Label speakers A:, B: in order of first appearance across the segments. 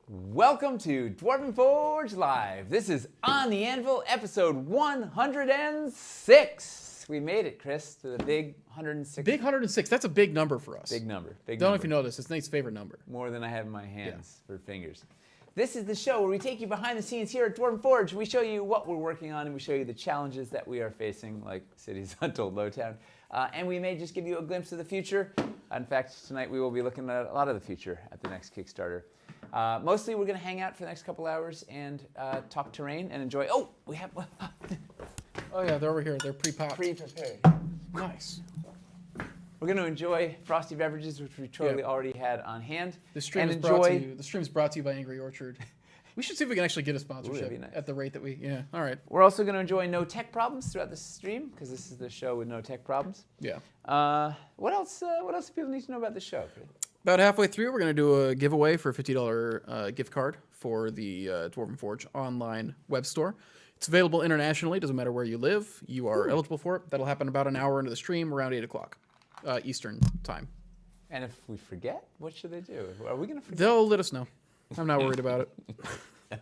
A: Welcome to Dwarven Forge Live. This is On the Anvil, episode 106. We made it, Chris, to the big 106.
B: Big 106. That's a big number for us.
A: Big number. Big
B: Don't know
A: number.
B: if you know this. It's Nate's favorite number.
A: More than I have in my hands for fingers. This is the show where we take you behind the scenes here at Dwarven Forge. We show you what we're working on, and we show you the challenges that we are facing, like Cities Untold Lowtown. And we may just give you a glimpse of the future. In fact, tonight we will be looking at a lot of the future at the next Kickstarter. Mostly we're going to hang out for the next couple hours and talk terrain and enjoy. Oh, we have.
B: Oh, yeah, they're over here. They're pre-popped.
A: Pre-prepared.
B: Nice.
A: We're going to enjoy frosty beverages, which we totally already had on hand.
B: The stream is brought to you by Angry Orchard. We should see if we can actually get a sponsorship
A: nice.
B: at the rate that we. Yeah. All right.
A: We're also going to enjoy no tech problems throughout the stream because this is the show with no tech problems.
B: Yeah.
A: What else? What else do people need to know about the show?
B: About halfway through, we're going to do a giveaway for a $50 gift card for the Dwarven Forge online web store. It's available internationally. Doesn't matter where you live. You are eligible for it. That'll happen about an hour into the stream, around 8 o'clock Eastern time.
A: And if we forget, what should they do? Are we going to forget?
B: They'll let us know. I'm not worried about it.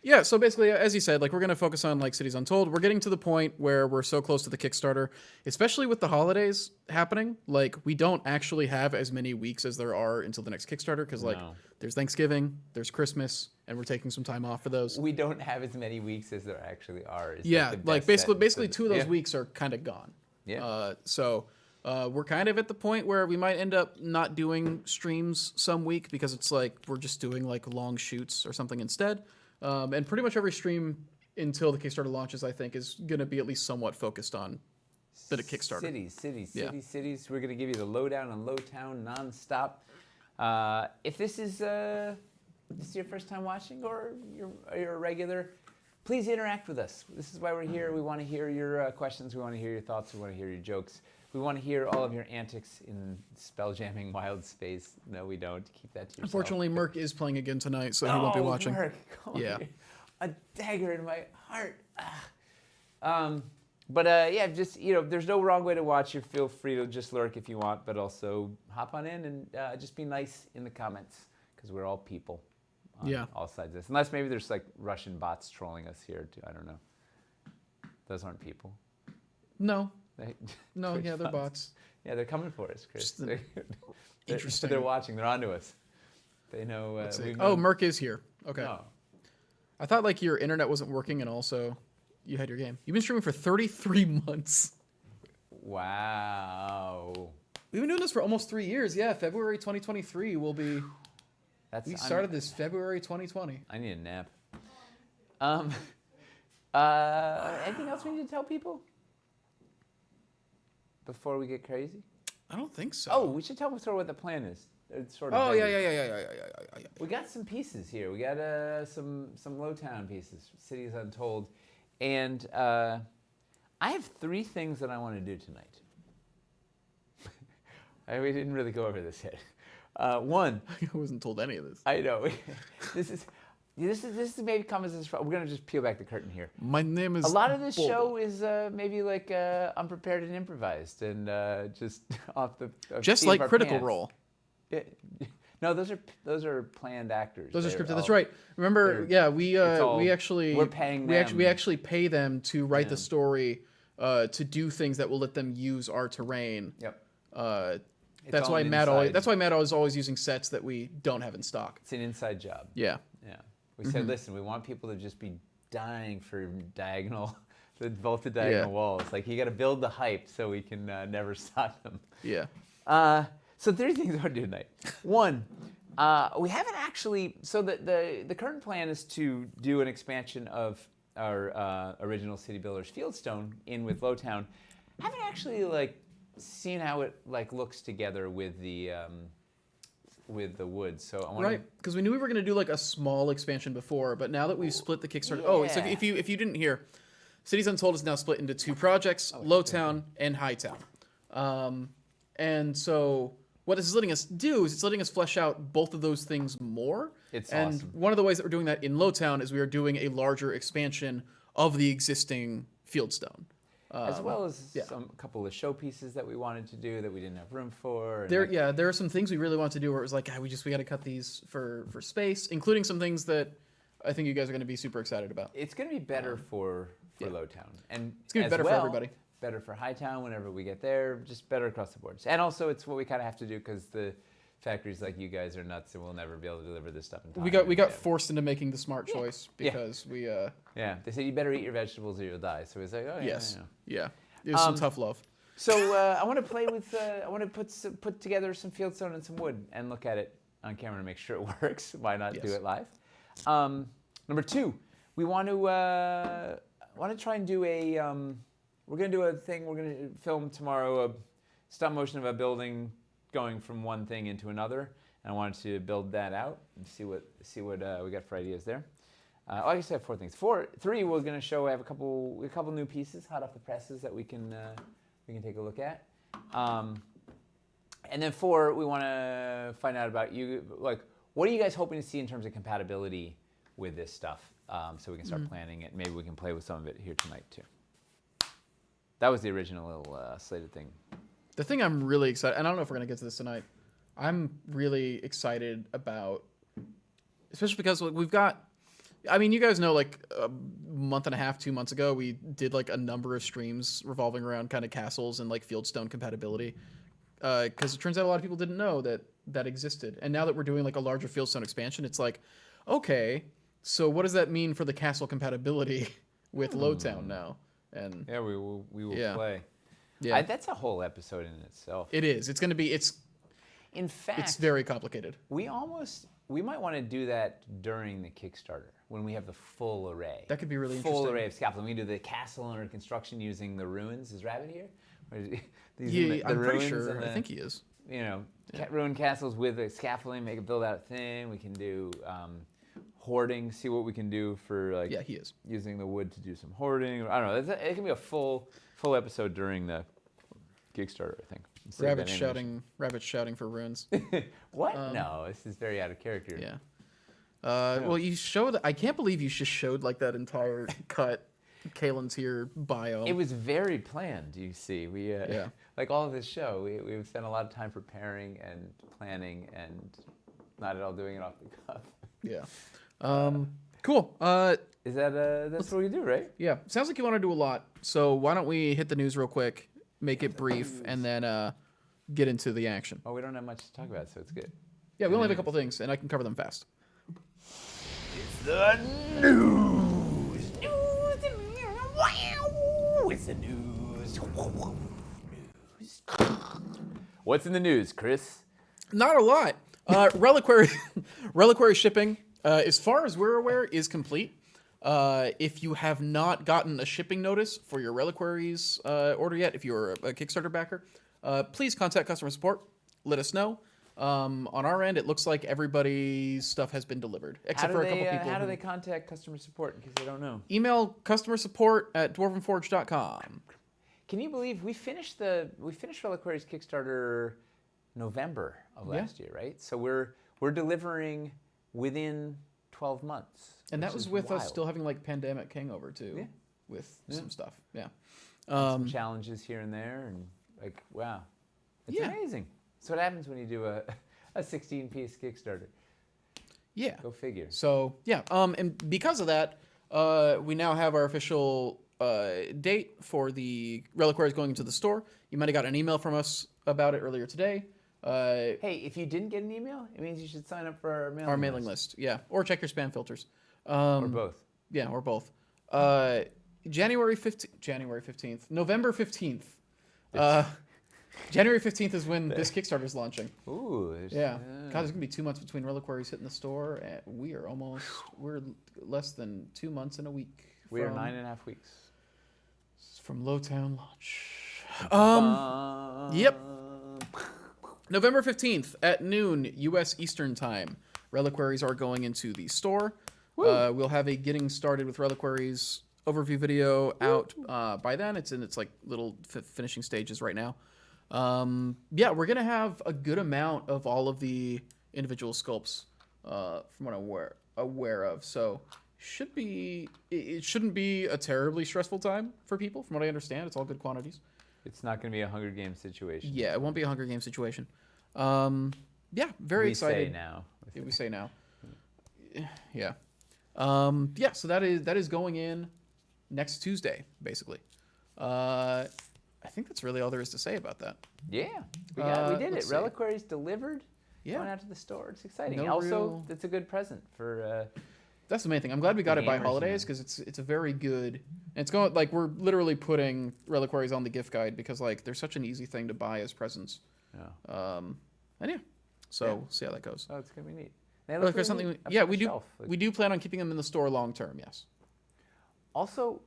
B: Yeah, so basically, as you said, like we're going to focus on like Cities Untold. We're getting to the point where we're so close to the Kickstarter, especially with the holidays happening. Like we don't actually have as many weeks as there are until the next Kickstarter because like there's Thanksgiving, there's Christmas, and we're taking some time off for those.
A: We don't have as many weeks as there actually are.
B: Yeah, like basically 2 of those weeks are kind of gone.
A: Yeah.
B: We're kind of at the point where we might end up not doing streams some week because it's like we're just doing like long shoots or something instead. And pretty much every stream until the Kickstarter launches, I think, is going to be at least somewhat focused on the Kickstarter.
A: Cities. We're going to give you the lowdown on Lowtown nonstop. If this is your first time watching or you're a regular, please interact with us. This is why we're here. We want to hear your questions. We want to hear your thoughts. We want to hear your jokes. We want to hear all of your antics in spell-jamming wild space. No, we don't. Keep that to yourself.
B: Unfortunately, Merc is playing again tonight, so he won't be watching.
A: Merc. Yeah. A dagger in my heart. Just, there's no wrong way to watch. You feel free to just lurk if you want, but also hop on in and just be nice in the comments because we're all people on all sides of this. Unless maybe there's like Russian bots trolling us here, too. I don't know. Those aren't people.
B: No. They're bots.
A: Yeah, they're coming for us, Chris.
B: Interesting.
A: They're watching. They're onto us. They know.
B: Merc is here. Okay.
A: No.
B: I thought like your internet wasn't working and also you had your game. You've been streaming for 33 months.
A: Wow.
B: We've been doing this for almost 3 years. Yeah, February 2023 will be. We started this February 2020.
A: I need a nap. Anything else we need to tell people? Before we get crazy?
B: I don't think so.
A: Oh, we should tell them sort of what the plan is. It's sort of.
B: Oh,
A: heavy.
B: yeah.
A: We got some pieces here. We got some Lowtown pieces, Cities Untold, and I have 3 things that I want to do tonight. We didn't really go over this yet. One.
B: I wasn't told any of this.
A: I know. This is maybe comes as we're gonna just peel back the curtain here.
B: My name is.
A: A lot of this show is maybe like unprepared and improvised and just off the.
B: Just like Critical Role.
A: No, those are planned actors.
B: Those are scripted. That's right. Remember, we actually
A: we're paying them.
B: We actually pay them to write the story, to do things that will let them use our terrain.
A: Yep.
B: That's why Matt is always using sets that we don't have in stock.
A: It's an inside job.
B: Yeah.
A: Yeah. We said, listen, we want people to just be dying for both the diagonal walls. Like, you got to build the hype so we can never stop them.
B: Yeah.
A: So 3 things I want to do tonight. One, we haven't actually. So the current plan is to do an expansion of our original City Builders Fieldstone in with Lowtown. Haven't actually seen how it looks together with the woods. So I want
B: right, because we knew we were going to do like a small expansion before, but now that we've split the Kickstarter, so if you didn't hear, Cities Untold is now split into 2 projects: Lowtown and Hightown. And so what this is letting us do is it's letting us flesh out both of those things more.
A: It's
B: and
A: awesome.
B: One of the ways that we're doing that in Lowtown is we are doing a larger expansion of the existing fieldstone.
A: As well as a couple of showpieces that we wanted to do that we didn't have room for. And
B: there are some things we really want to do where it was like, we got to cut these for space, including some things that I think you guys are going to be super excited about.
A: It's going to be better for Lowtown, and
B: it's going to be better for everybody.
A: Better for Hightown whenever we get there. Just better across the board. And also, it's what we kind of have to do because the factories like you guys are nuts, and we'll never be able to deliver this stuff in time.
B: We got forced into making the smart choice because we.
A: They said you better eat your vegetables or you'll die. So it's like,
B: yeah. It was some tough love.
A: So I want to play with. I want to put together some fieldstone and some wood and look at it on camera to make sure it works. Why not do it live? Number 2, we want to try and do a. We're gonna do a thing. We're gonna film tomorrow a stop motion of a building going from one thing into another, and I wanted to build that out and see what we got for ideas there. I guess I have 4 things. 3, we're going to show. I have a couple new pieces hot off the presses that we can take a look at. And then 4, we want to find out about you. Like, what are you guys hoping to see in terms of compatibility with this stuff, so we can start planning it. Maybe we can play with some of it here tonight too. That was the original little slated thing.
B: The thing I'm really excited, and I don't know if we're going to get to this tonight. I'm really excited about, especially because we've got. I mean, you guys know, like a month and a half, 2 months ago, we did like a number of streams revolving around kind of castles and like fieldstone compatibility. Because it turns out a lot of people didn't know that existed. And now that we're doing like a larger fieldstone expansion, it's like, okay, so what does that mean for the castle compatibility with Lowtown now? And
A: we will play.
B: Yeah,
A: that's a whole episode in itself.
B: It is. It's going to be.
A: In fact,
B: it's very complicated.
A: We might want to do that during the Kickstarter when we have the full array.
B: That could be really interesting.
A: Full array of scaffolding. We can do the castle under construction using the ruins. Is Rabbit here?
B: I'm pretty sure. I think he is.
A: Ruined castles with the scaffolding, make a build out thing. We can do hoarding. See what we can do for
B: he is
A: using the wood to do some hoarding. I don't know. It can be a full episode during the Kickstarter, I think.
B: Rabbit shouting for runes.
A: What? No, this is very out of character.
B: Yeah. Well, you showed. I can't believe you just showed like that entire cut. Kalen's here biome.
A: It was very planned. You see, we like all of this show. We spent a lot of time preparing and planning, and not at all doing it off the cuff.
B: Yeah. Cool.
A: Is that that's what we do, right?
B: Yeah. Sounds like you want to do a lot. So why don't we hit the news real quick, make it brief, and then get into the action.
A: Oh, we don't have much to talk about, so it's good.
B: Yeah, we only have a couple things, and I can cover them fast.
A: It's the news. Wow. It's the news. What's in the news, Chris?
B: Not a lot. Reliquary shipping, as far as we're aware, is complete. If you have not gotten a shipping notice for your Reliquaries order yet, if you're a Kickstarter backer, please contact customer support. Let us know. On our end, it looks like everybody's stuff has been delivered, except for a couple people.
A: How do they contact customer support in case they don't know?
B: Email customersupport@dwarvenforge.com.
A: Can you believe we finished Reliquaries Kickstarter November of last year, right? So we're delivering within 12 months.
B: And that was with us still having like pandemic hangover too, with some stuff. Yeah. Some
A: challenges here and there, and like, wow, it's amazing. That's what happens when you do a 16-piece Kickstarter.
B: Yeah.
A: Go figure.
B: So yeah, and because of that, we now have our official date for the Reliquaries going into the store. You might have got an email from us about it earlier today.
A: Hey, if you didn't get an email, it means you should sign up for our mailing list.
B: Yeah, or check your spam filters.
A: Or both.
B: Yeah, or both. January 15th, November 15th. January 15th is when this Kickstarter is launching.
A: Ooh.
B: Yeah. God, there's going to be 2 months between Reliquaries hitting the store. And we're less than 2 months and a week.
A: We are 9.5 weeks.
B: From Lowtown launch. Yep. November 15th at noon, U.S. Eastern Time. Reliquaries are going into the store. We'll have a getting started with Reliquaries overview video out by then. It's in its like little finishing stages right now. Yeah, we're gonna have a good amount of all of the individual sculpts from what I'm aware of. So it shouldn't be a terribly stressful time for people. From what I understand, it's all good quantities.
A: It's not going to be a Hunger Games situation.
B: Yeah, it won't be a Hunger Games situation. Yeah, very
A: we
B: excited.
A: Say now.
B: We say now. Yeah. Yeah, so that is going in next Tuesday, basically. I think that's really all there is to say about that.
A: Yeah, we did it.
B: let's see.
A: Reliquaries delivered.
B: Yeah.
A: Going out to the store. It's exciting.
B: No
A: Also,
B: real-
A: it's a good present for.
B: That's the main thing. I'm glad we got it by
A: gamers,
B: holidays because it's a very good. And it's going like we're literally putting reliquaries on the gift guide because like they're such an easy thing to buy as presents.
A: Yeah.
B: And yeah, so we'll see how that goes.
A: Oh, it's gonna be neat. They look
B: Reliquaries
A: really
B: something.
A: neat up
B: Yeah,
A: on
B: we
A: the
B: do.
A: shelf. Like-
B: We do plan on keeping them in the store long term. Yes.
A: Also,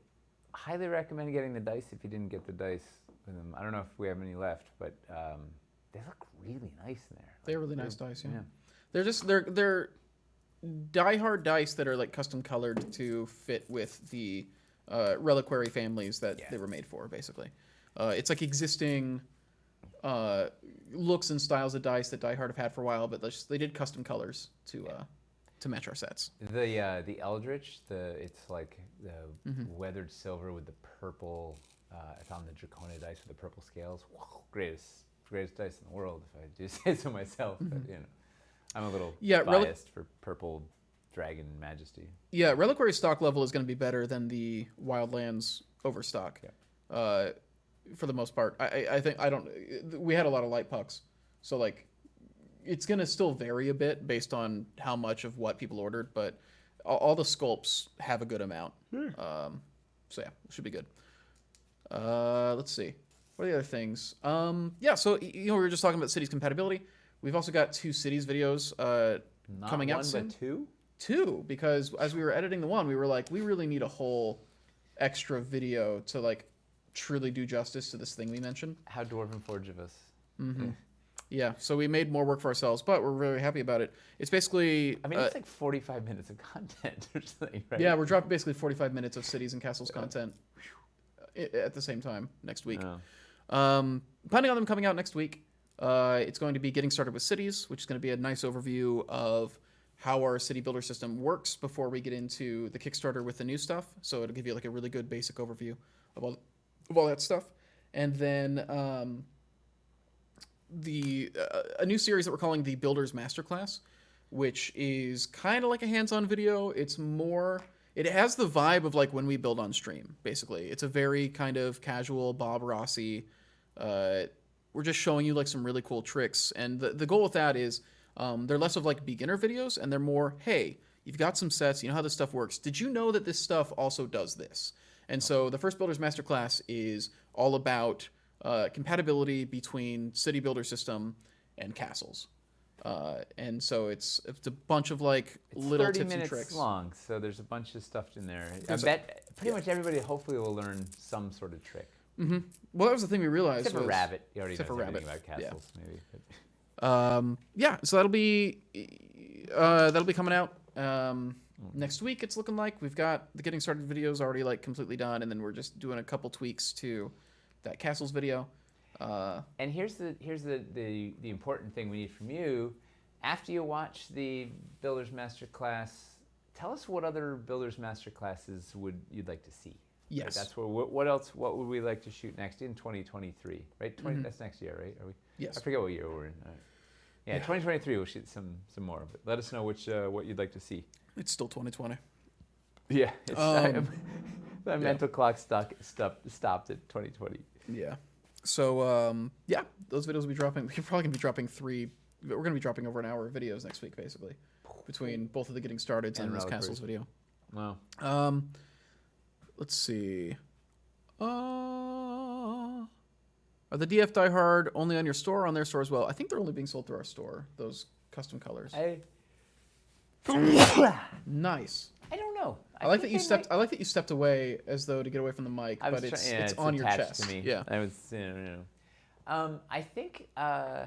A: highly recommend getting the dice if you didn't get the dice with them. I don't know if we have any left, but they look really nice in there.
B: They're really nice dice. Yeah. They're die-hard dice that are like custom colored to fit with the reliquary families that they were made for. Basically, it's like existing looks and styles of dice that Die Hard have had for a while, but they did custom colors to match our sets.
A: The Eldritch, it's like the weathered silver with the purple. I found the Dracona dice with the purple scales. Whoa, greatest dice in the world, if I do say so myself. But you know, I'm a little biased for purple dragon majesty.
B: Yeah, reliquary stock level is going to be better than the Wildlands overstock.
A: Yeah.
B: For the most part, I think we had a lot of light pucks, so like it's gonna still vary a bit based on how much of what people ordered, but all the sculpts have a good amount. So yeah, it should be good. Let's see, what are the other things? Yeah, so we were just talking about cities compatibility. We've also got 2 cities videos coming out soon.
A: Not one, but 2.
B: 2, because as we were editing the one, we were like, we really need a whole extra video to like truly do justice to this thing we mentioned.
A: How Dwarven Forge of us.
B: Yeah, so we made more work for ourselves, but we're very happy about it. It's basically...
A: I mean, it's like 45 minutes of content or something, right?
B: Yeah, we're dropping basically 45 minutes of cities and castles content at the same time next week. Planning on them coming out next week. It's going to be getting started with cities, which is going to be a nice overview of how our city builder system works before we get into the Kickstarter with the new stuff. So it'll give you like a really good basic overview of all that stuff. And then a new series that we're calling the Builders Masterclass, which is kind of like a hands-on video. It has the vibe of like when we build on stream, basically. It's a very kind of casual Bob Rossi. We're just showing you like some really cool tricks. And the goal with that is they're less of like beginner videos and they're more, hey, you've got some sets, you know how this stuff works. Did you know that this stuff also does this? And so the first Builders Masterclass is all about compatibility between city builder system and castles. And so it's a bunch of like little tips and tricks.
A: 30 minutes long, so there's a bunch of stuff in there. I bet pretty much everybody hopefully will learn some sort of trick.
B: Mm-hmm. Well, that was the thing we realized.
A: Except for Rabbit. You already
B: except
A: knows
B: for
A: everything
B: Rabbit.
A: about castles, maybe.
B: Yeah, so that'll be coming out next week. It's looking like we've got the getting started videos already like completely done, and then we're just doing a couple tweaks to that castles video.
A: And here's the important thing we need from you. After you watch the Builders Masterclass, tell us what other Builders Masterclasses you'd like to see.
B: Yes.
A: Right? That's what would we like to shoot next in 2023, right? That's next year, right? Are we?
B: Yes.
A: I forget what year we're in. Yeah, 2023 we'll shoot some more, but let us know what you'd like to see.
B: It's still 2020.
A: Yeah. My mental clock stopped at 2020.
B: Yeah. So yeah, those videos will be dropping. We're probably gonna be dropping we're gonna be dropping over an hour of videos next week, basically, between both of the getting started and this castles video.
A: Wow.
B: Let's see. Are the DF Die Hard only on your store or on their store as well? I think they're only being sold through our store. Those custom colors. Nice.
A: I don't know.
B: I like that you stepped. I like that you stepped away as though to get away from the mic, but it's on your chest.
A: To me.
B: Yeah.
A: I was. I think. I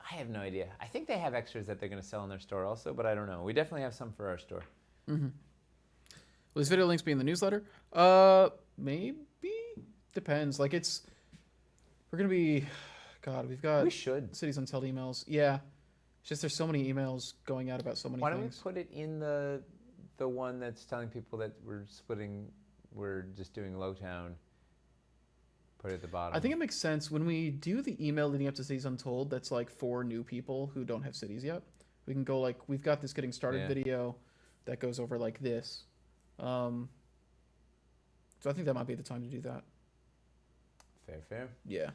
A: have no idea. I think they have extras that they're going to sell in their store also, but I don't know. We definitely have some for our store.
B: Mm-hmm. Will these video links be in the newsletter? Maybe. Depends. Like we're gonna be. God, we
A: should.
B: Cities Untold emails. Yeah. It's just there's so many emails going out about so many things.
A: Why don't we put it in the the one that's telling people that we're just doing Lowtown, put it at the bottom.
B: I think it makes sense when we do the email leading up to Cities Untold. That's like for new people who don't have cities yet. We can go like, we've got this getting started video that goes over like this. So I think that might be the time to do that.
A: Fair.
B: Yeah.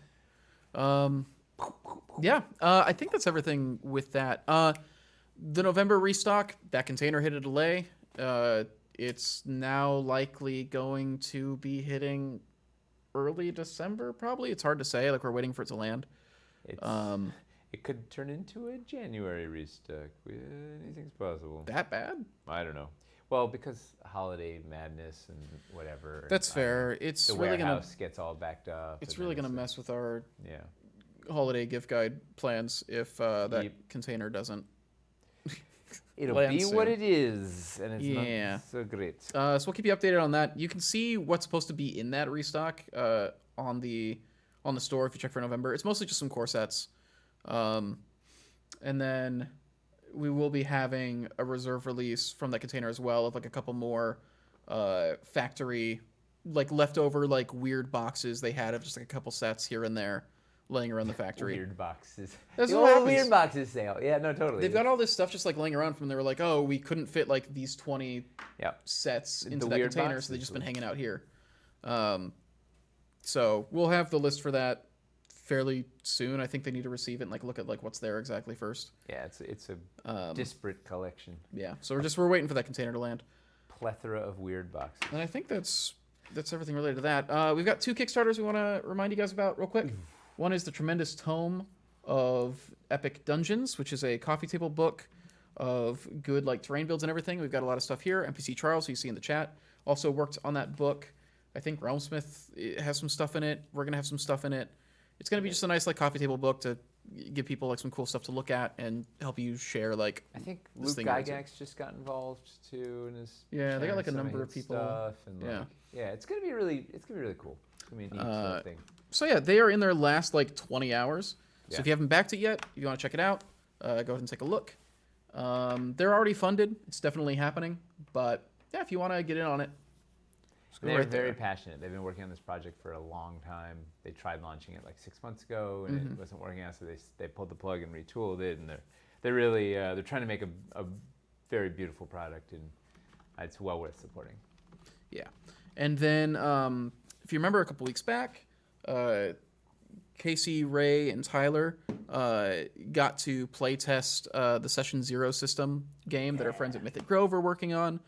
B: I think that's everything with that. The November restock, that container hit a delay. It's now likely going to be hitting early December, probably. It's hard to say. Like, we're waiting for it to land.
A: It could turn into a January restock. Anything's possible.
B: That bad?
A: I don't know. Well, because holiday madness and whatever.
B: That's fair. It's
A: the
B: really
A: warehouse gets all backed up.
B: It's really gonna mess with our
A: yeah
B: holiday gift guide plans if that container doesn't.
A: It'll be
B: soon.
A: What it is, and it's not so great.
B: So we'll keep you updated on that. You can see what's supposed to be in that restock on the store if you check for November. It's mostly just some core sets, and then we will be having a reserve release from that container as well of like a couple more factory like leftover like weird boxes they had of just like a couple sets here and there laying around the factory.
A: Weird boxes.
B: That's
A: the
B: what
A: old
B: happens.
A: weird boxes sale. Yeah, no, totally.
B: They've got all this stuff just like laying around from they were like, oh, we couldn't fit like these 20
A: Yep.
B: sets into
A: The
B: that
A: weird
B: container,
A: boxes.
B: so they've just been hanging out here. So we'll have the list for that fairly soon. I think they need to receive it and like look at like what's there exactly first.
A: Yeah, it's a disparate collection.
B: Yeah, so we're waiting for that container to land.
A: Plethora of weird boxes.
B: And I think that's everything related to that. We've got 2 Kickstarters we want to remind you guys about real quick. One is the Tremendous Tome of Epic Dungeons, which is a coffee table book of good like terrain builds and everything. We've got a lot of stuff here. NPC Charles, who you see in the chat, also worked on that book. I think Realmsmith has some stuff in it. We're gonna have some stuff in it. It's gonna be just a nice like coffee table book to give people like some cool stuff to look at and help you share like.
A: I think Luke Gygax just got involved too, and is
B: they got like a
A: sharing some
B: number of
A: his
B: people.
A: Stuff and it's gonna be really cool. It's gonna be a neat little thing.
B: So yeah, they are in their last like 20 hours. So
A: Yeah.
B: if you haven't backed it yet, if you want to check it out, go ahead and take a look. They're already funded. It's definitely happening. But yeah, if you want to get in on it, just go
A: They're
B: right
A: very
B: there.
A: passionate. They've been working on this project for a long time. They tried launching it like 6 months ago, and it wasn't working out. So they pulled the plug and retooled it, and they're really they're trying to make a very beautiful product, and it's well worth supporting.
B: Yeah. And then if you remember a couple weeks back, Casey, Ray, and Tyler got to play test the Session Zero system game that our friends at Mythic Grove are working on.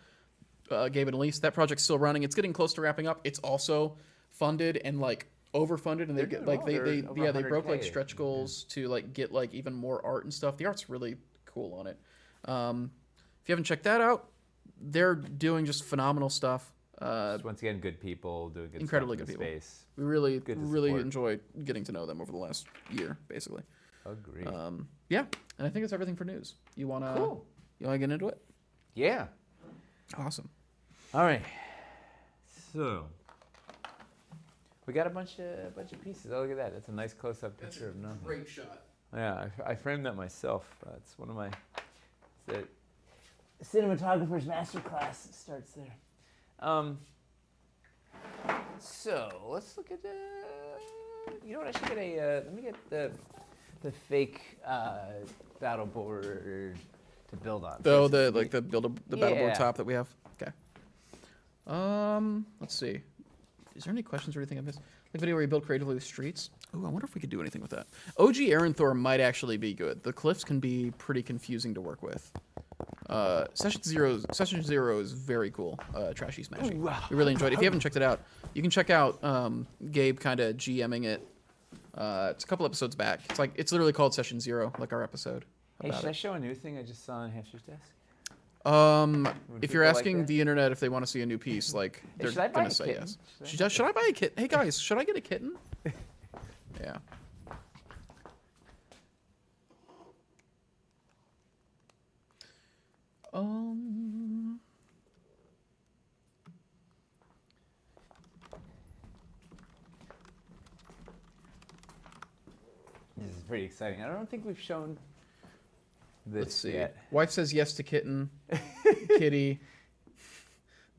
B: Gabe and Elise, that project's still running. It's getting close to wrapping up. It's also funded and like overfunded, and they get like they broke like stretch goals to like get like even more art and stuff. The art's really cool on it. If you haven't checked that out, they're doing just phenomenal stuff.
A: Just once again, good people doing good
B: Incredibly
A: stuff in
B: good
A: the
B: people.
A: space.
B: We really
A: support.
B: enjoyed getting to know them over the last year, basically.
A: Agreed.
B: Yeah, and I think that's everything for news. You wanna get into it?
A: Yeah.
B: Awesome.
A: All right. So we got a bunch of pieces. Oh, look at that. That's a nice close-up picture of nothing.
B: Great shot.
A: Yeah, I framed that myself. It's one of my. The cinematographer's masterclass starts there. So let's look at you know what? I should get let me get the fake battle board to build on.
B: Oh, the battle board
A: Yeah.
B: top that we have. Okay. Let's see. Is there any questions or anything I missed? Like video where you build creatively with streets. Ooh, I wonder if we could do anything with that. OG Thor might actually be good. The cliffs can be pretty confusing to work with. Session Zero is very cool. Trashy Smashy.
A: Ooh, wow.
B: We really enjoyed it. If you haven't checked it out, you can check out Gabe kind of GMing it. It's a couple episodes back. It's literally called Session Zero, like our episode.
A: Hey,
B: about
A: should I
B: it.
A: show a new thing I just saw on Hamster's desk?
B: If you're
A: people like
B: asking
A: that?
B: the internet if they want to see a new piece, like they're
A: should I buy
B: gonna
A: a
B: say
A: kitten?
B: yes. Should I buy a kitten? Hey guys, should I get a kitten? Yeah.
A: This is pretty exciting. I don't think we've shown this
B: Let's see.
A: yet.
B: Wife says yes to kitten. Kitty.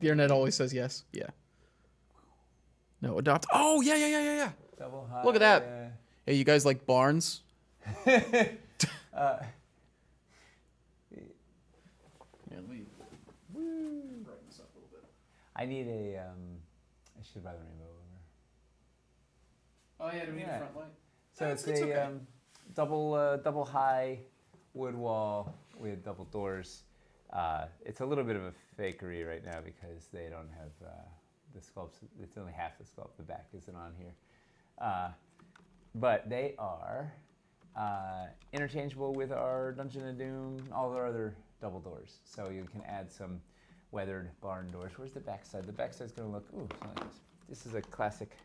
B: The internet always says yes. Yeah. No, adopt. Oh, yeah.
A: Double high.
B: Look at that. Hey, you guys like barns?
A: Uh,
B: Yeah, let me brighten this up a little bit.
A: I need a. I should buy the rainbow over.
B: Oh yeah, do we need
A: Yeah.
B: a front light?
A: So
B: It's
A: it's a
B: okay.
A: double high wood wall with double doors. It's a little bit of a fakery right now because they don't have the sculpts. It's only half the sculpt. The back isn't on here. But they are interchangeable with our Dungeon of Doom, all our other double doors. So you can add some weathered barn doors. Where's the back side? The back side's going to look, ooh, something like this. This is a classic,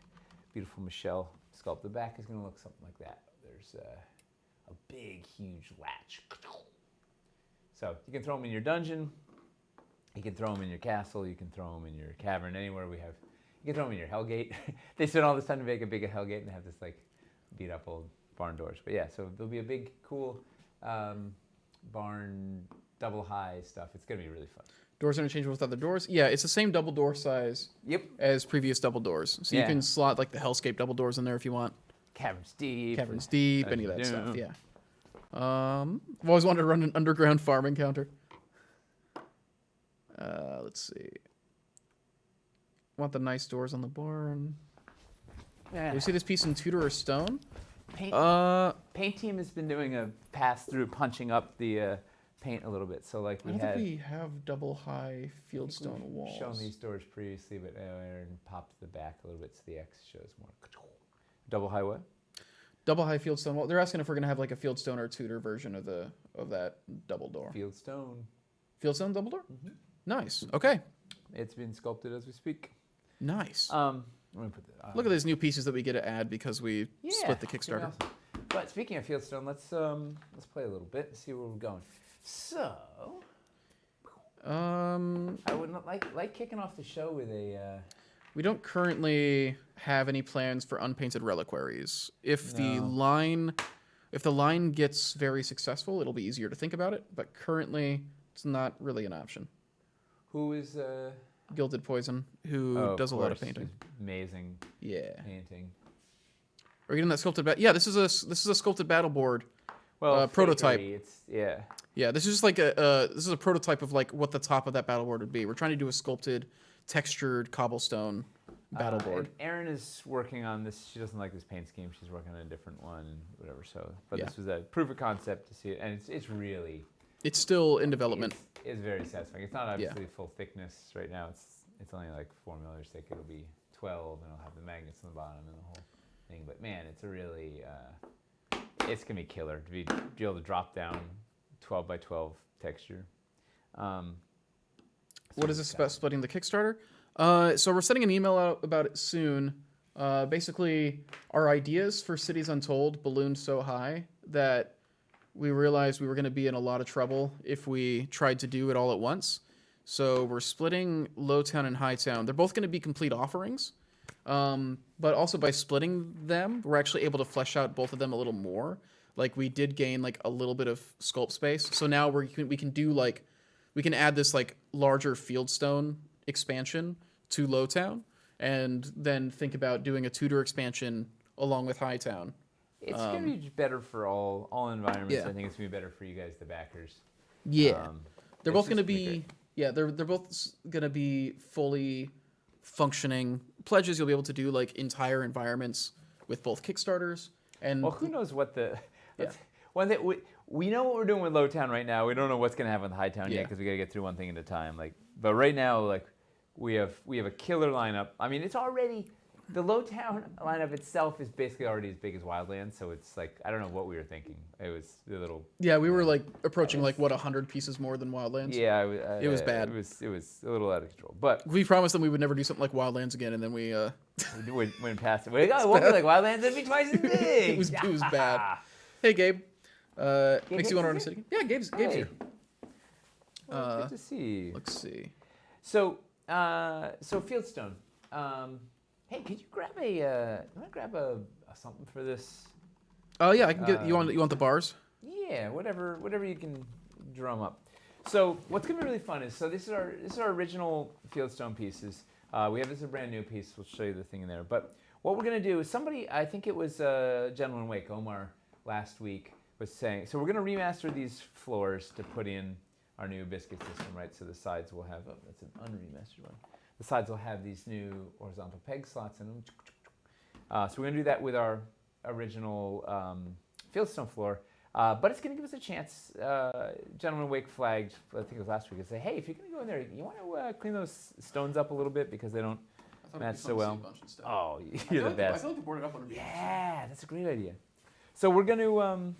A: beautiful Michelle sculpt. The back is going to look something like that. There's a big, huge latch. So you can throw them in your dungeon. You can throw them in your castle. You can throw them in your cavern, anywhere we have. You can throw them in your Hellgate. They spend all this time to make a big Hellgate and have this like beat up old barn doors. But yeah, so there'll be a big, cool barn double high stuff. It's gonna be really fun.
B: Doors interchangeable with other doors. Yeah, it's the same double door size.
A: Yep.
B: As previous double doors. So you can slot like the Hellscape double doors in there if you want.
A: Caverns deep.
B: Caverns deep, any of that stuff. Yeah. I've always wanted to run an underground farming counter. Let's see. Want the nice doors on the barn.
A: Yeah.
B: Do you see this piece in Tudor or stone?
A: Paint team has been doing a pass through, punching up the paint a little bit. So like
B: I don't think we have double high fieldstone walls.
A: Shown these doors previously, but Aaron popped the back a little bit so the X shows more. Double high what?
B: Double high fieldstone wall. They're asking if we're gonna have like a fieldstone or Tudor version of that double door.
A: Fieldstone.
B: Fieldstone double door. Mm-hmm. Nice. Okay.
A: It's been sculpted as we speak.
B: Nice.
A: Let me put that.
B: Look at these new pieces that we get to add because we split the
A: it's gonna
B: Kickstarter.
A: be awesome. But speaking of Fieldstone, let's play a little bit and see where we're going. So, I would not like kicking off the show with a.
B: We don't currently have any plans for unpainted reliquaries. If the line gets very successful, it'll be easier to think about it. But currently, it's not really an option.
A: Who is
B: Gilded Poison, who does a lot of painting.
A: Amazing.
B: Yeah.
A: Painting.
B: Are you getting that sculpted? Yeah, this is a sculpted battle board.
A: Well,
B: prototype.
A: It's
B: Yeah, this is just like this is a prototype of like what the top of that battle board would be. We're trying to do a sculpted, textured cobblestone battle board.
A: Erin is working on this. She doesn't like this paint scheme. She's working on a different one and whatever. So, but this was a proof of concept to see it, and it's really.
B: It's still in development.
A: It's very satisfying. It's not obviously full thickness right now. It's only like 4 millimeters thick. It'll be 12, and it'll have the magnets on the bottom and the whole thing. But man, it's a really it's gonna be killer to be able to drop down 12 by 12 texture.
B: What is this about splitting the Kickstarter? So we're sending an email out about it soon. Basically, our ideas for Cities Untold ballooned so high that we realized we were going to be in a lot of trouble if we tried to do it all at once. So we're splitting Lowtown and Hightown. They're both going to be complete offerings. But also by splitting them, we're actually able to flesh out both of them a little more. Like we did gain like a little bit of sculpt space. So now we can add this like larger fieldstone expansion to Lowtown and then think about doing a Tudor expansion along with Hightown.
A: It's going to be better for all environments. I think it's going to be better for you guys, the backers.
B: Yeah. They're both going to be they're both going to be fully functioning pledges. You'll be able to do like entire environments with both Kickstarters and
A: who knows what the one that we know what we're doing with Lowtown right now. We don't know what's going to happen with Hightown yet because we got to get through one thing at a time. Like, but right now, like we have a killer lineup. I mean, it's already the Lowtown lineup itself is basically already as big as Wildlands. So it's like I don't know what we were thinking. It was a little.
B: Yeah, we were like approaching like 100 pieces more than Wildlands.
A: Yeah,
B: it was bad.
A: It was a little out of control. But
B: we promised them we would never do something like Wildlands again, and then we
A: went past it. It won't be like Wildlands. It'd be twice as big.
B: it was bad. Hey, Gabe. Makes you want to run a city? Yeah, Gabe's here.
A: Well, good to see.
B: Let's see.
A: So Fieldstone. Hey, could you grab something for this?
B: Oh yeah, I can get. You want the bars?
A: Yeah, whatever you can drum up. So what's going to be really fun is, so this is our original fieldstone pieces. We have this as a brand new piece. We'll show you the thing in there. But what we're going to do is I think it was Gentleman Wake, Omar, last week was saying, so we're going to remaster these floors to put in our new biscuit system, right? So the sides will have, that's an unremastered one. The sides will have these new horizontal peg slots in them. So we're going to do that with our original fieldstone floor. But it's going to give us a chance. Gentleman Wake flagged, I think it was last week, and say, hey, if you're going to go in there, you want to clean those stones up a little bit because they don't match so well. Oh, you're the best.
B: I feel like they boarded up on
A: Yeah, that's a great idea. So we're going to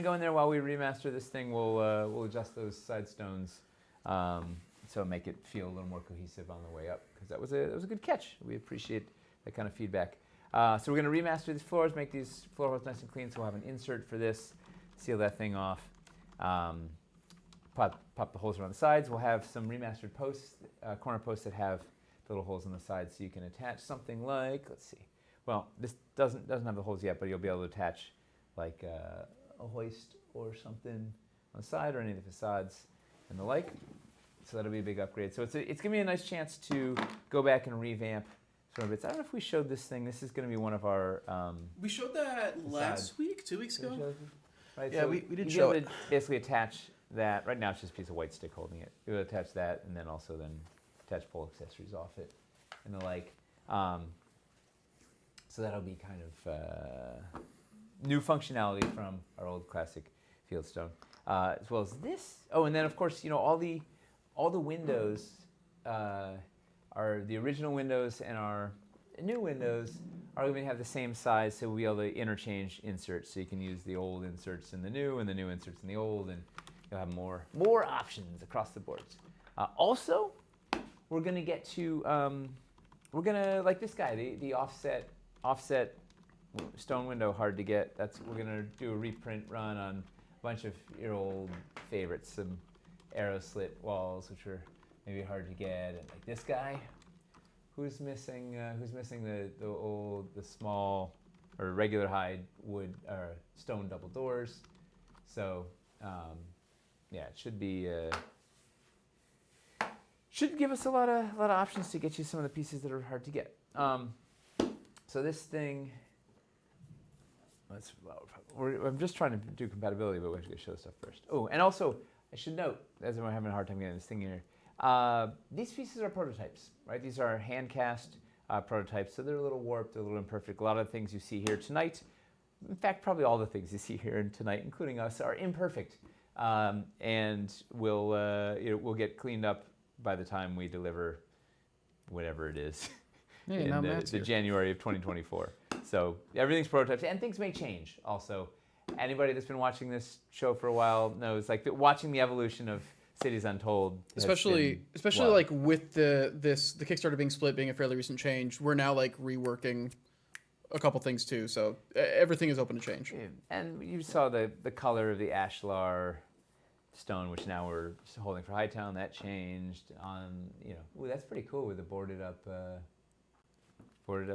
A: go in there while we remaster this thing. We'll adjust those side stones so make it feel a little more cohesive on the way up because that was a good catch. We appreciate that kind of feedback. So we're going to remaster these floors, make these floor holes nice and clean. So we'll have an insert for this, seal that thing off, pop the holes around the sides. We'll have some remastered posts, corner posts that have the little holes on the sides, so you can attach something like, let's see. Well, this doesn't have the holes yet, but you'll be able to attach like a hoist or something on the side or any of the facades and the like. So that'll be a big upgrade. So it's going to be a nice chance to go back and revamp. I don't know if we showed this thing. This is going to be one of our.
B: We showed that last week, 2 weeks ago.
A: Right.
B: Yeah,
A: so
B: we did
A: show
B: show
A: it. Basically, attach that. Right now, it's just a piece of white stick holding it. You'll attach that, and then also attach pole accessories off it, and the like. So that'll be kind of new functionality from our old classic fieldstone, as well as this. Oh, and then of course, all the windows. Are the original windows and our new windows are going to have the same size, so we'll be able to interchange inserts. So you can use the old inserts in the new and the new inserts in the old, and you'll have more options across the boards. Also, we're going to get to we're going to, like this guy, the offset stone window, hard to get. We're going to do a reprint run on a bunch of your old favorites, some arrow slit walls, which are maybe hard to get, and like this guy, who's missing the small or regular hide wood or stone double doors. So yeah, it should give us a lot of options to get you some of the pieces that are hard to get. So this thing, I'm just trying to do compatibility, but we have to show stuff first. Oh, and also I should note, as I'm having a hard time getting this thing in here. These pieces are prototypes, right? These are hand-cast prototypes, so they're a little warped, they're a little imperfect. A lot of the things you see here tonight, in fact, probably all the things you see here tonight, including us, are imperfect, and will get cleaned up by the time we deliver whatever it is in the January of 2024. So everything's prototypes, and things may change. Also, anybody that's been watching this show for a while knows, like, watching the evolution of Cities Untold,
B: especially like with the Kickstarter being split, being a fairly recent change, we're now like reworking a couple things too. So everything is open to change.
A: And you saw the color of the ashlar stone, which now we're holding for Hightown. That changed on ooh, that's pretty cool with the boarded up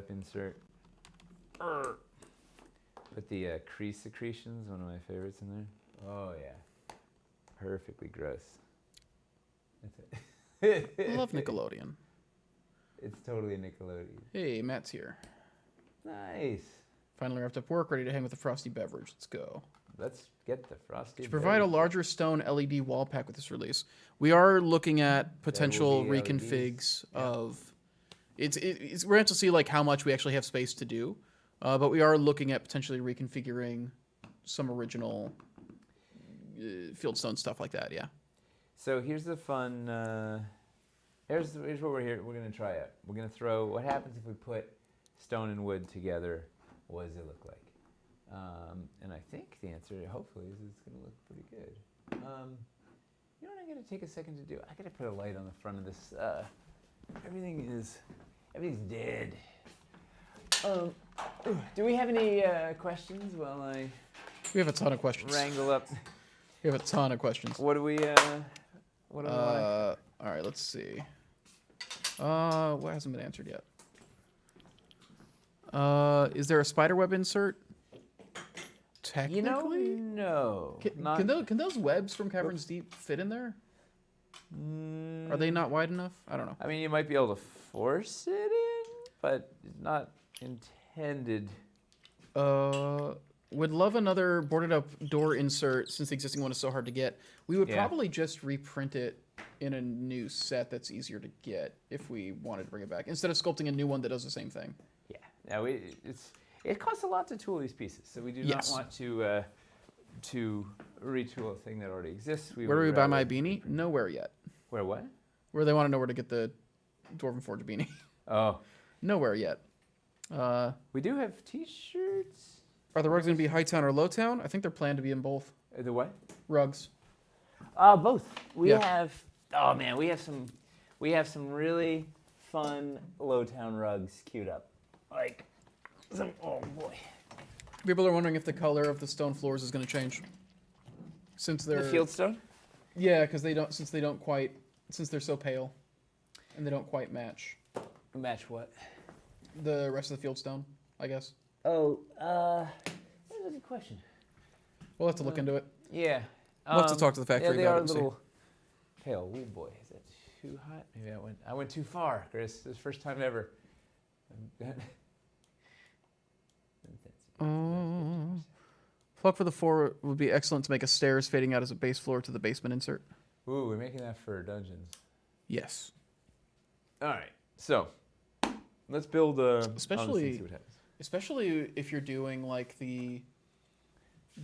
A: insert. Put the crease secretions, one of my favorites in there. Oh yeah, perfectly gross. That's it.
B: I love Nickelodeon.
A: It's totally a Nickelodeon.
B: Hey, Matt's here.
A: Nice.
B: Finally wrapped up work, ready to hang with a frosty beverage. Let's go.
A: Let's get the frosty.
B: To provide a larger stone LED wall pack with this release, we are looking at potential reconfigs of. It's we're going to see like how much we actually have space to do, but we are looking at potentially reconfiguring some original fieldstone stuff like that. Yeah.
A: So here's the fun. Here's what we're here. We're going to try it. We're going to throw. What happens if we put stone and wood together? What does it look like? And I think the answer, hopefully, is it's going to look pretty good. You know what I'm going to take a second to do? I got to put a light on the front of this. Everything's dead. Do we have any questions while I?
B: We have a ton of questions.
A: Wrangle up.
B: We have a ton of questions.
A: What do we? What do we want?
B: All right, let's see. What hasn't been answered yet? Is there a spiderweb insert Technically,
A: no.
B: can those webs from Caverns Deep fit in there? Are they not wide enough? I don't know.
A: I mean, you might be able to force it in, but it's not intended.
B: Would love another boarded up door insert since the existing one is so hard to get. We would
A: Yeah.
B: probably just reprint it in a new set that's easier to get if we wanted to bring it back instead of sculpting a new one that does the same thing.
A: Yeah. Now it costs a lot to tool these pieces, so we do
B: Yes.
A: not want to retool a thing that already exists.
B: Where do we buy my beanie? Nowhere yet.
A: Where what?
B: Where they want to know where to get the Dwarven Forge beanie.
A: Oh,
B: Nowhere yet.
A: we do have T-shirts.
B: Are the rugs going to be high town or low town? I think they're planned to be in both.
A: The what?
B: Rugs.
A: Both. We
B: Yeah.
A: have. Oh man, we have some really fun Lowtown rugs queued up. Like some. Oh boy.
B: People are wondering if the color of the stone floors is going to change. Since they're
A: The fieldstone.
B: Yeah, because since they're so pale, and they don't quite match
A: Match what?
B: the rest of the fieldstone, I guess.
A: Oh, that's a good question.
B: We'll have to look into it.
A: Yeah.
B: We'll have to talk to the factory
A: Yeah, they
B: about
A: are
B: it
A: a
B: and see.
A: little pale. Oh boy, is that too hot? Maybe I went too far, Chris. This is the first time ever.
B: Plug for the floor would be excellent to make a stairs fading out as a base floor to the basement insert.
A: Ooh, we're making that for dungeons.
B: Yes.
A: All right, so let's build a.
B: Especially-
A: see what happens.
B: Especially if you're doing like the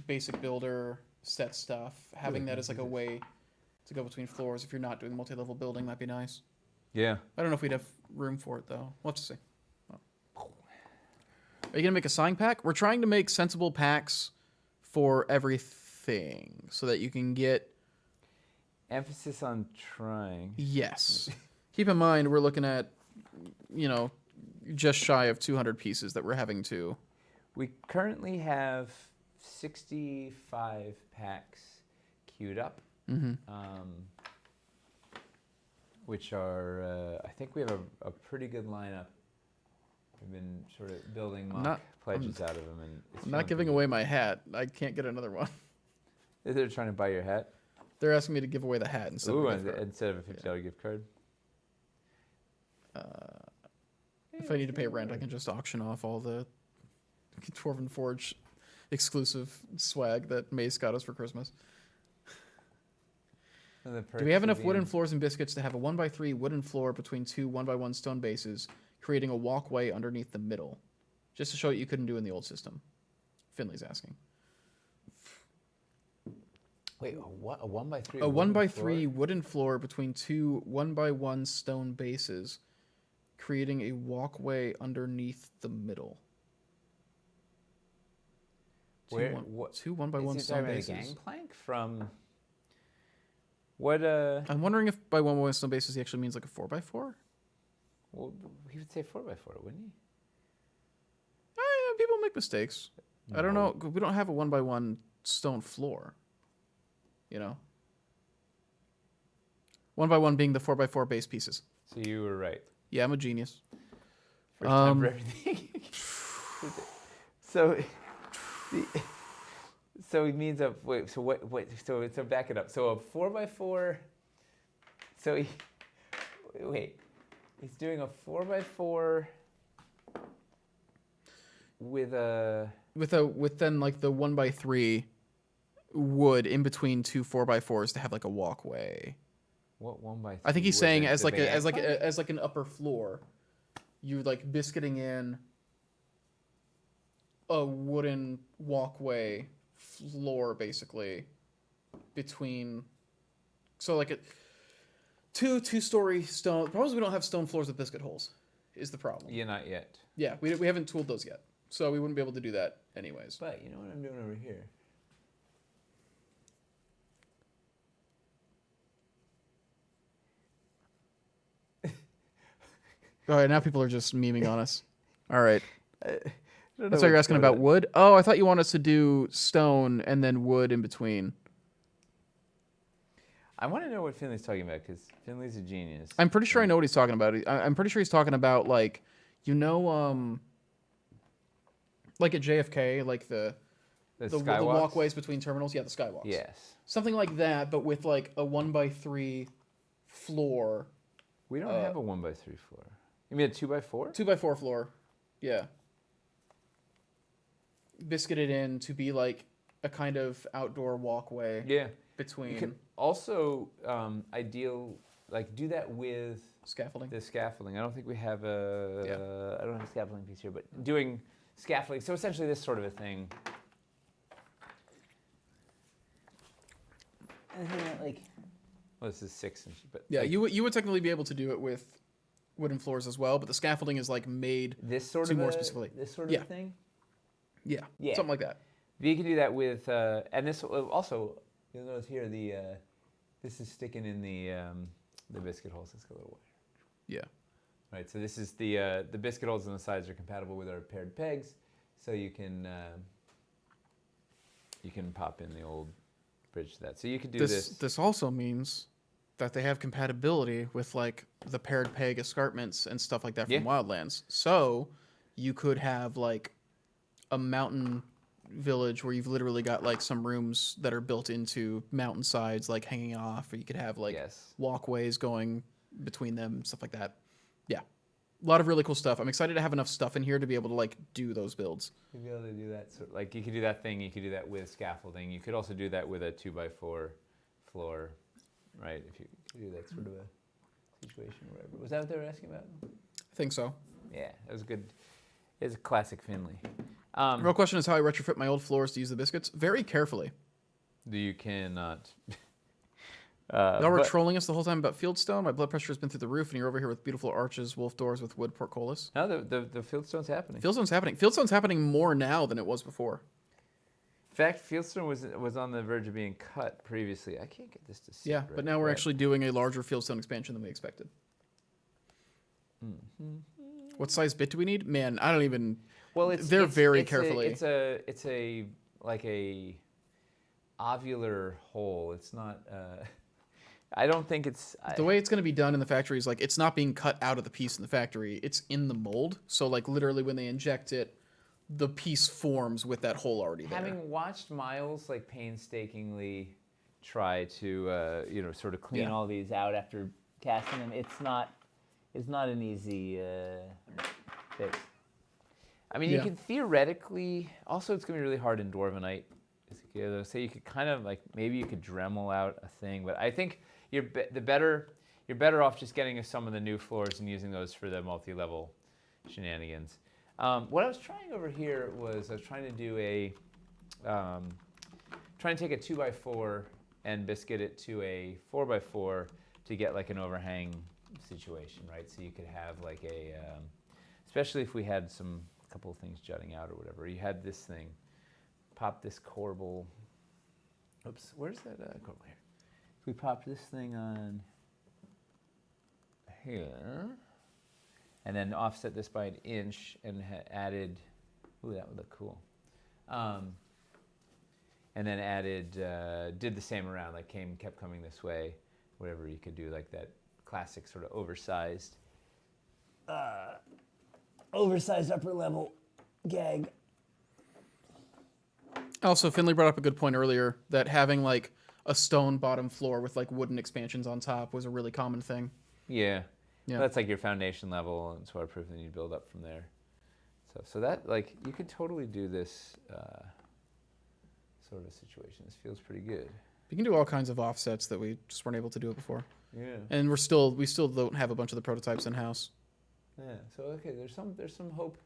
B: basic builder set stuff, having that as like a way to go between floors. If you're not doing multi-level building, that'd be nice.
A: Yeah.
B: I don't know if we'd have room for it though. We'll have to see. Are you gonna make a sign pack? We're trying to make sensible packs for everything so that you can get.
A: Emphasis on trying.
B: Yes. Keep in mind we're looking at, just shy of 200 pieces that we're having to.
A: We currently have 65 packs queued up, which are, I think we have a pretty good lineup. We've been sort of building mock pledges out of them. And
B: I'm not giving away my hat. I can't get another one.
A: They're trying to buy your hat?
B: They're asking me to give away the hat instead of a gift card.
A: Instead of a $50 gift card?
B: If I need to pay rent, I can just auction off all the Dwarven Forge exclusive swag that Mace got us for Christmas. Do we have enough wooden floors and biscuits to have a 1x3 wooden floor between two 1x1 stone bases, creating a walkway underneath the middle? Just to show what you couldn't do in the old system. Finley's asking.
A: Wait, a 1x3?
B: A 1x3 wooden floor between two 1x1 stone bases, creating a walkway underneath the middle. Two 1x1 stone bases.
A: A gangplank from what?
B: I'm wondering if by 1x1 stone bases he actually means like a 4x4.
A: Well, he would say 4x4, wouldn't he?
B: Yeah, people make mistakes. I don't know. We don't have a 1x1 stone floor. 1x1 being the 4x4 base pieces.
A: So you were right.
B: Yeah, I'm a genius.
A: First time for everything. So it means a wait. So what? Wait. So back it up. So a 4x4. So he's doing a 4x4 with
B: then like the 1x3 wood in between two 4x4s to have like a walkway.
A: What 1x3?
B: I think he's saying as like an upper floor, you like biscuiting in a wooden walkway floor basically between. So like a two-story stone. The problem is we don't have stone floors with biscuit holes. Is the problem?
A: Yeah, not yet.
B: Yeah, we haven't tooled those yet, so we wouldn't be able to do that anyways.
A: But you know what I'm doing over here?
B: All right, now people are just memeing on us. All right.
A: That's
B: why you're asking about wood? Oh, I thought you wanted us to do stone and then wood in between.
A: I want to know what Finley's talking about because Finley's a genius.
B: I'm pretty sure I know what he's talking about. I'm pretty sure he's talking about like at JFK, like the
A: The
B: the
A: skywalks?
B: walkways between terminals. Yeah, the skywalks.
A: Yes.
B: Something like that, but with like a 1x3 floor.
A: We don't have a 1x3 floor. You mean a 2x4?
B: 2x4 floor. Yeah. Biscuited in to be like a kind of outdoor walkway.
A: Yeah.
B: Between.
A: You could also do that with
B: Scaffolding.
A: the scaffolding. I don't think we have I don't have a scaffolding piece here, but doing scaffolding. So essentially this sort of a thing. Well, this is 6 inches, but
B: yeah, you would technically be able to do it with wooden floors as well, but the scaffolding is like made
A: this sort
B: to
A: of
B: more specifically.
A: This sort of thing.
B: Yeah,
A: Yeah,
B: something like that.
A: You can do that with, and this also you'll notice here this is sticking in the biscuit holes. It's got a little wire.
B: Yeah.
A: Right. So this is the biscuit holes on the sides are compatible with our paired pegs, so you can pop in the old bridge to that. So you could do this.
B: This also means that they have compatibility with like the paired peg escarpments and stuff like that from Wildlands. So you could have like a mountain village where you've literally got like some rooms that are built into mountain sides, like hanging off, or you could have like walkways going between them, stuff like that. Yeah. A lot of really cool stuff. I'm excited to have enough stuff in here to be able to like do those builds.
A: You'd be able to do that. So, like you could do that thing. You could do that with scaffolding. You could also do that with a 2x4 floor, right? If you could do that sort of a situation or whatever. Was that what they were asking about?
B: I think so.
A: Yeah, that was good. It's a classic Finley.
B: The real question is how I retrofit my old floors to use the biscuits. Very carefully.
A: You cannot.
B: Y'all were trolling us the whole time about Fieldstone. My blood pressure has been through the roof, and you're over here with beautiful arches, wolf doors with wood portcullis.
A: No, the Fieldstone's happening.
B: Fieldstone's happening. Fieldstone's happening more now than it was before.
A: In fact, Fieldstone was on the verge of being cut previously. I can't get this to sit.
B: Yeah, but now we're actually doing a larger Fieldstone expansion than we expected.
A: Mm-hmm.
B: What size bit do we need? Man, I don't even.
A: Well,
B: they're very carefully.
A: It's a like a ovular hole. It's not. I don't think it's
B: the way it's going to be done in the factory is like it's not being cut out of the piece in the factory. It's in the mold. So like literally when they inject it, the piece forms with that hole already there.
A: Having watched Miles like painstakingly try to sort of clean all these out after casting them, it's not an easy fix. I mean, you could theoretically. Also, it's gonna be really hard in Dwarvenite. So you could kind of like maybe you could Dremel out a thing, but I think you're better off just getting some of the new floors and using those for the multi-level shenanigans. What I was trying over here was I was trying to do trying to take a 2x4 and biscuit it to a 4x4 to get like an overhang situation, right? So you could have like especially if we had a couple of things jutting out or whatever. You had this thing, pop this corbel. Oops, where's that corbel here? If we popped this thing on here, and then offset this by 1 inch and added, ooh, that would look cool. And then added, did the same around, like kept coming this way, whatever you could do, like that classic sort of oversized upper level gag.
B: Also, Finley brought up a good point earlier that having like a stone bottom floor with like wooden expansions on top was a really common thing.
A: Yeah. Well, that's like your foundation level, and it's waterproof, and then you build up from there. So that like you could totally do this sort of a situation. This feels pretty good.
B: You can do all kinds of offsets that we just weren't able to do it before.
A: Yeah.
B: And we still don't have a bunch of the prototypes in house.
A: Yeah. So okay, there's some hope.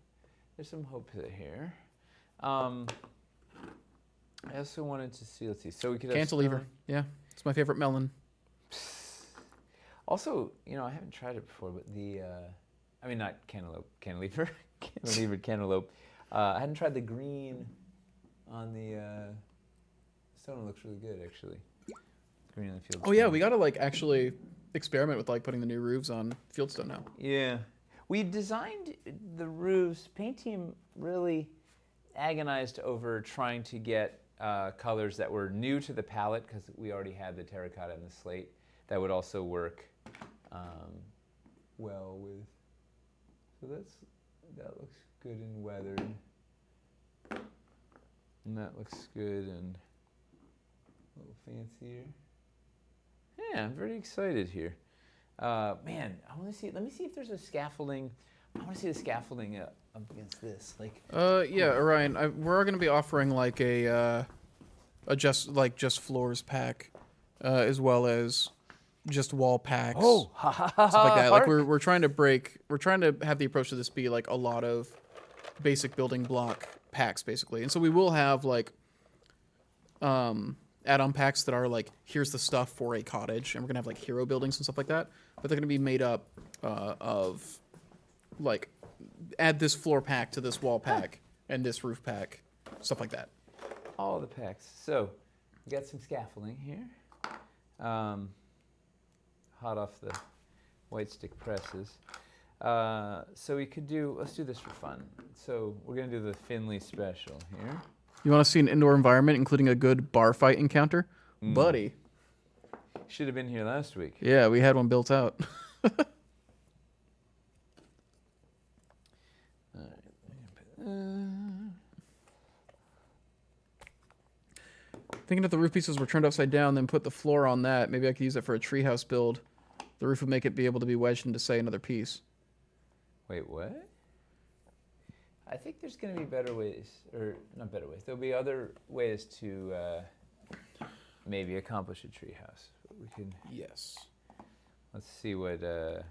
A: There's some hope here. I also wanted to see. Let's see. So we could have
B: cantilever. Yeah, it's my favorite melon.
A: Also, I haven't tried it before, but not cantilever, cantaloupe. I hadn't tried the green on the stone. It looks really good, actually. Green on the field.
B: Oh yeah, we gotta like actually experiment with like putting the new roofs on Fieldstone now.
A: Yeah, we designed the roofs. Paint team really agonized over trying to get colors that were new to the palette because we already had the terracotta and the slate that would also work well with. So that looks good and weathered. And that looks good and a little fancier. Yeah, I'm very excited here. Man, I want to see. Let me see if there's a scaffolding. I want to see the scaffolding up against this. Like.
B: Yeah, Orion. We're going to be offering like a just floors pack, as well as just wall packs.
A: Oh,
B: stuff like that. Like we're trying to have the approach to this be like a lot of basic building block packs, basically. And so we will have like add-on packs that are like, here's the stuff for a cottage, and we're gonna have like hero buildings and stuff like that. But they're gonna be made up of like, add this floor pack to this wall pack and this roof pack, stuff like that.
A: All the packs. So we got some scaffolding here. Hot off the white stick presses. So we could let's do this for fun. So we're gonna do the Finley special here.
B: You want to see an indoor environment, including a good bar fight encounter? Buddy.
A: Should have been here last week.
B: Yeah, we had one built out. Thinking if the roof pieces were turned upside down, then put the floor on that, maybe I could use it for a treehouse build. The roof would make it be able to be wedged into, say, another piece.
A: Wait, what? I think there's going to be better ways, or not better ways. There'll be other ways to maybe accomplish a treehouse. We can.
B: Yes.
A: Let's see what. That'll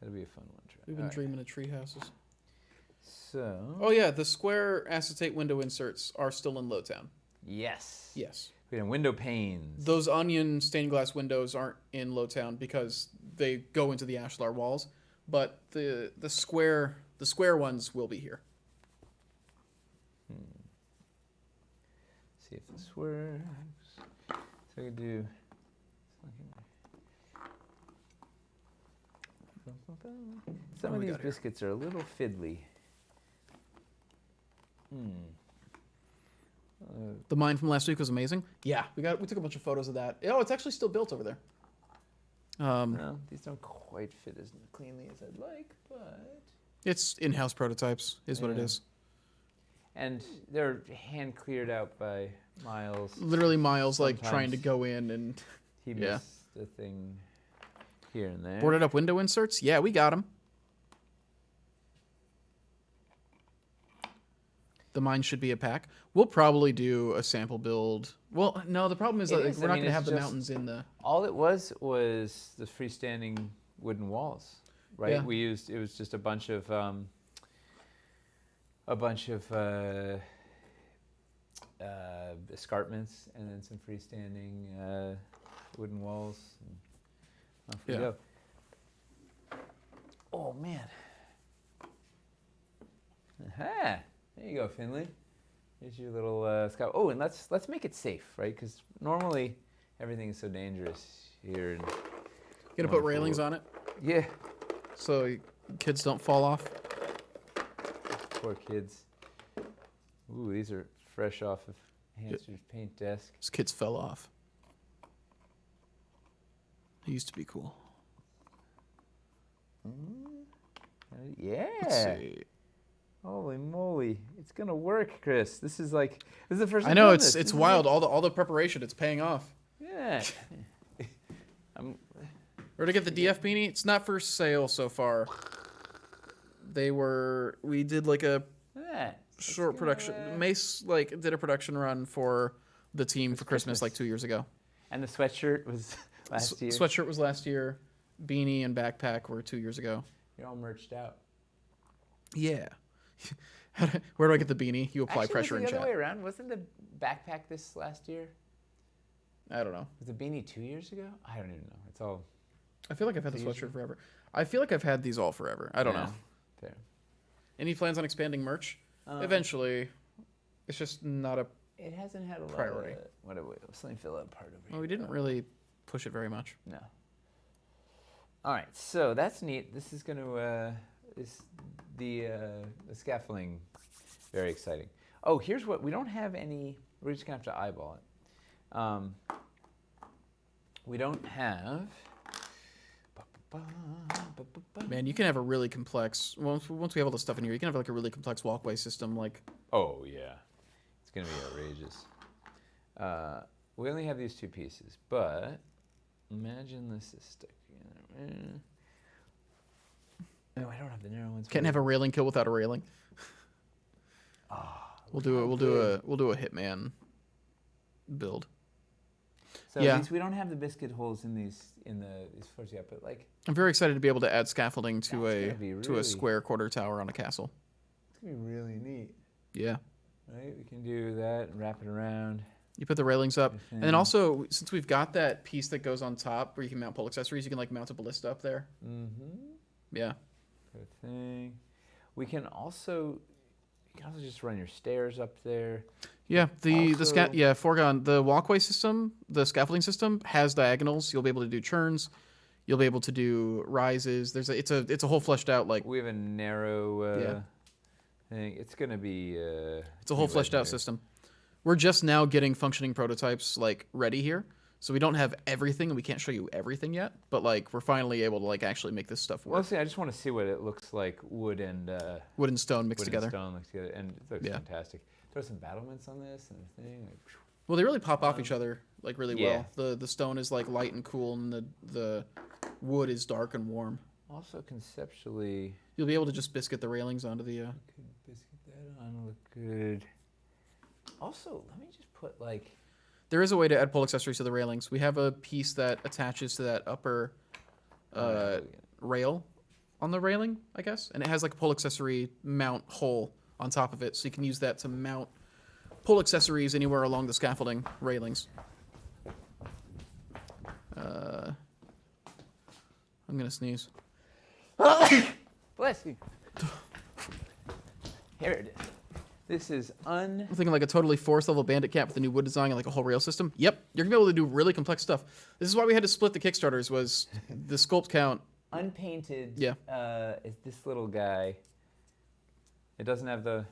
A: be a fun one.
B: We've been dreaming of treehouses.
A: So.
B: Oh yeah, the square acetate window inserts are still in Lowtown.
A: Yes.
B: Yes.
A: We have window panes.
B: Those onion stained glass windows aren't in Lowtown because they go into the ashlar walls, but the square ones will be here.
A: See if this works. So we do. Some of these biscuits are a little fiddly.
B: The mine from last week was amazing. Yeah, we took a bunch of photos of that. Oh, it's actually still built over there.
A: No, these don't quite fit as cleanly as I'd like, but
B: it's in-house prototypes, is what it is.
A: And they're hand cleared out by Miles.
B: Literally Miles, like trying to go in and
A: he missed a thing here and there.
B: Boarded up window inserts. Yeah, we got them. The mine should be a pack. We'll probably do a sample build. Well, no, the problem is that we're not going to have the mountains in the.
A: All it was the freestanding wooden walls, right?
B: Yeah.
A: It was just a bunch of escarpments and then some freestanding wooden walls. And off we go. Oh man! Aha! There you go, Finley. Here's your little scout. Oh, and let's make it safe, right? Because normally everything is so dangerous here. And
B: you gonna put railings on it?
A: Yeah.
B: So kids don't fall off.
A: Poor kids. Ooh, these are fresh off of Hamster's paint desk.
B: These kids fell off. It used to be cool.
A: Yeah.
B: Let's see.
A: Holy moly! It's gonna work, Chris. This is the first.
B: I know it's wild. All the preparation, it's paying off.
A: Yeah.
B: Where to get the DF beanie? It's not for sale so far. We did like a short production. Mace did a production run for the team for Christmas like 2 years ago.
A: And the sweatshirt was last year.
B: Sweatshirt was last year. Beanie and backpack were 2 years ago.
A: You're all merched out.
B: Yeah. Where do I get the beanie? You apply pressure in chat.
A: Was it the other way around? Wasn't the backpack this last year?
B: I don't know.
A: Was the beanie 2 years ago? I don't even know. It's all.
B: I feel like I've had the sweatshirt forever. I feel like I've had these all forever. I don't know.
A: Fair.
B: Any plans on expanding merch? Eventually. It's just not a.
A: It hasn't had a
B: priority.
A: Let me fill out part of it.
B: Well, we didn't really push it very much.
A: No. All right, so that's neat. This is going to the scaffolding. Very exciting. Oh, here's what we don't have any. We're just gonna have to eyeball it. We don't have.
B: Man, you can have a really complex. Once we have all the stuff in here, you can have like a really complex walkway system. Like.
A: Oh yeah, it's going to be outrageous. We only have these two pieces, but imagine this is stuck together. No, I don't have the narrow ones.
B: Can't have a railing kill without a railing. We'll do a Hitman build.
A: So
B: Yeah.
A: we don't have the biscuit holes in these floors yet, but like
B: I'm very excited to be able to add scaffolding to
A: That's gonna be
B: a
A: really-
B: square quarter tower on a castle.
A: it's gonna be really neat,
B: Yeah.
A: right? We can do that and wrap it around.
B: You put the railings up, and then
A: Everything.
B: also since we've got that piece that goes on top where you can mount pole accessories, you can like mount a ballista up there.
A: Mm-hmm.
B: Yeah.
A: Good thing. We can also just run your stairs up there.
B: Yeah,
A: Also-
B: foregone. The walkway system, the scaffolding system has diagonals. You'll be able to do churns. You'll be able to do rises. It's a whole fleshed out like
A: We have a narrow
B: Yeah.
A: thing. It's gonna be
B: it's a whole fleshed out system. We're just now getting functioning prototypes like ready here, so we don't have everything and we can't show you everything yet. But like we're finally able to like actually make this stuff
A: Well,
B: work.
A: see, I just want to see what it looks like, wood and
B: Wood and stone mixed
A: wood
B: together.
A: and stone mixed together, and it looks
B: Yeah.
A: fantastic. Throw some battlements on this and everything. Like,
B: Well, they really pop off each other like really
A: yeah.
B: well. The stone is like light and cool, and the wood is dark and warm.
A: also conceptually,
B: You'll be able to just biscuit the railings onto the.
A: could biscuit that on, look good. Also, let me just put like.
B: There is a way to add pole accessories to the railings. We have a piece that attaches to that upper rail on the railing, I guess, and it has like a pole accessory mount hole on top of it, so you can use that to mount pole accessories anywhere along the scaffolding railings. I'm gonna sneeze.
A: Bless you. Here it is. This is
B: I'm thinking like a totally forest level bandit camp with a new wood design and like a whole rail system. Yep, you're gonna be able to do really complex stuff. This is why we had to split the Kickstarters. Was the sculpt count?
A: unpainted.
B: Yeah.
A: It's this little guy. It doesn't have the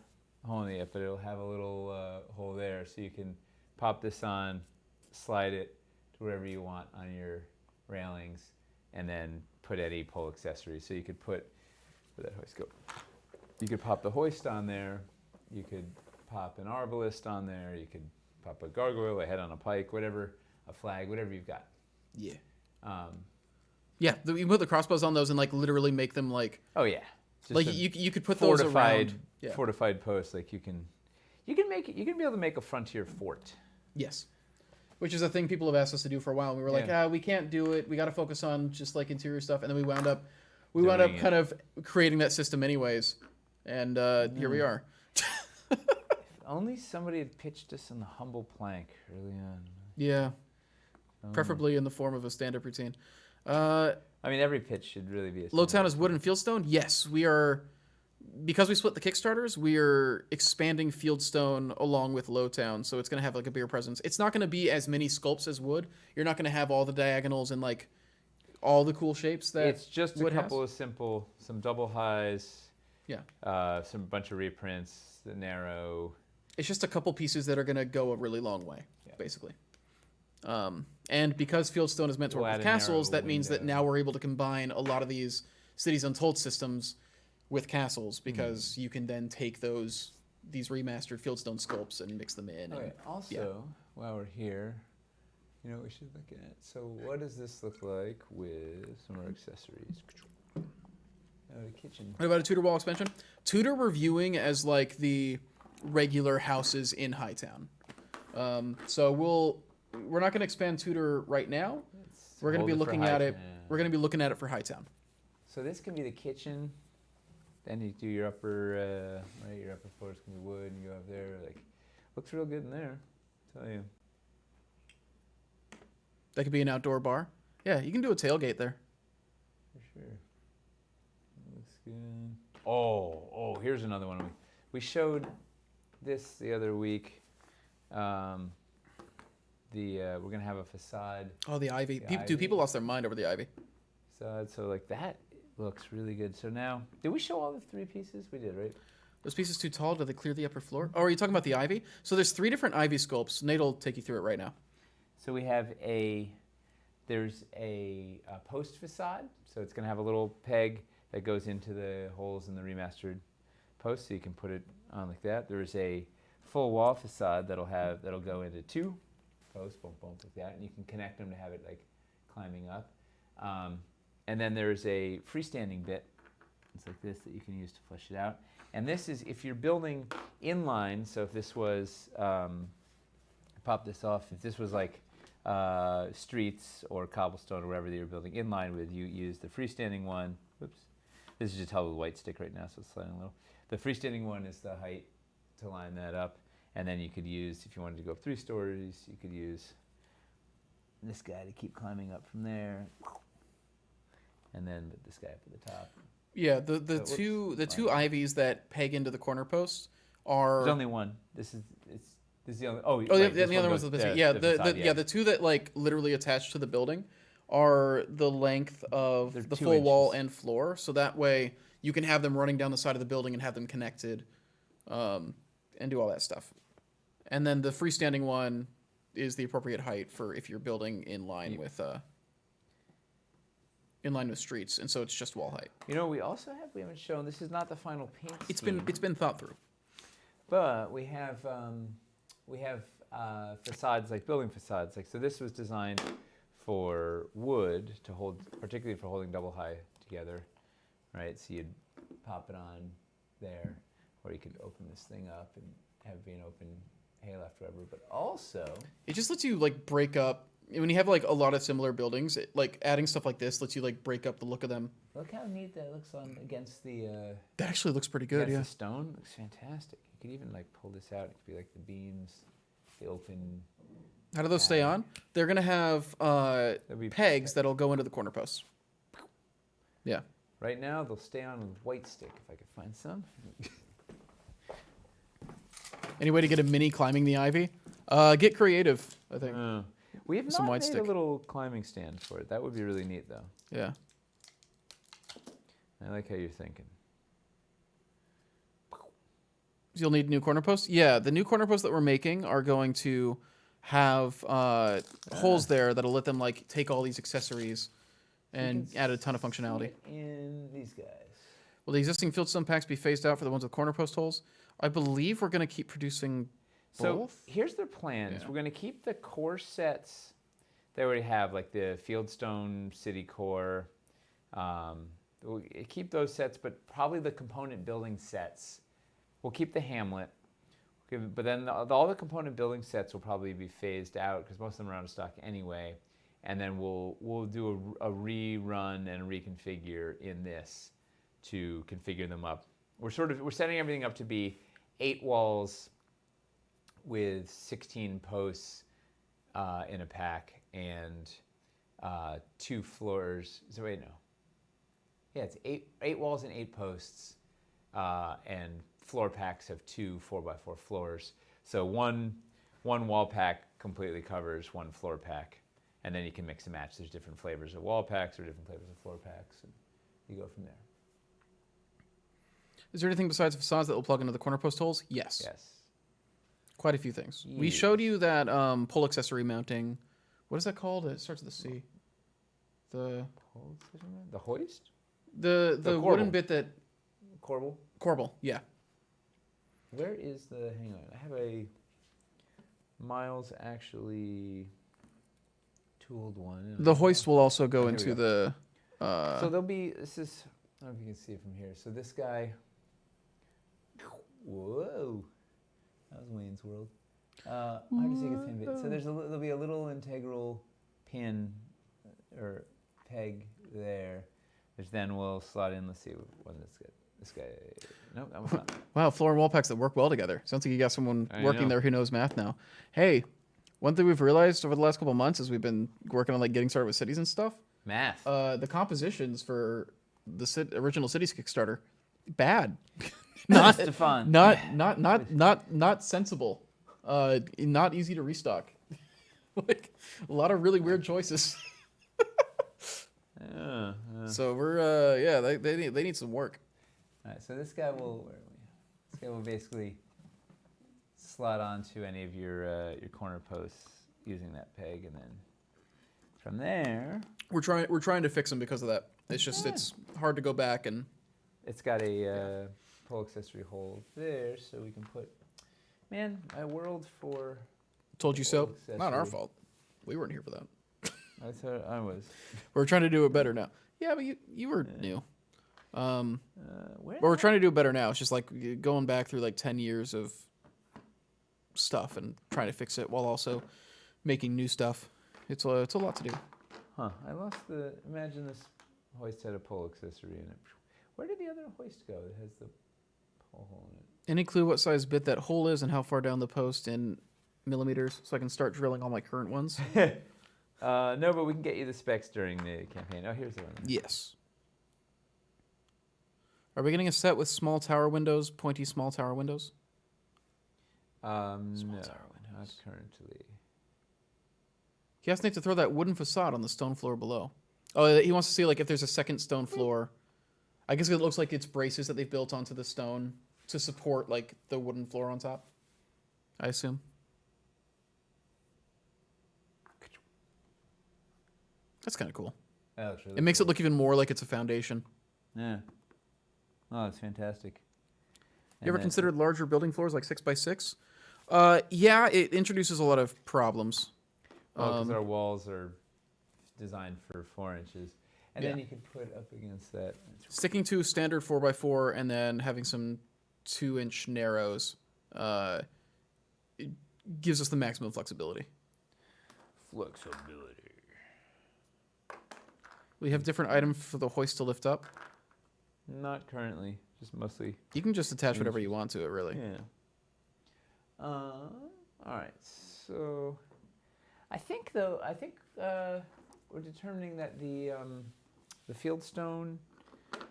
A: hole in it yet, but it'll have a little hole there, so you can pop this on, slide it to wherever you want on your railings, and then put any pole accessories. So you could put where'd that hoist go? You could pop the hoist on there. You could pop an arbalist on there. You could pop a gargoyle, a head on a pike, whatever, a flag, whatever you've got.
B: Yeah.
A: Um,
B: Yeah, you put the crossbows on those and like literally make them like
A: oh yeah, just
B: like
A: a
B: you could put those
A: fortified
B: around. Yeah.
A: fortified posts. Like you can make it. You can be able to make a frontier fort.
B: Yes. Which is a thing people have asked us to do for a while. And we were like,
A: Yeah.
B: we can't do it. We got to focus on just like interior stuff. And then we wound up
A: Doing it.
B: kind of creating that system anyways. And here we are.
A: If only somebody had pitched us in the humble plank early on.
B: Yeah. Preferably in the form of a stand-up routine.
A: I mean, every pitch should really be a
B: Lowtown is wood and fieldstone. Yes, we are. Because we split the Kickstarters, we are expanding Fieldstone along with Lowtown, so it's going to have like a bigger presence. It's not going to be as many sculpts as wood. You're not going to have all the diagonals and like all the cool shapes that
A: It's just a
B: wood
A: couple
B: has.
A: of simple, some double highs,
B: Yeah.
A: some bunch of reprints, the narrow.
B: It's just a couple pieces that are going to go a really long way,
A: Yeah.
B: basically. And because Fieldstone is meant to
A: We'll
B: work
A: add
B: with
A: a
B: castles,
A: narrow
B: that means that
A: window.
B: now we're able to combine a lot of these Cities Untold systems with castles because you can then take these remastered Fieldstone sculpts and mix them in.
A: Okay.
B: And,
A: Also, while we're here, you know what we should look at? So what does this look like with some of our accessories? The kitchen.
B: What about a Tudor wall expansion? Tudor we're viewing as like the regular houses in Hightown. So we're not going to expand Tudor right now. We're going to be looking at it. We're going to be looking at it for Hightown.
A: So this can be the kitchen. Then you do your upper, right? Your upper floor is gonna be wood, and you go up there. Like, looks real good in there. I tell you.
B: That could be an outdoor bar. Yeah, you can do a tailgate there.
A: For sure. Looks good. Oh, here's another one. We showed this the other week. We're gonna have a facade.
B: Oh, the ivy.
A: The
B: Dude,
A: ivy.
B: people lost their mind over the ivy.
A: Facade. So like that looks really good. So now, did we show all the three pieces? We did, right?
B: Those pieces too tall? Do they clear the upper floor? Oh, are you talking about the ivy? So there's 3 different ivy sculpts. Nate will take you through it right now.
A: So we have there's a post facade. So it's gonna have a little peg that goes into the holes in the remastered post, so you can put it on like that. There's a full wall facade that'll go into 2 posts, boom, boom, like that, and you can connect them to have it like climbing up. And then there's a freestanding bit. It's like this that you can use to flesh it out. And this is if you're building inline. So if this was pop this off. If this was like streets or cobblestone or whatever that you're building inline with, you use the freestanding one. Whoops. This is just held with white stick right now, so it's sliding a little. The freestanding one is the height to line that up. And then you could use, if you wanted to go up 3 stories, you could use this guy to keep climbing up from there. And then this guy up at the top.
B: Yeah, the two ivies that peg into the corner posts are.
A: There's only one. This is the only. Oh,
B: the other one's the facade. Yeah, the two that like literally attach to the building are the length of the full wall and floor, so that way you can have them running down the side of the building and have them connected, and do all that stuff. And then the freestanding one is the appropriate height for if you're building in line with streets, and so it's just wall height.
A: You know, we haven't shown. This is not the final paint scheme.
B: It's been thought through.
A: But we have facades, like building facades. Like, so this was designed for wood to hold, particularly for holding double high together, right? So you'd pop it on there, or you could open this thing up and have it be an open hay left, whatever. But also,
B: it just lets you like break up. When you have like a lot of similar buildings, like adding stuff like this lets you like break up the look of them.
A: Look how neat that looks on against the.
B: That actually looks pretty good. Yeah.
A: The stone looks fantastic. You could even like pull this out. It could be like the beams, the open.
B: How do those stay on? They're gonna have pegs that'll go into the corner posts. Yeah.
A: Right now they'll stay on with white stick if I could find some.
B: Any way to get a mini climbing the ivy? Get creative, I think.
A: We have not made a little climbing stand for it. That would be really neat, though.
B: Yeah.
A: I like how you're thinking.
B: You'll need new corner posts? Yeah, the new corner posts that we're making are going to have holes there that'll let them like take all these accessories and add a ton of functionality.
A: In these guys.
B: Will the existing fieldstone packs be phased out for the ones with corner post holes? I believe we're going to keep producing both.
A: So here's their plans. Yeah. We're going to keep the core sets they already have, like the Fieldstone City Core. We'll keep those sets, but probably the component building sets. We'll keep the Hamlet, but then all the component building sets will probably be phased out because most of them are out of stock anyway. And then we'll do a rerun and a reconfigure in this to configure them up. We're setting everything up to be 8 walls with 16 posts in a pack and 2 floors. So wait, no. Yeah, it's 8 walls and 8 posts, and floor packs have 2 4x4 floors. So one wall pack completely covers 1 floor pack, and then you can mix and match. There's different flavors of wall packs or different flavors of floor packs, and you go from there.
B: Is there anything besides facades that will plug into the corner post holes? Yes.
A: Yes.
B: Quite a few things. Yes. We showed you that pole accessory mounting. What is that called? It starts with a C. The
A: hoist?
B: The wooden bit that...
A: Corbel?
B: Corbel, yeah.
A: Where is the... Hang on. I have a Miles actually tooled one.
B: The hoist will also go into the...
A: So there'll be... This is... I don't know if you can see it from here. So this guy... Whoa. That was Wayne's World. Hard to see a pin bit. So there'll be a little integral pin or peg there, which then will slot in. Let's see when this guy. Nope, that was not.
B: Wow, floor and wall packs that work well together. Sounds like you got someone working there who knows math now. Hey, one thing we've realized over the last couple of months as we've been working on like getting started with cities and stuff.
A: Math.
B: The compositions for the original Cities Kickstarter, bad. Not
A: fun.
B: Not sensible. Not easy to restock. Like a lot of really weird choices. So we're they need some work.
A: All right, so this guy will basically slot onto any of your corner posts using that peg, and then from there
B: we're trying to fix them because of that. It's just it's hard to go back and
A: it's got a pole accessory hole there, so we can put Man, my world for...
B: Told you so.
A: Accessory.
B: Not our fault. We weren't here for that.
A: I thought I was.
B: We're trying to do it better now. Yeah, but you were new.
A: Where
B: But we're trying to do it better now. It's just like going back through like 10 years of stuff and trying to fix it while also making new stuff. It's a lot to do.
A: Huh. I lost the... Imagine this hoist had a pole accessory in it. Where did the other hoist go? It has the pole hole in it.
B: Any clue what size bit that hole is and how far down the post in millimeters so I can start drilling all my current ones?
A: No, but we can get you the specs during the campaign. Oh, here's the one.
B: Yes. Are we getting a set with small tower windows, pointy small tower windows?
A: No,
B: tower
A: not currently.
B: He asked Nick to throw that wooden facade on the stone floor below. Oh, he wants to see like if there's a second stone floor. I guess it looks like it's braces that they've built onto the stone to support like the wooden floor on top. I assume. That's kind of cool.
A: That looks really
B: It makes
A: cool.
B: it look even more like it's a foundation.
A: Yeah. Oh, it's fantastic.
B: You ever
A: then-
B: considered larger building floors like 6x6? Yeah, it introduces a lot of problems.
A: Oh, because our walls are designed for 4 inches. And then
B: Yeah.
A: you can put up against that.
B: Sticking to standard 4x4 and then having some 2-inch narrows it gives us the maximum flexibility.
A: Flexibility.
B: We have different items for the hoist to lift up.
A: Not currently. Just mostly.
B: You can just attach whatever you want to it, really.
A: Yeah. All right. So, I think we're determining that the fieldstone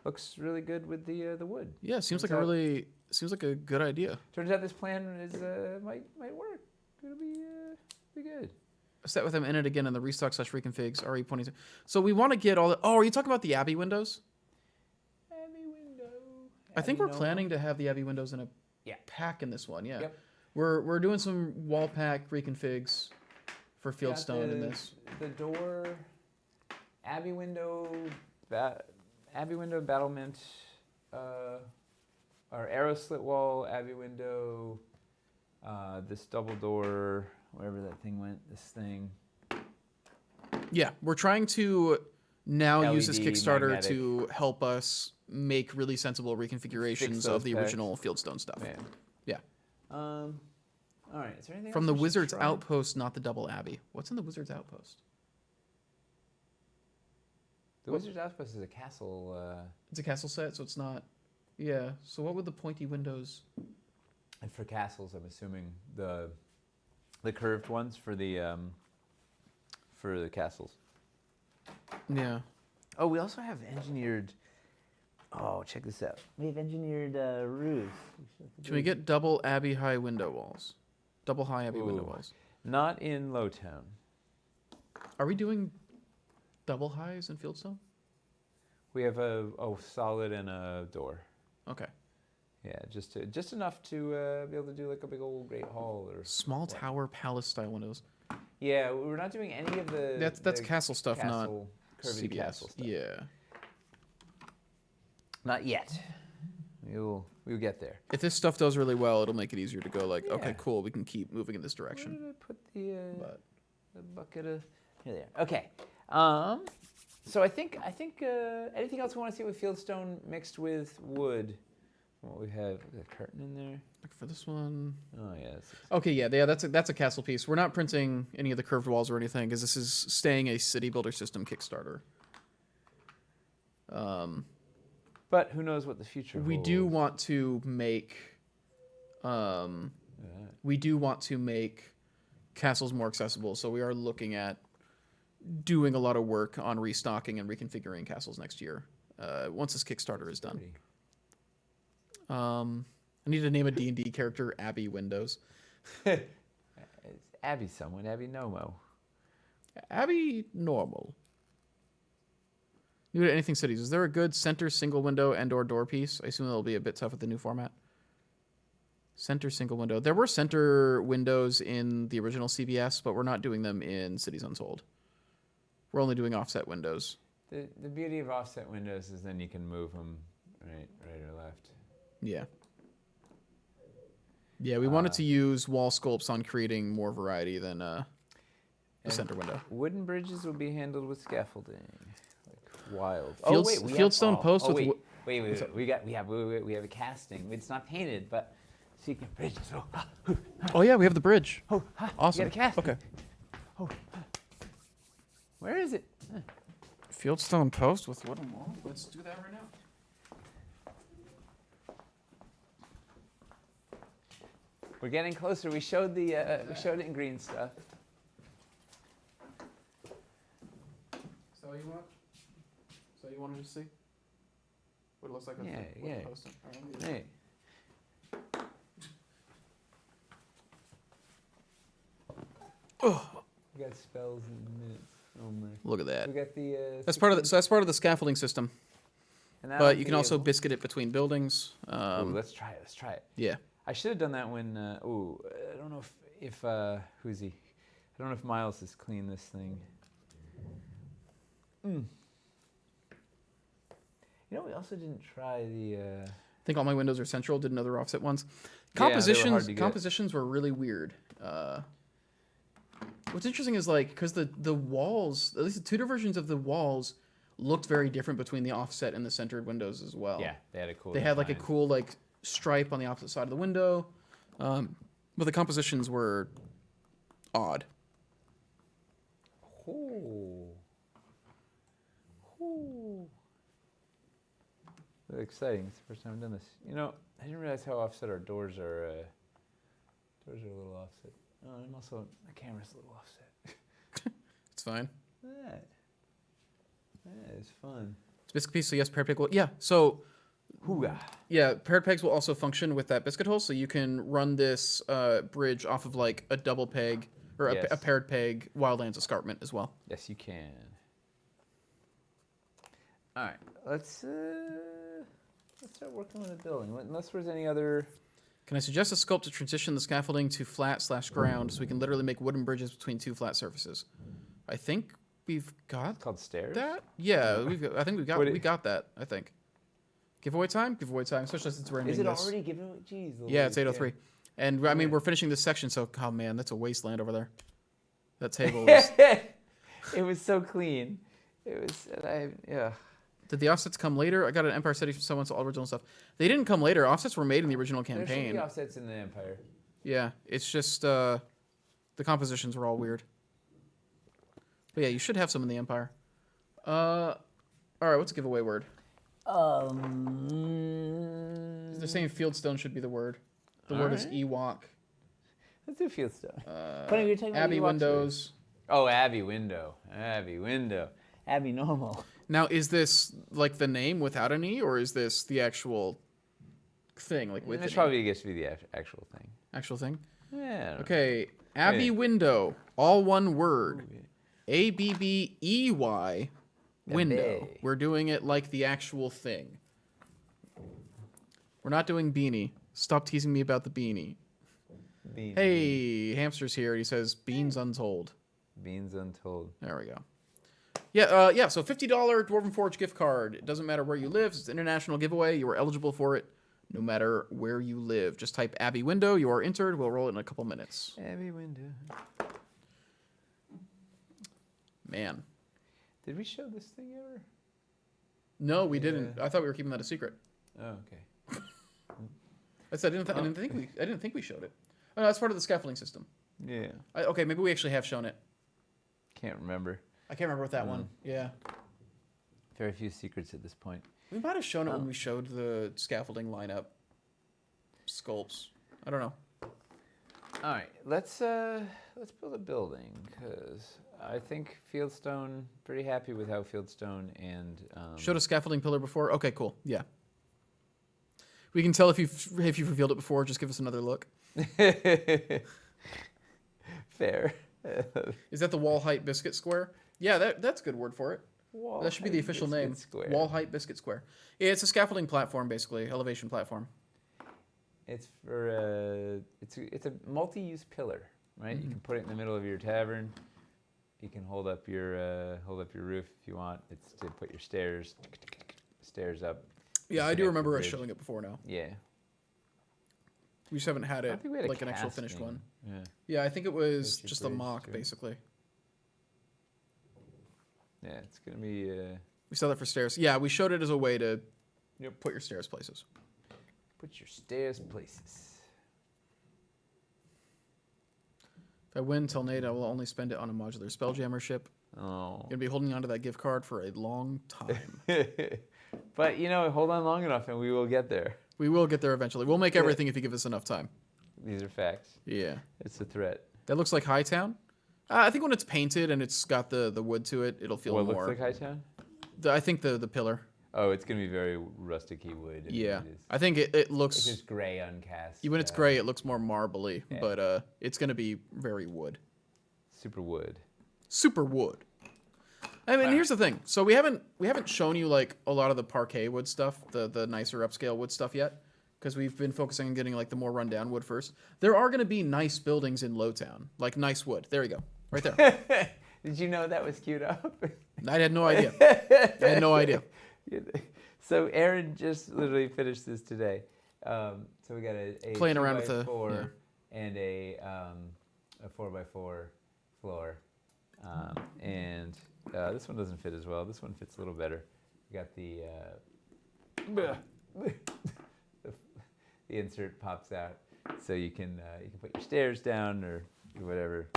A: looks really good with the wood.
B: Yeah, seems
A: Turns
B: like
A: out-
B: seems like a good idea.
A: Turns out this plan is might work. It'll be good.
B: I sat with him in it again in the restock / reconfigs RE pointing. So we want to get all the. Oh, are you talking about the Abbey windows?
A: Abbey window.
B: I think
A: Abbey
B: we're
A: Nova.
B: planning to have the Abbey windows in a
A: Yeah.
B: pack in this one. Yeah.
A: Yep.
B: We're doing some wall pack reconfigs for
A: Got
B: Fieldstone in this.
A: The door, Abbey window, battlement, our arrow slit wall, Abbey window, this double door, wherever that thing went, this thing.
B: Yeah, we're trying to now use this
A: LED,
B: Kickstarter
A: magnetic.
B: to help us make really sensible reconfigurations
A: those
B: of the
A: packs.
B: original Fieldstone stuff.
A: Man.
B: Yeah.
A: All right. Is there anything
B: From
A: else
B: the
A: we should
B: Wizard's
A: try?
B: Outpost, not the Double Abbey. What's in the Wizard's Outpost?
A: The Wizard's Outpost is a castle.
B: It's a castle set, so it's not. Yeah. So what would the pointy windows?
A: And for castles, I'm assuming the curved ones for the castles.
B: Yeah.
A: Oh, we also have engineered. Oh, check this out. We have engineered roofs.
B: Can we get double Abbey high window walls? Double high Abbey window
A: Ooh.
B: walls.
A: Not in Lowtown.
B: Are we doing double highs in Fieldstone?
A: We have a solid and a door.
B: Okay.
A: Yeah, just enough to be able to do like a big old great hall or.
B: Small
A: what?
B: tower palace style windows.
A: Yeah, we're not doing any of the.
B: That's
A: the
B: castle stuff,
A: castle,
B: not
A: curvy
B: CBS.
A: castle stuff.
B: Yeah.
A: Not yet. We'll get there.
B: If this stuff does really well, it'll make it easier to go like, okay,
A: Yeah.
B: cool, we can keep moving in this
A: Where
B: direction.
A: did I put the
B: But
A: bucket of? Here they are. Okay. So I think anything else we want to see with fieldstone mixed with wood? What we have? A curtain in there.
B: like for this one.
A: Oh yeah.
B: Okay, yeah, that's a castle piece. We're not printing any of the curved walls or anything because this is staying a city builder system Kickstarter.
A: But who knows what the future
B: We
A: holds.
B: do want to make we do want to make castles more accessible, so we are looking at doing a lot of work on restocking and reconfiguring castles next year. Once this Kickstarter is done. I need to name a D&D character Abbey Windows.
A: It's Abby someone, Abby Nomo.
B: Abbey Normal. New to anything cities. Is there a good center single window and or door piece? I assume that'll be a bit tough with the new format. Center single window. There were center windows in the original CBS, but we're not doing them in Cities Untold. We're only doing offset windows.
A: The beauty of offset windows is then you can move them right or left.
B: Yeah. Yeah, we wanted to use wall sculpts on creating more variety than the center window.
A: Wooden bridges will be handled with scaffolding, like wild.
B: Fieldstone post with.
A: Wait. We have a casting. It's not painted, but secret bridges.
B: Oh yeah, we have the bridge. Awesome.
A: You got a casting.
B: Okay.
A: Where is it?
B: Fieldstone post with wooden wall. Let's do that right now.
A: We're getting closer. We showed we showed it in green stuff.
B: So you want to just see what it looks like?
A: Yeah. Hey.
B: Oh.
A: We got spells in minutes. Oh my.
B: Look at that.
A: We got the.
B: That's part of the. So that's part of the scaffolding system. But you can also biscuit it between buildings.
A: Ooh, let's try it. Let's try it.
B: Yeah.
A: I should have done that when. I don't know if who's he? I don't know if Miles has cleaned this thing. You know, we also didn't try the.
B: I think all my windows are central. Did another offset ones.
A: Yeah, they were hard to get.
B: Compositions were really weird. What's interesting is like because the walls, at least the Tudor versions of the walls, looked very different between the offset and the centered windows as well.
A: Yeah, they had a cool.
B: They had like a cool like stripe on the opposite side of the window, but the compositions were odd.
A: Ooh. Really exciting. It's the first time I've done this. You know, I didn't realize how offset our doors are. Doors are a little offset. Oh, and also the camera's a little offset.
B: It's fine.
A: That is fun.
B: It's biscuit piece, so yes, paired peg will. Yeah, so.
A: Hooah.
B: Yeah, paired pegs will also function with that biscuit hole, so you can run this bridge off of like a double peg or a paired peg Wildlands escarpment as well.
A: Yes, you can. All right, let's start working on the building. Unless there's any other.
B: Can I suggest a sculpt to transition the scaffolding to flat/ground so we can literally make wooden bridges between two flat surfaces? I think we've got
A: It's called stairs.
B: that. Yeah, I think we got that. I think. Giveaway time, especially since we're ending
A: this. Is it
B: this.
A: already giveaway? Jeez.
B: Yeah, it's 8:03, and I mean we're finishing this section, so oh man, that's a wasteland over there. That table is.
A: It was so clean. It was. Yeah.
B: Did the offsets come later? I got an Empire City from someone's all original stuff. They didn't come later. Offsets were made in the original
A: There should
B: campaign.
A: be offsets in the Empire.
B: Yeah, it's just the compositions were all weird. But yeah, you should have some in the Empire. All right, what's a giveaway word? They're saying Fieldstone should be the word. The word is Ewok.
A: Let's do Fieldstone. Funny, we were talking about
B: Abbey
A: Ewoks
B: windows.
A: Oh, Abbey window. Abbey normal.
B: Now, is this like the name without an E, or is this the actual thing? Like with
A: This probably gets to be the actual thing.
B: actual thing?
A: Yeah.
B: Okay, Abbey window, all one word. ABBEY window.
A: Abbey.
B: We're doing it like the actual thing. We're not doing beanie. Stop teasing me about the beanie.
A: Beans.
B: Hey, Hamster's here. He says Beans Untold.
A: Beans Untold.
B: There we go. Yeah, so $50 Dwarven Forge gift card. It doesn't matter where you live. It's an international giveaway. You are eligible for it no matter where you live. Just type Abbey window. You are entered. We'll roll it in a couple minutes.
A: Abbey window.
B: Man.
A: Did we show this thing ever?
B: No, we didn't. I thought we were keeping that a secret.
A: Oh, okay.
B: I didn't think we showed it. Oh, no, that's part of the scaffolding system.
A: Yeah.
B: Okay, maybe we actually have shown it.
A: Can't remember.
B: I can't remember with that one. Yeah.
A: Very few secrets at this point.
B: We might have shown it when we showed the scaffolding lineup sculpts. I don't know.
A: All right, let's build a building because I think Fieldstone. Pretty happy with how Fieldstone and
B: Showed a scaffolding pillar before. Okay, cool. Yeah. We can tell if you've revealed it before. Just give us another look.
A: Fair.
B: Is that the wall height biscuit square? Yeah, that's a good word for it.
A: Wall
B: that should be the official name.
A: Square.
B: Wall height biscuit square. Yeah, it's a scaffolding platform, basically, elevation platform.
A: It's for it's a multi-use pillar, right? You can put it in the middle of your tavern. You can hold up your roof if you want. It's to put your stairs up.
B: Yeah, I do remember us showing it before now.
A: Yeah.
B: We just haven't had
A: I
B: it
A: don't think we had
B: like an actual finished
A: casting.
B: one.
A: Yeah.
B: Yeah, I think it was
A: Basic
B: just a
A: bridge,
B: mock,
A: too.
B: basically.
A: Yeah, it's gonna be.
B: We saw that for stairs. Yeah, we showed it as a way to put your stairs places.
A: Put your stairs places.
B: If I win till Nate, I will only spend it on a modular Spelljammer ship.
A: Oh.
B: Gonna be holding onto that gift card for a long time.
A: But hold on long enough, and we will get there.
B: We will get there eventually. We'll make everything if you give us enough time.
A: These are facts.
B: Yeah.
A: It's a threat.
B: That looks like Hightown. I think when it's painted and it's got the wood to it, it'll feel
A: What
B: more.
A: looks like Hightown?
B: I think the pillar.
A: Oh, it's gonna be very rustic-y wood.
B: Yeah.
A: It is.
B: I think it looks.
A: It's just gray uncast.
B: When it's gray, it looks more marbly,
A: Yeah.
B: but it's gonna be very wood.
A: Super wood.
B: Super wood. I mean, here's the thing. So we haven't shown you like a lot of the parquet wood stuff, the nicer upscale wood stuff yet, because we've been focusing on getting like the more rundown wood first. There are gonna be nice buildings in Lowtown, like nice wood. There you go, right there.
A: Did you know that was queued up?
B: I had no idea. I had no idea.
A: So Aaron just literally finished this today. So we got a
B: Playing around
A: 2x4
B: with the
A: and a 4x4 floor, and this one doesn't fit as well. This one fits a little better. We got the insert pops out, so you can put your stairs down or whatever.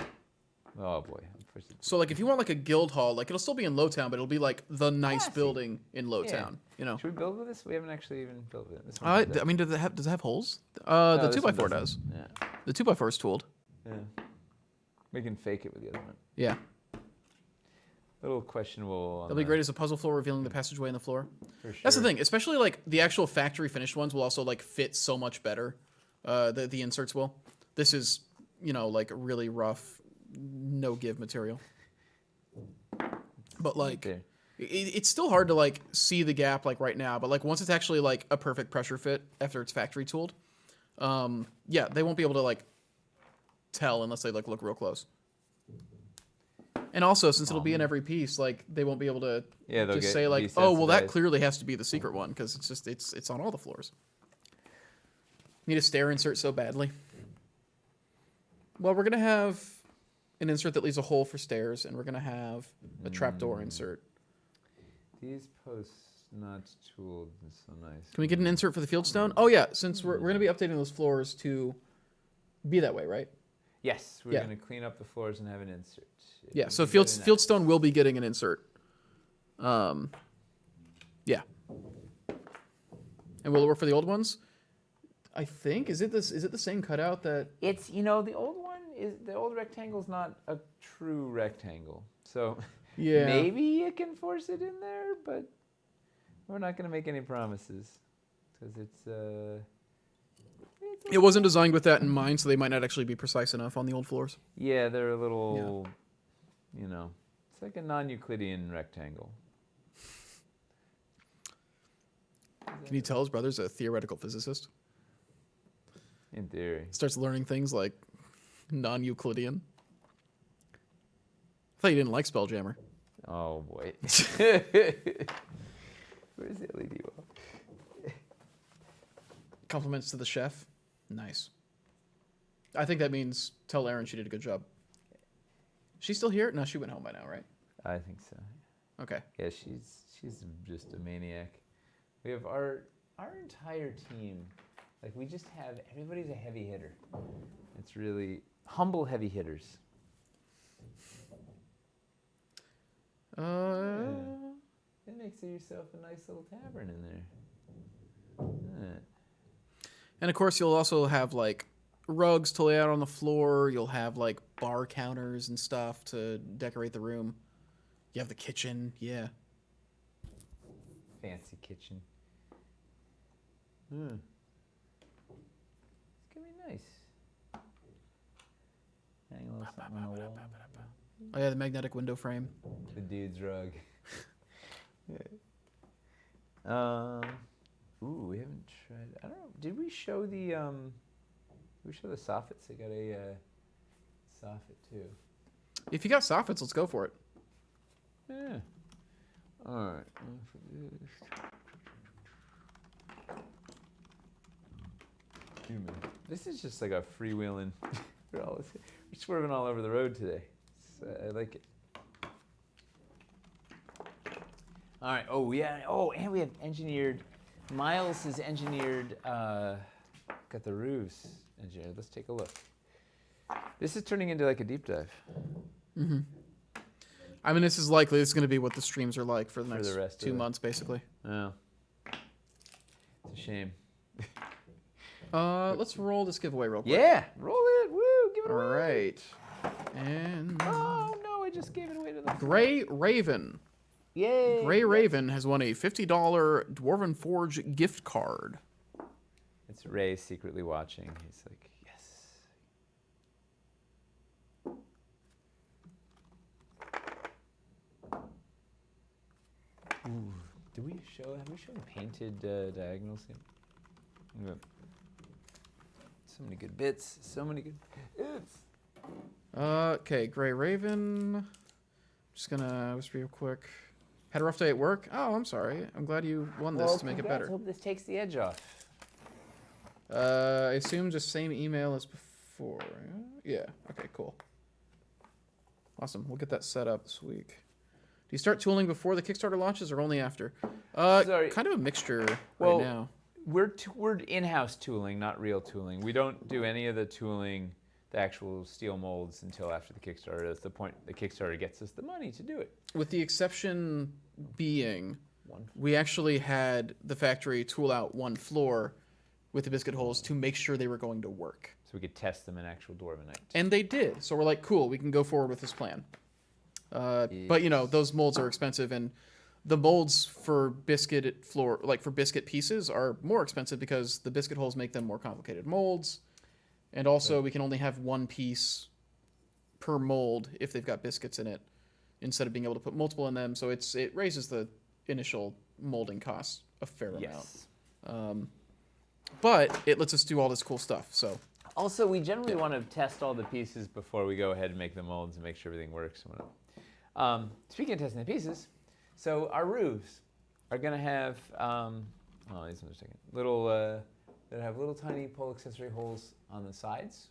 A: Oh boy, I'm pushing.
B: So like if you want like a guild hall, like it'll still be in Lowtown, but it'll be like the nice
A: Classy.
B: building in Lowtown. You know.
A: Should we build with this? We haven't actually even built with it. This one
B: I mean, does it have holes?
A: No,
B: The
A: this one
B: 2x4
A: doesn't.
B: does.
A: Yeah.
B: The 2x4 is tooled.
A: Yeah. We can fake it with the other one.
B: Yeah.
A: A little questionable.
B: That'll be great as a puzzle floor revealing the passageway in the floor.
A: For sure.
B: That's the thing, especially like the actual factory finished ones will also like fit so much better. The inserts will. This is, like really rough, no give material. But like
A: There.
B: it's still hard to like see the gap like right now, but like once it's actually like a perfect pressure fit after it's factory tooled, yeah, they won't be able to like tell unless they like look real close. And also, since it'll be in every piece, like they won't be able to just say like, oh, well, that clearly has to be the secret one because it's on all the floors. Need a stair insert so badly. Well, we're gonna have an insert that leaves a hole for stairs, and we're gonna have a trapdoor insert.
A: These posts not tooled is so nice.
B: Can we get an insert for the fieldstone? Oh yeah, since we're gonna be updating those floors to be that way, right?
A: Yes, we're
B: Yeah.
A: gonna clean up the floors and have an insert.
B: Yeah, so
A: It'll be really nice.
B: fieldstone will be getting an insert. Yeah. And will it work for the old ones? I think is it the same cutout that
A: It's the old one is the old rectangle's not a true rectangle, so
B: yeah.
A: maybe you can force it in there, but we're not gonna make any promises because
B: It wasn't designed with that in mind, so they might not actually be precise enough on the old floors.
A: yeah, they're a little, it's like a non-Euclidean rectangle.
B: Can you tell his brother's a theoretical physicist?
A: In theory.
B: Starts learning things like non-Euclidean. I thought you didn't like Spelljammer.
A: Oh boy. Where's the LED wall?
B: Compliments to the chef. Nice. I think that means tell Erin she did a good job. She's still here? No, she went home by now, right?
A: I think so.
B: Okay.
A: Yeah, she's just a maniac. We have our entire team. Like we just have everybody's a heavy hitter. It's really humble heavy hitters. That makes yourself a nice little tavern in there. Yeah.
B: And of course, you'll also have like rugs to lay out on the floor. You'll have like bar counters and stuff to decorate the room. You have the kitchen, yeah.
A: Fancy kitchen. It's gonna be nice. Hang a little something on the wall.
B: Oh yeah, the magnetic window frame.
A: The dude's rug. Ooh, we haven't tried. I don't know. Did we show the soffits? They got a soffit too.
B: If you got soffits, let's go for it.
A: Yeah. All right. For this. Human. This is just like a freewheeling. We're swerving all over the road today. I like it. All right. Oh, yeah. Oh, and we have engineered. Miles has engineered. Got the roofs engineered. Let's take a look. This is turning into like a deep dive.
B: Mm-hmm. I mean, this is likely. This is going to be what the streams are like for the next
A: rest
B: 2 months, basically.
A: Oh. It's a shame.
B: Let's roll this giveaway real quick.
A: Yeah. Roll it. Woo. Give it away.
B: All right. And
A: Oh, no. I just gave it away to the
B: Gray Raven.
A: Yay.
B: Gray Raven has won a $50 Dwarven Forge gift card.
A: It's Ray secretly watching. He's like, yes. Ooh. Have we shown painted diagonals yet? So many good bits. So many good bits.
B: Okay, Gray Raven. Just gonna just real quick. Had a rough day at work? Oh, I'm sorry. I'm glad you won this to make it better.
A: I hope this takes the edge off.
B: I assume just same email as before. Yeah. Okay, cool. Awesome. We'll get that set up this week. Do you start tooling before the Kickstarter launches or only after?
A: Sorry.
B: Kind of a mixture
A: Well,
B: right now.
A: We're in-house tooling, not real tooling. We don't do any of the tooling, the actual steel molds, until after the Kickstarter. That's the point. The Kickstarter gets us the money to do it.
B: With the exception being, we actually had the factory tool out one floor with the biscuit holes to make sure they were going to work.
A: So we could test them in actual Dwarvenite.
B: And they did. So we're like, cool, we can go forward with this plan. But, you know, those molds are expensive, and the molds for biscuit floor, like for biscuit pieces, are more expensive because the biscuit holes make them more complicated molds. And also, we can only have one piece per mold if they've got biscuits in it, instead of being able to put multiple in them. So it raises the initial molding costs a fair amount. But it lets us do all this cool stuff. So
A: also, we generally want to test all the pieces before we go ahead and make the molds and make sure everything works. Speaking of testing the pieces, so our roofs are going to have these ones are taking little. That have little tiny pole accessory holes on the sides,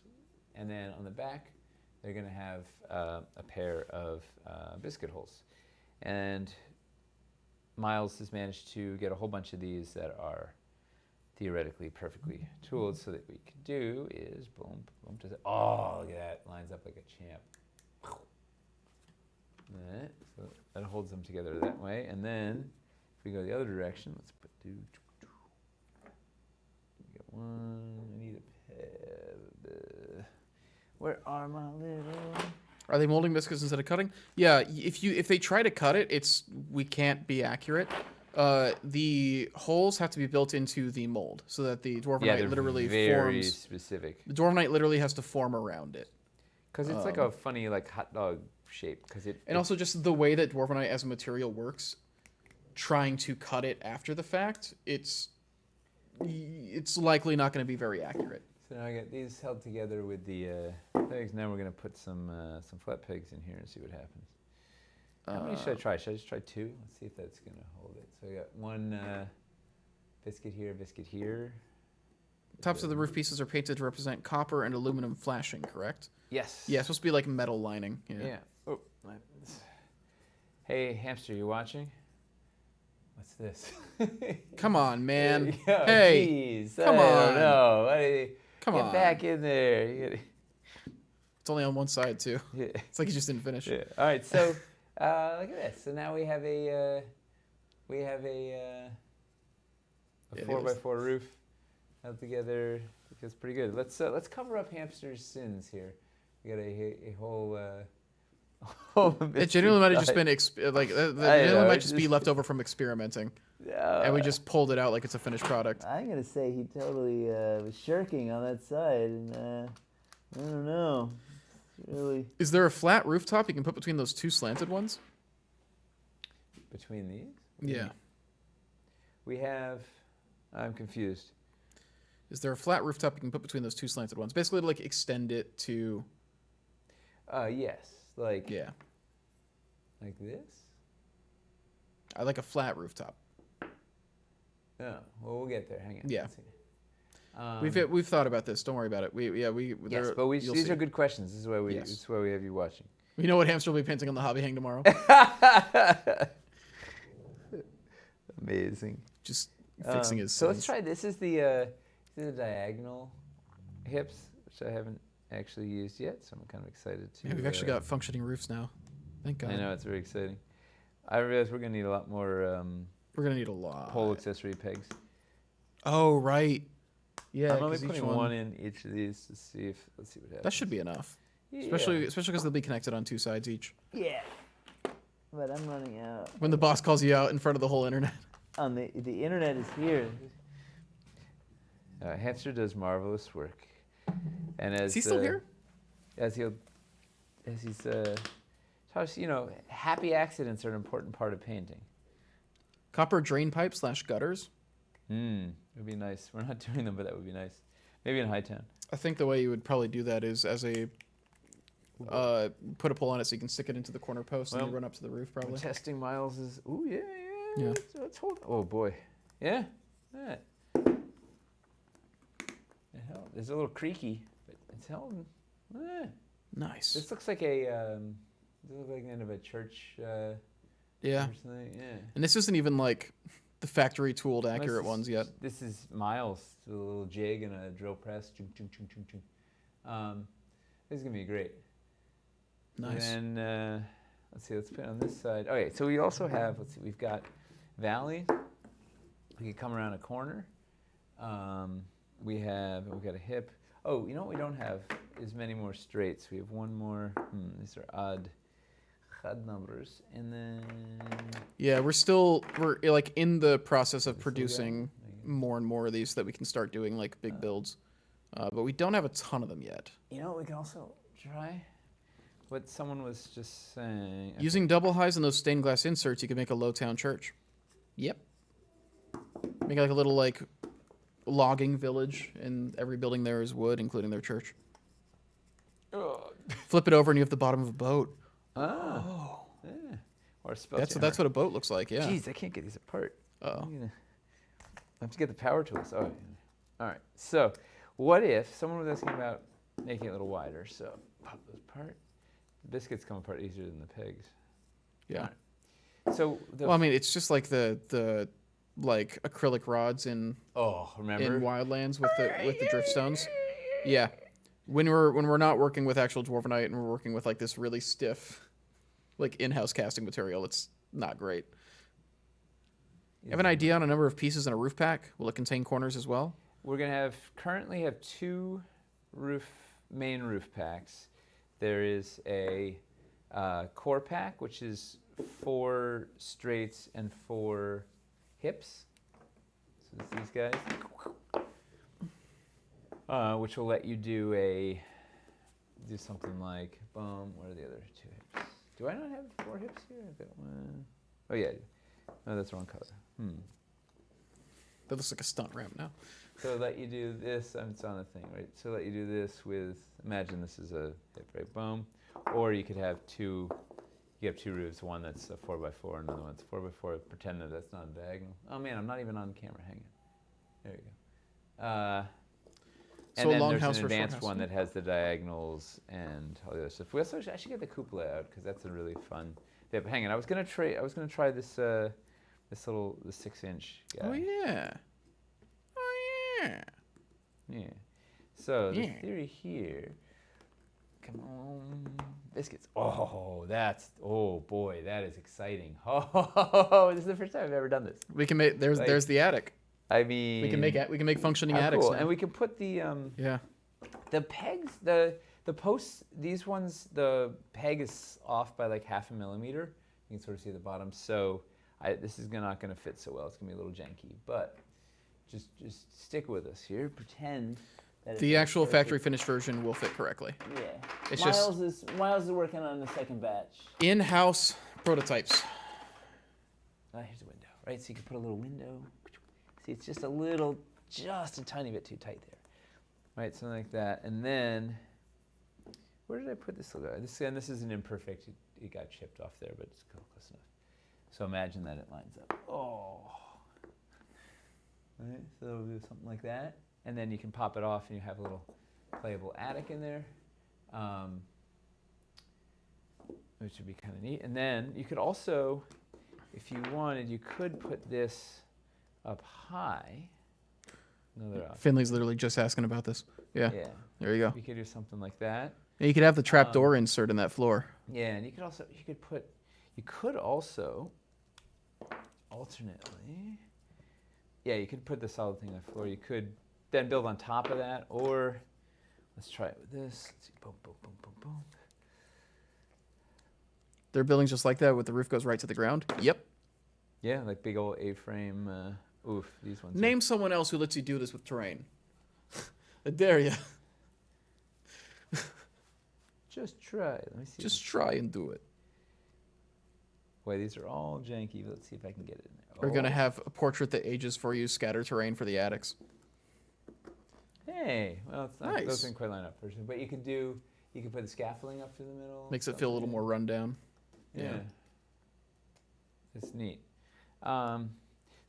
A: and then on the back they're going to have a pair of biscuit holes. And Miles has managed to get a whole bunch of these that are theoretically perfectly tooled, so that we can do is boom, boom, does it. Oh, look at that, lines up like a champ. Right, so that holds them together that way, and then if we go the other direction, let's put one. I need a pair. Where are my little?
B: Are they molding biscuits instead of cutting? Yeah. If they try to cut it, we can't be accurate. The holes have to be built into the mold so that the Dwarvenite literally
A: very
B: forms.
A: Specific.
B: The Dwarvenite literally has to form around it.
A: Because it's like a funny like hot dog shape.
B: And also just the way that Dwarvenite as a material works, trying to cut it after the fact, it's likely not going to be very accurate.
A: So now I get these held together with the pegs. Now we're going to put some flat pegs in here and see what happens. How many should I try? Should I just try 2? Let's see if that's going to hold it. So I got one biscuit here.
B: Tops of the roof pieces are painted to represent copper and aluminum flashing, correct?
A: Yes.
B: Yeah, it's supposed to be like metal lining.
A: Yeah. Oh. Hey, hamster, you watching? What's this?
B: Come on, man.
A: Hey, geez,
B: come on.
A: No,
B: come on.
A: Get back in there.
B: It's only on one side too.
A: Yeah.
B: It's like you just didn't finish.
A: Yeah. All right, so look at this. So now we have a 4x4 roof held together. It feels pretty good. Let's cover up hamster's sins here. We got a whole.
B: It genuinely might have just been might just be left over from experimenting, and we just pulled it out like it's a finished product.
C: I'm gonna say he totally was shirking on that side, and I don't know. It's really.
B: Is there a flat rooftop you can put between those two slanted ones?
A: Between these?
B: Yeah.
A: We have. I'm confused.
B: Is there a flat rooftop you can put between those two slanted ones? Basically, to like extend it to.
A: Yes. Like
B: yeah.
A: Like this?
B: I like a flat rooftop.
A: Oh, well, we'll get there. Hang on.
B: Yeah. We've thought about this. Don't worry about it.
A: Yes, but these are good questions. This is why
B: Yes.
A: this is why we have you watching.
B: We know what hamster will be painting on the hobby hang tomorrow.
A: Amazing.
B: Just fixing his.
A: So let's
B: sins.
A: try. This is the diagonal hips, which I haven't actually used yet. So I'm kind of excited to.
B: Yeah, we've actually got functioning roofs now. Thank God.
A: I know, it's very exciting. I realize we're gonna need a lot more
B: We're gonna need a lot.
A: pole accessory pegs.
B: Oh right. Yeah.
A: I'm only
B: 'cause each
A: putting one in each of these to see if let's see what happens.
B: That should be enough.
A: Yeah.
B: Especially because they'll be connected on two sides each.
C: Yeah. But I'm running out.
B: When the boss calls you out in front of the whole internet.
C: On the internet is here.
A: Hamster does marvelous work, and as
B: Is he still here?
A: As he's happy accidents are an important part of painting.
B: Copper drain pipe / gutters.
A: It would be nice. We're not doing them, but that would be nice. Maybe in Hightown.
B: I think the way you would probably do that is as a put a pole on it so you can stick it into the corner post and
A: Well,
B: you run up to the roof probably.
A: We're testing Miles' is. Ooh, yeah.
B: Yeah.
A: Let's hold. Oh boy. Yeah. Yeah. It held. It's a little creaky, but it's held.
B: Nice.
A: This looks like a. Does it look like the end of a church?
B: Yeah.
A: Or something? Yeah.
B: And this isn't even like the factory tooled accurate ones yet.
A: This is Miles with a little jig and a drill press. Chung, chung, chung, chung, chung. This is gonna be great.
B: Nice.
A: And then let's see. Let's put it on this side. Okay. So we also have. Let's see. We've got valley. We can come around a corner. We've got a hip. Oh, you know what we don't have is many more straights. We have one more. These are odd numbers, and then
B: Yeah, we're like in the process of
A: This
B: producing more and more of these so that we can start doing like big builds, but we don't have a ton of them yet.
A: you know what we can also try. What someone was just saying.
B: Using double highs and those stained glass inserts, you can make a low town church. Yep. Make like a little like logging village, and every building there is wood, including their church. Flip it over, and you have the bottom of a boat.
A: Oh. Yeah. Or a spell
B: That's what a boat looks like. Yeah.
A: Jeez, I can't get these apart.
B: Oh.
A: I have to get the power tools. Oh. All right. So, what if someone was asking about making it a little wider? So, pop those apart. The biscuits come apart easier than the pegs.
B: Yeah.
A: So,
B: Well, I mean, it's just like the like acrylic rods in
A: remember?
B: Wildlands with the drift stones. Yeah. When we're not working with actual dwarvenite and we're working with like this really stiff, like in-house casting material, it's not great. You have an idea on a number of pieces in a roof pack? Will it contain corners as well?
A: We're gonna currently have two main roof packs. There is a core pack, which is 4 straights and 4 hips. So it's these guys, which will let you do something like boom. What are the other 2 hips? Do I not have 4 hips here? I've got 1. Oh yeah. No, that's the wrong color.
B: That looks like a stunt ramp now.
A: So let you do this. It's on the thing, right? So let you do this with. Imagine this is a hip, right? Boom. Or you could have 2. You have 2 roofs. One that's a 4x4, another one's 4x4. Pretend that that's not a diagonal. Oh man, I'm not even on camera. Hang on. There you go.
B: So
A: And
B: a
A: then
B: long
A: there's
B: house
A: an
B: for a short
A: advanced
B: house.
A: one that has the diagonals and all the other stuff. I should get the cupola out because that's a really fun bit. But hang on, I was gonna try this the 6-inch guy.
B: Oh yeah. Oh yeah.
A: Yeah. So the
B: Yeah.
A: theory here. Come on, biscuits. Oh boy, that is exciting. Oh, this is the first time I've ever done this.
B: We can make there's the attic.
A: I mean,
B: We can make functioning
A: how
B: attics
A: cool.
B: now.
A: And we can put the
B: Yeah.
A: the pegs, the posts. These ones, the peg is off by like 0.5 millimeter. You can sort of see the bottom. So this is not going to fit so well. It's going to be a little janky, but just stick with us here. Pretend that
B: The
A: it's
B: actual
A: perfect.
B: factory finished version will fit correctly.
C: Yeah.
B: It's
C: Miles is working on the second batch.
B: In-house prototypes.
A: Here's a window, right? So you can put a little window. See, it's just a tiny bit too tight there, right? Something like that. And then, where did I put this little guy? This is an imperfect. It got chipped off there, but it's close enough. So imagine that it lines up. Oh, right. So we'll do something like that, and then you can pop it off, and you have a little playable attic in there, which would be kind of neat. And then you could also, if you wanted, you could put this up high. Another option.
B: Finley's literally just asking about this. Yeah.
A: Yeah.
B: There you go.
A: You could do something like that.
B: And you could have the trap door insert in that floor.
A: Yeah, and you could also alternately, yeah, you could put the solid thing on the floor. You could then build on top of that, or let's try it with this. Let's see, boom, boom, boom, boom, boom.
B: Their buildings just like that, with the roof goes right to the ground. Yep.
A: Yeah, like big old A-frame. Oof, these ones.
B: Name someone else who lets you do this with terrain. I dare you.
A: Just try. Let me see.
B: Just try and do it.
A: Wait, these are all janky. But let's see if I can get it in there.
B: We're gonna have a portrait that ages for you, scatter terrain for the attics.
A: Hey, well, it's not,
B: Nice.
A: those didn't quite line up for sure. But you could put the scaffolding up to the middle.
B: Makes it feel a little more run down.
A: Yeah. It's neat. So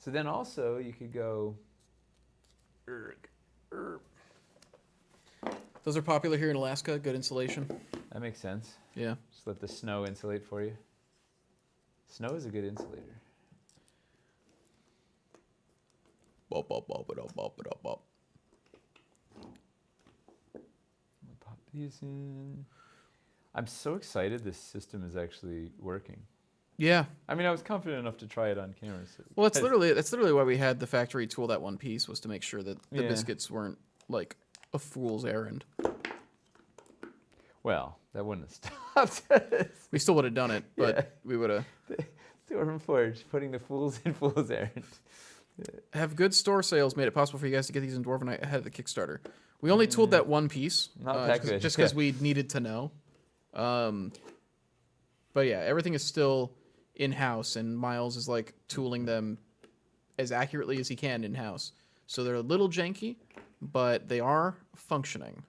A: then also you could go.
B: Those are popular here in Alaska. Good insulation.
A: That makes sense.
B: Yeah.
A: Just let the snow insulate for you. Snow is a good insulator.
B: Bop, bop, bop, bop, bop, bop, bop.
A: I'll pop these in. I'm so excited this system is actually working.
B: Yeah.
A: I mean, I was confident enough to try it on camera.
B: Well, that's literally why we had the factory tool that one piece, was to make sure that the
A: Yeah.
B: biscuits weren't like a fool's errand.
A: Well, that wouldn't have stopped us.
B: We still would have done it, but
A: Yeah.
B: we would have.
A: Dwarven Forge, putting the fools in fool's errand.
B: Have good store sales made it possible for you guys to get these in Dwarvenite ahead of the Kickstarter. We only tooled that one piece,
A: Not that good.
B: just because we needed to know. But yeah, everything is still in-house, and Miles is like tooling them as accurately as he can in-house. So they're a little janky, but they are functioning.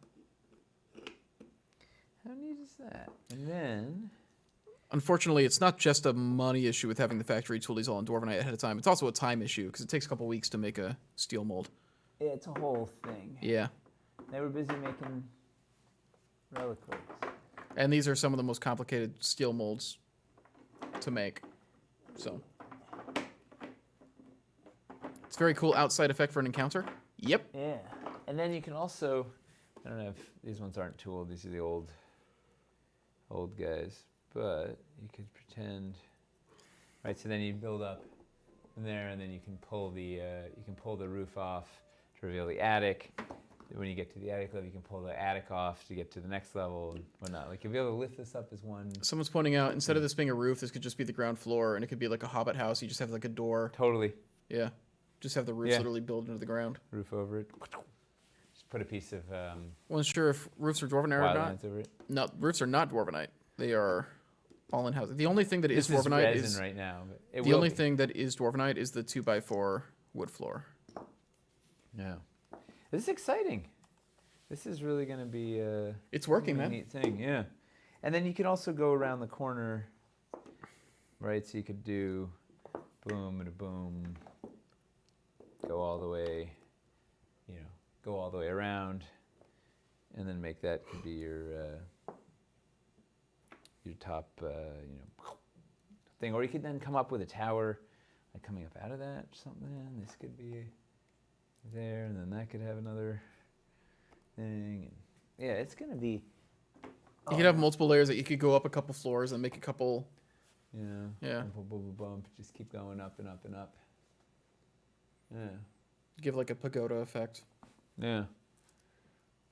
A: How neat is that? And then...
B: Unfortunately, it's not just a money issue with having the factory tool these all in Dwarvenite ahead of time. It's also a time issue, because it takes a couple weeks to make a steel mold.
C: Yeah, it's a whole thing.
B: Yeah.
C: They were busy making reliquaries.
B: And these are some of the most complicated steel molds to make. So it's a very cool outside effect for an encounter. Yep.
A: Yeah. And then you can also, I don't know if these ones aren't tooled, these are the old guys, but you could pretend, right, so then you build up from there, and then you can pull the roof off to reveal the attic. When you get to the attic level, you can pull the attic off to get to the next level and whatnot. Like, you'll be able to lift this up as one.
B: Someone's pointing out, instead of this being a roof, this could just be the ground floor, and it could be like a hobbit house. You just have like a door.
A: Totally.
B: Yeah. Just have the roof literally built into the ground.
A: Roof over it. Just put a piece of
B: Wasn't sure if roofs are Dwarvenite or
A: wild
B: not.
A: lines over it.
B: No, roofs are not Dwarvenite. They are all in-house. The only thing that is
A: This is
B: Dwarvenite
A: resin
B: is...
A: right now. But it
B: The
A: will
B: only
A: be.
B: thing that is Dwarvenite is the 2x4 wood floor.
A: Yeah. This is exciting. This is really going to be a
B: It's working,
A: really
B: man.
A: neat thing, yeah. And then you can also go around the corner, right? So you could do boom and a boom, go all the way, go all the way around, and then make that could be your top, thing. Or you could then come up with a tower, like coming up out of that or something. This could be there, and then that could have another thing. And yeah, it's gonna be.
B: You could have multiple layers that you could go up a couple floors and make a couple. Yeah.
A: Bump, just keep going up and up and up. Yeah.
B: Give like a pagoda effect.
A: Yeah.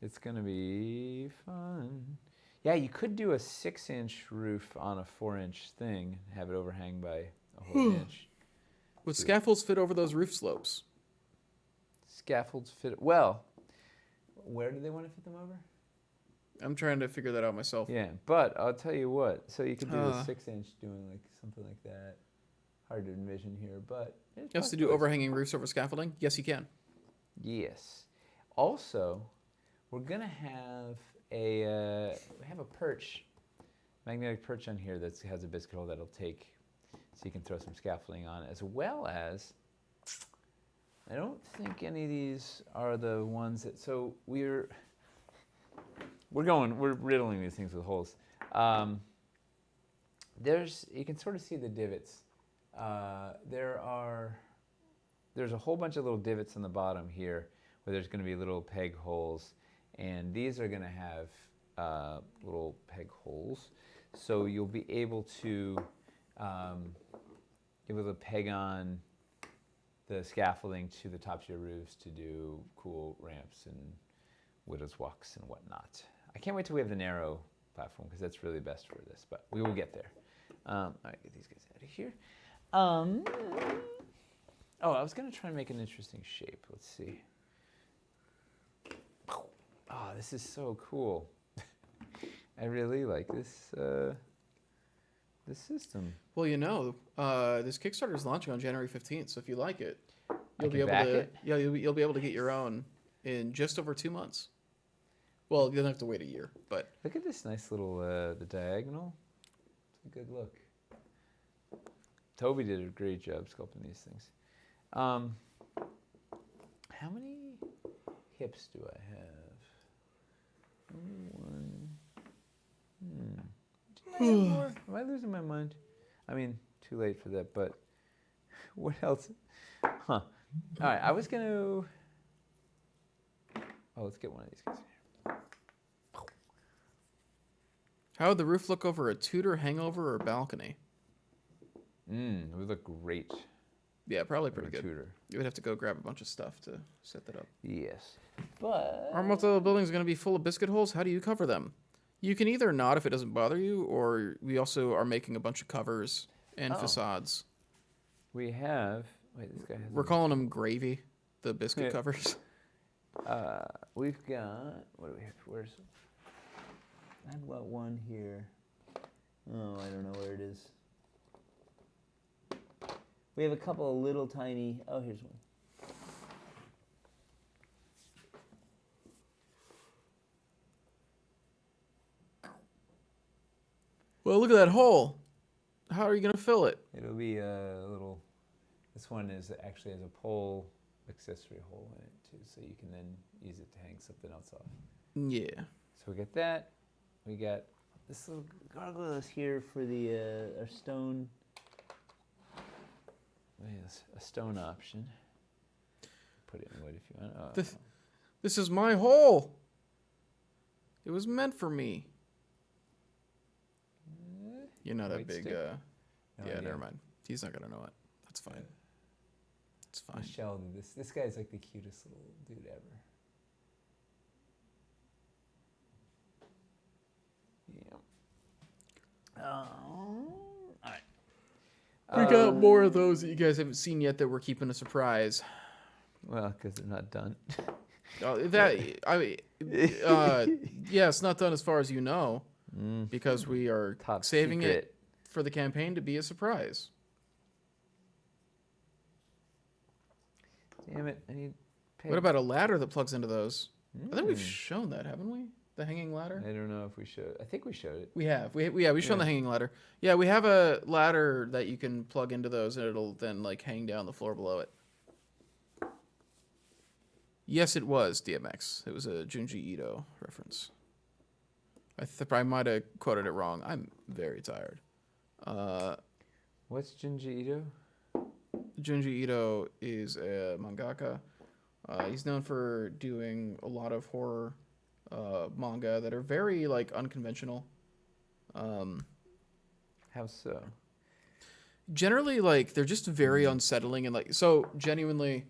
A: It's gonna be fun. Yeah, you could do a 6-inch roof on a 4-inch thing, have it overhang by a whole inch.
B: Would scaffolds fit over those roof slopes?
A: Scaffolds fit well. Where do they want to fit them over?
B: I'm trying to figure that out myself.
A: Yeah, but I'll tell you what. So you could do a 6-inch doing like something like that. Hard to envision here, but
B: You have to do
A: possibilities.
B: overhanging roofs over scaffolding? Yes, you can.
A: Yes. Also, we're gonna have a perch, magnetic perch on here that has a biscuit hole that'll take, so you can throw some scaffolding on, as well as I don't think any of these are the ones that. So we're riddling these things with holes. You can sort of see the divots. There's a whole bunch of little divots on the bottom here where there's going to be little peg holes, and these are going to have little peg holes. So you'll be able to peg on the scaffolding to the tops of your roofs to do cool ramps and widow's walks and whatnot. I can't wait till we have the narrow platform because that's really best for this, but we will get there. All right, get these guys out of here. I was going to try and make an interesting shape. Let's see. Oh, this is so cool. I really like this system.
B: Well, this Kickstarter is launching on January 15th, so if you like it, you'll be able to get your own in just over 2 months. Well, you don't have to wait a year, but
A: look at this nice little the diagonal. It's a good look. Toby did a great job sculpting these things. How many hips do I have? One. Didn't I have more? Am I losing my mind? I mean, too late for that, but what else? Huh. All right, I was going to... Oh, let's get one of these guys here.
B: how would the roof look over a Tudor hangover or balcony?
A: It would look great.
B: Yeah, probably pretty good.
A: Tudor.
B: You would have to go grab a bunch of stuff to set that up.
A: Yes. But...
B: Our multi-level building is going to be full of biscuit holes. How do you cover them? You can either not if it doesn't bother you, or we also are making a bunch of covers and facades.
A: We have... Wait, this guy has...
B: We're calling them gravy, the biscuit covers.
A: We've got... What do we have? Where's...
C: I've got one here. Oh, I don't know where it is. We have a couple of little tiny... Oh, here's one.
B: Well, look at that hole. How are you going to fill it?
A: It'll be a little... This one actually has a pole accessory hole in it, too, so you can then use it to hang something else off.
B: Yeah.
A: So we got that. We got
C: this little gargoyles here for the our stone.
A: a stone option. Put it in wood if you want. Oh.
B: This is my hole. It was meant for me. You're not a big... never mind. He's not going to know it. That's fine. It's fine.
A: Michelle did this. This guy's like the cutest little dude ever. Yeah. All right.
B: We got more of those that you guys haven't seen yet that we're keeping a surprise.
A: Well, because they're not done.
B: Yeah, it's not done as far as you know, because we are saving it for the campaign to be a surprise.
A: Damn it! I need.
B: What about a ladder that plugs into those? I think we've shown that, haven't we? The hanging ladder.
A: I don't know if we showed. I think we showed it.
B: We have. We've shown the hanging ladder. Yeah, we have a ladder that you can plug into those, and it'll then like hang down the floor below it. Yes, it was DMX. It was a Junji Ito reference. I might have quoted it wrong. I'm very tired.
A: What's Junji Ito?
B: Junji Ito is a mangaka. He's known for doing a lot of horror manga that are very like unconventional.
A: How so?
B: Generally, like they're just very unsettling and like so genuinely.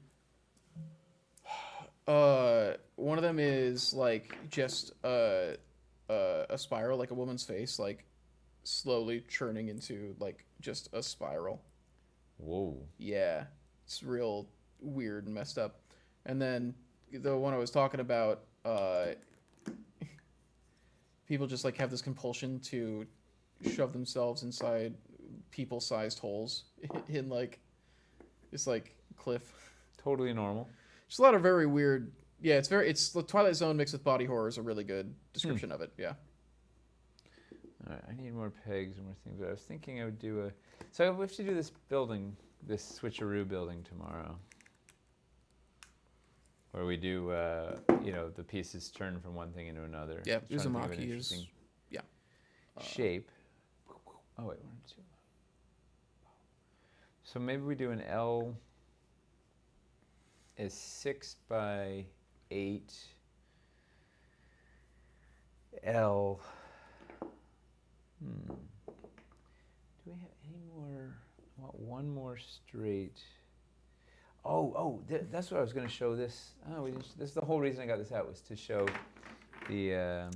B: One of them is like just a spiral, like a woman's face, like slowly churning into like just a spiral.
A: Whoa.
B: Yeah, it's real weird and messed up. And then the one I was talking about, people just like have this compulsion to shove themselves inside people-sized holes in like this like cliff.
A: Totally normal.
B: Just a lot of very weird. Yeah, it's the Twilight Zone mixed with body horror is a really good description of it. Yeah.
A: All right, I need more pegs and more things. But I was thinking I would do so we have to do this building, this switcheroo building tomorrow. where we do, the pieces turn from one thing into another.
B: Yeah,
A: I was trying to think of an
B: Uzumaki is.
A: interesting
B: Yeah.
A: shape. Oh wait, 1, 2. So maybe we do an L is 6 by 8. L. Do we have any more? I want one more straight. That's what I was going to show this. Oh, this is the whole reason I got this out, was to show the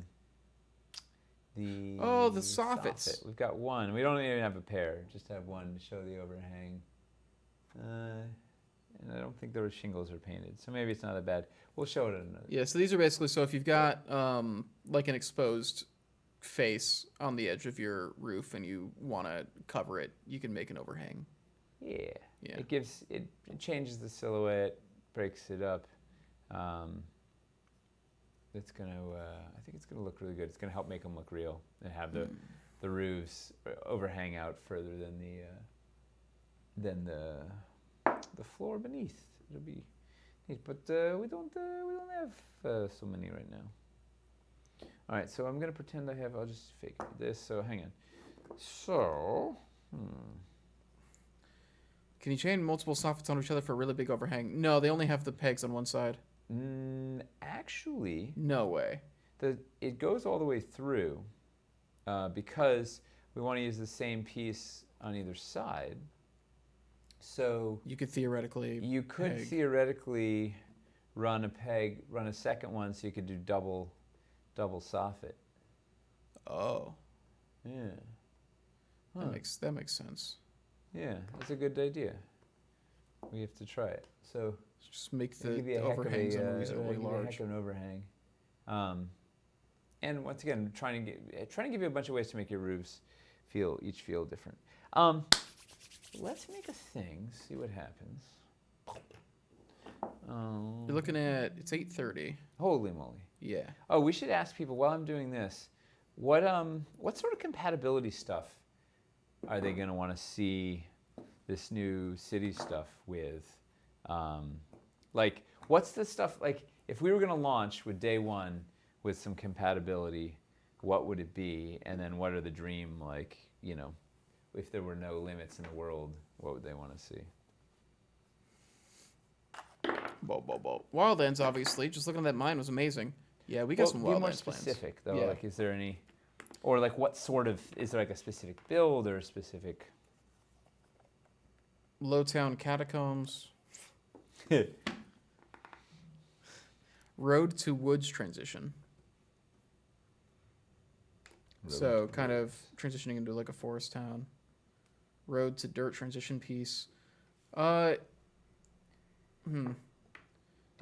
B: the soffits.
A: We've got one. We don't even have a pair. Just have one to show the overhang. And I don't think the shingles are painted, so maybe it's not that bad. We'll show it in another.
B: Yeah, so these are basically, so if you've got like an exposed face on the edge of your roof and you want to cover it, you can make an overhang.
A: Yeah.
B: Yeah.
A: It changes the silhouette, breaks it up. It's gonna. I think it's gonna look really good. It's gonna help make them look real and have the roofs overhang out further than the floor beneath. It'll be neat, but we don't have so many right now. All right, so I'm gonna pretend I have. I'll just fake this. So hang on. So.
B: Can you chain multiple soffits on each other for a really big overhang? No, they only have the pegs on one side.
A: Actually,
B: no way.
A: It goes all the way through because we want to use the same piece on either side. So
B: you could theoretically
A: run a second one, so you could do double soffit.
B: Oh.
A: Yeah. Huh.
B: That makes sense.
A: Yeah, that's a good idea. We have to try it. So
B: just make the overhangs unreasonably large.
A: A heck of an overhang. And once again, trying to give you a bunch of ways to make your roofs feel different. Let's make a thing. See what happens.
B: You're looking at, it's 8:30.
A: Holy moly!
B: Yeah.
A: Oh, we should ask people while I'm doing this. What sort of compatibility stuff are they going to want to see this new city stuff with? Like, what's the stuff, like, if we were going to launch with day one with some compatibility, what would it be? And then what are the dream, like, if there were no limits in the world, what would they want to see?
B: Wildlands, obviously. Just looking at that mine was amazing. Yeah, we got some Wildlands
A: plans. Be more specific, though.
B: Yeah.
A: Like, is there any... Or, like, what sort of... Is there, like, a specific build or a specific...
B: Lowtown Catacombs. Road to Woods transition. So, kind of transitioning into, like, a forest town. Road to dirt transition piece. Do you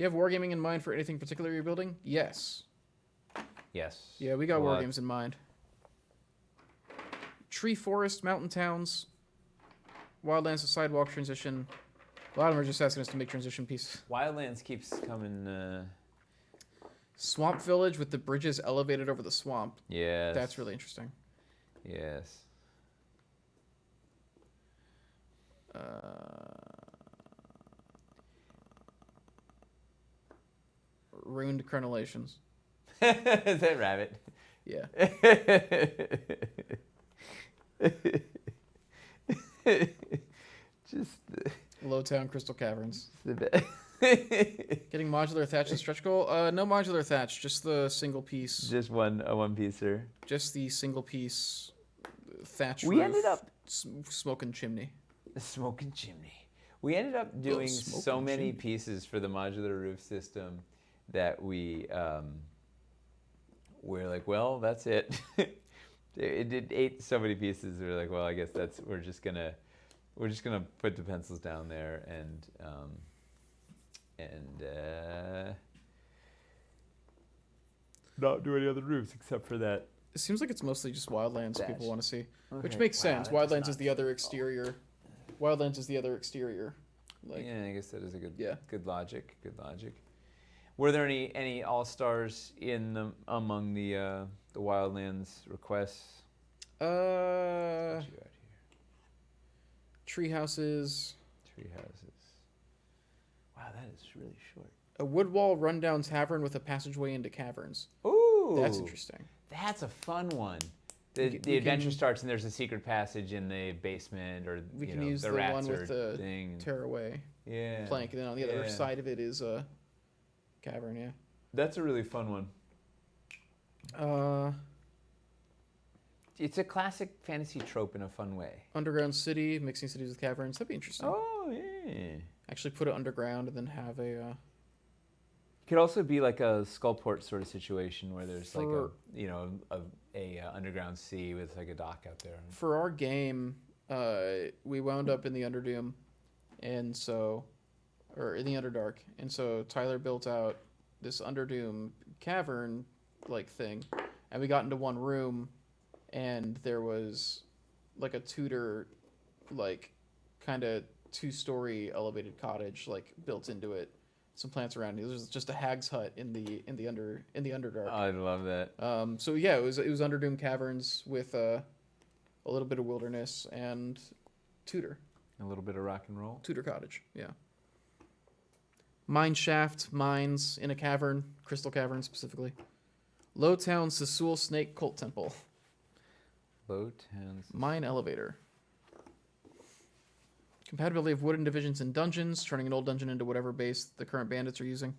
B: have wargaming in mind for anything particular you're building? Yes.
A: Yes.
B: Yeah, we got wargames in mind. Tree forest, mountain towns, Wildlands to sidewalk transition. A lot of them are just asking us to make transition pieces.
A: Wildlands keeps coming.
B: Swamp village with the bridges elevated over the swamp.
A: Yes.
B: That's really interesting.
A: Yes.
B: Ruined crenellations.
A: Is that rabbit?
B: Yeah.
A: Just
B: Lowtown Crystal Caverns.
A: the
B: Getting modular thatch and stretch goal? No modular thatch, just the single piece.
A: Just a one piecer.
B: Just the single piece thatch
A: We
B: roof,
A: ended up
B: smoking chimney.
A: a smoking chimney. We ended up doing so
B: smoking
A: many
B: chimney.
A: pieces for the modular roof system that we we're like, well, that's it. It ate so many pieces. We're like, well, I guess we're just gonna put the pencils down there and not do any other roofs except for that.
B: It seems like it's mostly just Wildlands
A: Thatch.
B: people want to see, which
A: Okay.
B: makes
A: Wow,
B: sense.
A: that does
B: Wildlands
A: not
B: is the other exterior. Wildlands is the other exterior. Like,
A: Yeah, I guess that is a good
B: Yeah.
A: good logic. Good logic. Were there any all-stars among the Wildlands requests? What you got
B: tree houses.
A: here? Tree houses. Wow, that is really short.
B: A wood wall rundown tavern with a passageway into caverns.
A: Ooh,
B: That's interesting.
A: That's a fun one. The adventure starts and there's a secret passage in the basement, or
B: We
A: you
B: can
A: know,
B: use
A: the
B: the
A: rats
B: one
A: are
B: with the
A: thing.
B: tearaway
A: Yeah.
B: plank, and then on the other
A: Yeah.
B: side of it is a cavern. Yeah.
A: That's a really fun one. It's a classic fantasy trope in a fun way.
B: Underground city, mixing cities with caverns. That'd be interesting.
A: Oh yeah.
B: Actually, put it underground and then have a.
A: Could also be like a Skullport sort of situation where there's like
B: For-
A: a underground sea with like a dock out there.
B: For our game, we wound up in the Underdoom, and so, or in the Underdark, and so Tyler built out this Underdoom cavern like thing, and we got into one room, and there was like a Tudor, like kind of 2-story elevated cottage like built into it. Some plants around it. There's just a hag's hut in the Underdark.
A: Oh, I love that.
B: So yeah, it was Underdoom caverns with a little bit of wilderness and Tudor
A: A little bit of rock and roll.
B: Tudor cottage. Yeah. Mine shaft, mines in a cavern, crystal cavern specifically. Lowtown Sassul Snake Cult Temple.
A: Low towns.
B: Mine elevator. Compatibility of wooden divisions in dungeons, turning an old dungeon into whatever base the current bandits are using.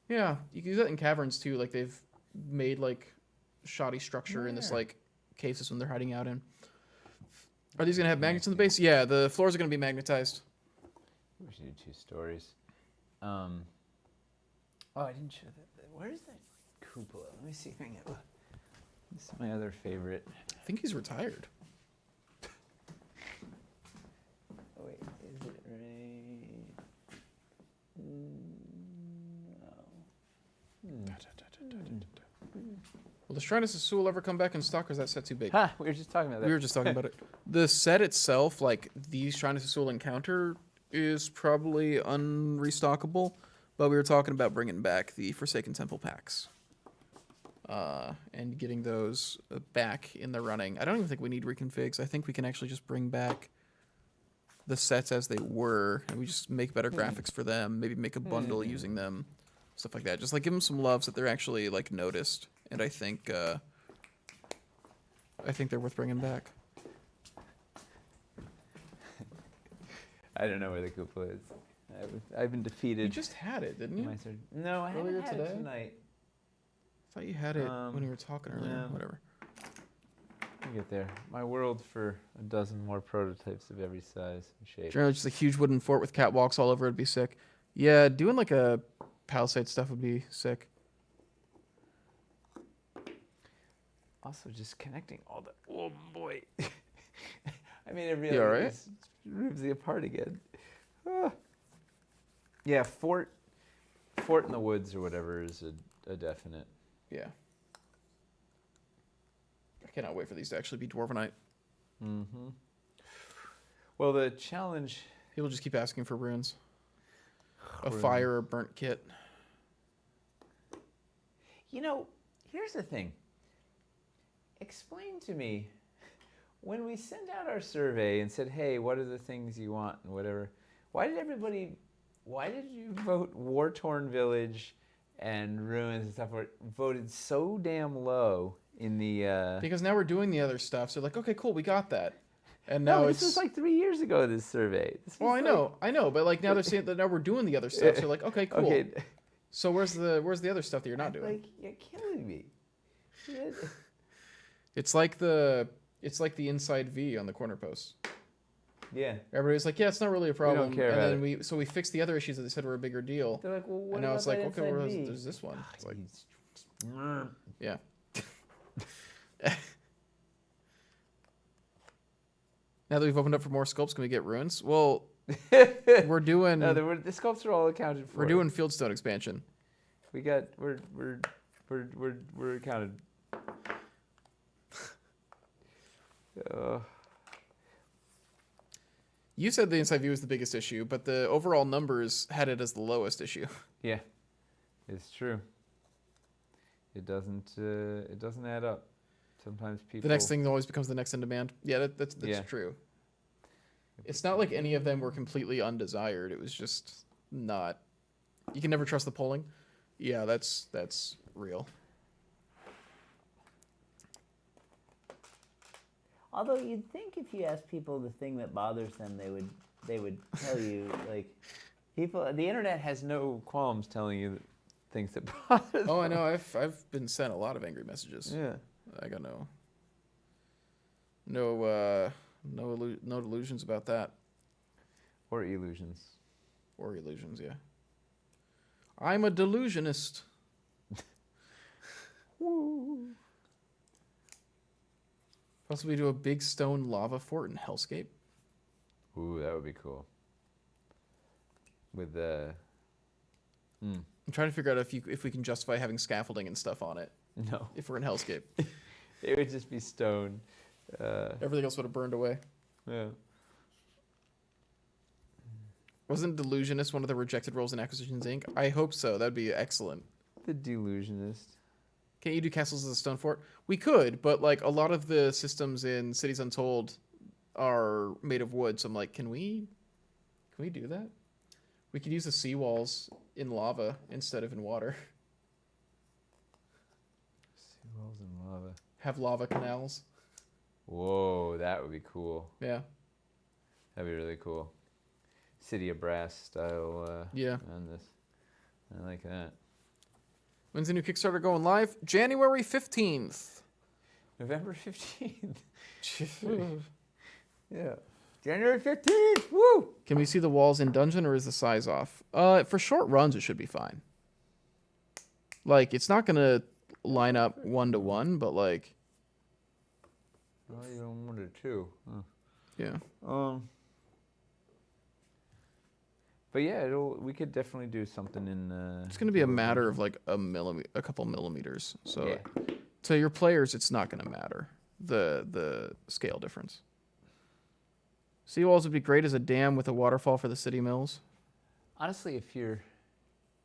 B: Yeah, you can use that in caverns too. Like they've made like shoddy structure in this
A: Where?
B: like cave system they're hiding out in. Are these gonna have magnets in the base? Yeah, the floors are gonna be magnetized.
A: We should do 2 stories. Oh, I didn't show that. Where's that cupola? Let me see if I can get. This is my other favorite.
B: I think he's retired.
A: Oh, wait, is it right?
B: Will the Shrine of Sassul ever come back in stock, or is that set too big?
A: Ha! We were just talking about that.
B: We were just talking about it. The set itself, like the Shrine of Sassul encounter, is probably unrestockable, but we were talking about bringing back the Forsaken Temple packs. And getting those back in the running. I don't even think we need reconfigs. I think we can actually just bring back the sets as they were, and we just make better graphics for them. Maybe make a bundle using them, stuff like that. Just like give them some loves that they're actually like noticed. And I think they're worth bringing back.
A: I don't know where the cupola is. I've been defeated.
B: You just had it, didn't you?
A: No, I haven't
B: Earlier
A: had
B: today?
A: it tonight.
B: I thought you had it when you were talking earlier.
A: no.
B: Whatever.
A: I'll get there. My world for a dozen more prototypes of every size and shape.
B: Generally, just a huge wooden fort with catwalks all over. It'd be sick. Yeah, doing like a palisade stuff would be sick.
A: Also, just connecting all the. Oh boy! I mean, it really
B: You all right?
A: just rips the apart again. Ah. Yeah, fort in the woods or whatever is a definite.
B: Yeah. I cannot wait for these to actually be Dwarvenite.
A: Mm-hmm. Well, the challenge.
B: People just keep asking for runes. A
A: Runes.
B: fire or burnt kit.
A: You know, here's the thing. Explain to me, when we sent out our survey and said, hey, what are the things you want and whatever, why did you vote War-Torn Village and Ruins and stuff voted so damn low in the...
B: Because now we're doing the other stuff. So like, okay, cool, we got that. And now
A: no,
B: it's...
A: this was like 3 years ago, this survey. This
B: Well,
A: was
B: I know, but like now they're saying that now we're doing the other stuff. So like, okay, cool.
A: Okay.
B: So where's the other stuff that you're not doing?
A: Like, you're killing me.
B: It's like the inside V on the corner post.
A: Yeah.
B: Everybody's like, yeah, it's not really a problem.
A: care
B: and
A: about
B: then we fixed the other issues that they said were a bigger deal.
A: They're like, well, what
B: And now
A: about
B: it's like,
A: that
B: okay, well,
A: inside V?
B: there's this one. It's like,
A: Mm.
B: yeah. Now that we've opened up for more sculpts, can we get runes? Well, we're doing
A: No, the sculpts are all accounted for.
B: we're doing Fieldstone expansion.
A: We're accounted.
B: You said the inside view was the biggest issue, but the overall numbers had it as the lowest issue.
A: Yeah, it's true. It doesn't add up. Sometimes people.
B: The next thing always becomes the next in demand. Yeah, that's
A: Yeah.
B: true. It's not like any of them were completely undesired. It was just not You can never trust the polling. Yeah, that's real.
C: Although you'd think if you ask people the thing that bothers them, they would tell you like.
A: People, the internet has no qualms telling you things that bother them.
B: Oh, I know. I've been sent a lot of angry messages.
A: Yeah.
B: I got no delusions about that.
A: Or illusions.
B: Or illusions, yeah. I'm a delusionist.
A: Woo.
B: Possibly do a big stone lava fort in Hellscape.
A: Ooh, that would be cool. With the...
B: I'm trying to figure out if we can justify having scaffolding and stuff on it.
A: No.
B: If we're in Hellscape.
A: It would just be stone.
B: Everything else would have burned away.
A: Yeah.
B: Wasn't Delusionist one of the rejected roles in Acquisitions Inc.? I hope so. That'd be excellent.
A: The Delusionist.
B: Can't you do castles as a stone fort? We could, but like a lot of the systems in Cities Untold are made of wood. So I'm like, can we do that? We could use the seawalls in lava instead of in water.
A: Seawalls and lava.
B: Have lava canals.
A: Whoa, that would be cool.
B: Yeah.
A: That'd be really cool. City of Brass style
B: Yeah.
A: on this. I like that.
B: When's the new Kickstarter going live? January 15th.
A: November 15th. Yeah. January 15th. Woo!
B: Can we see the walls in dungeon or is the size off? For short runs, it should be fine. Like, it's not going to line up 1-to-1, but like...
A: Oh, even 1 to 2. Huh.
B: Yeah.
A: But yeah, we could definitely do something in.
B: It's going to be a matter of like a couple millimeters. So
A: yeah.
B: To your players, it's not going to matter the scale difference. Seawalls would be great as a dam with a waterfall for the city mills.
A: Honestly, if you're,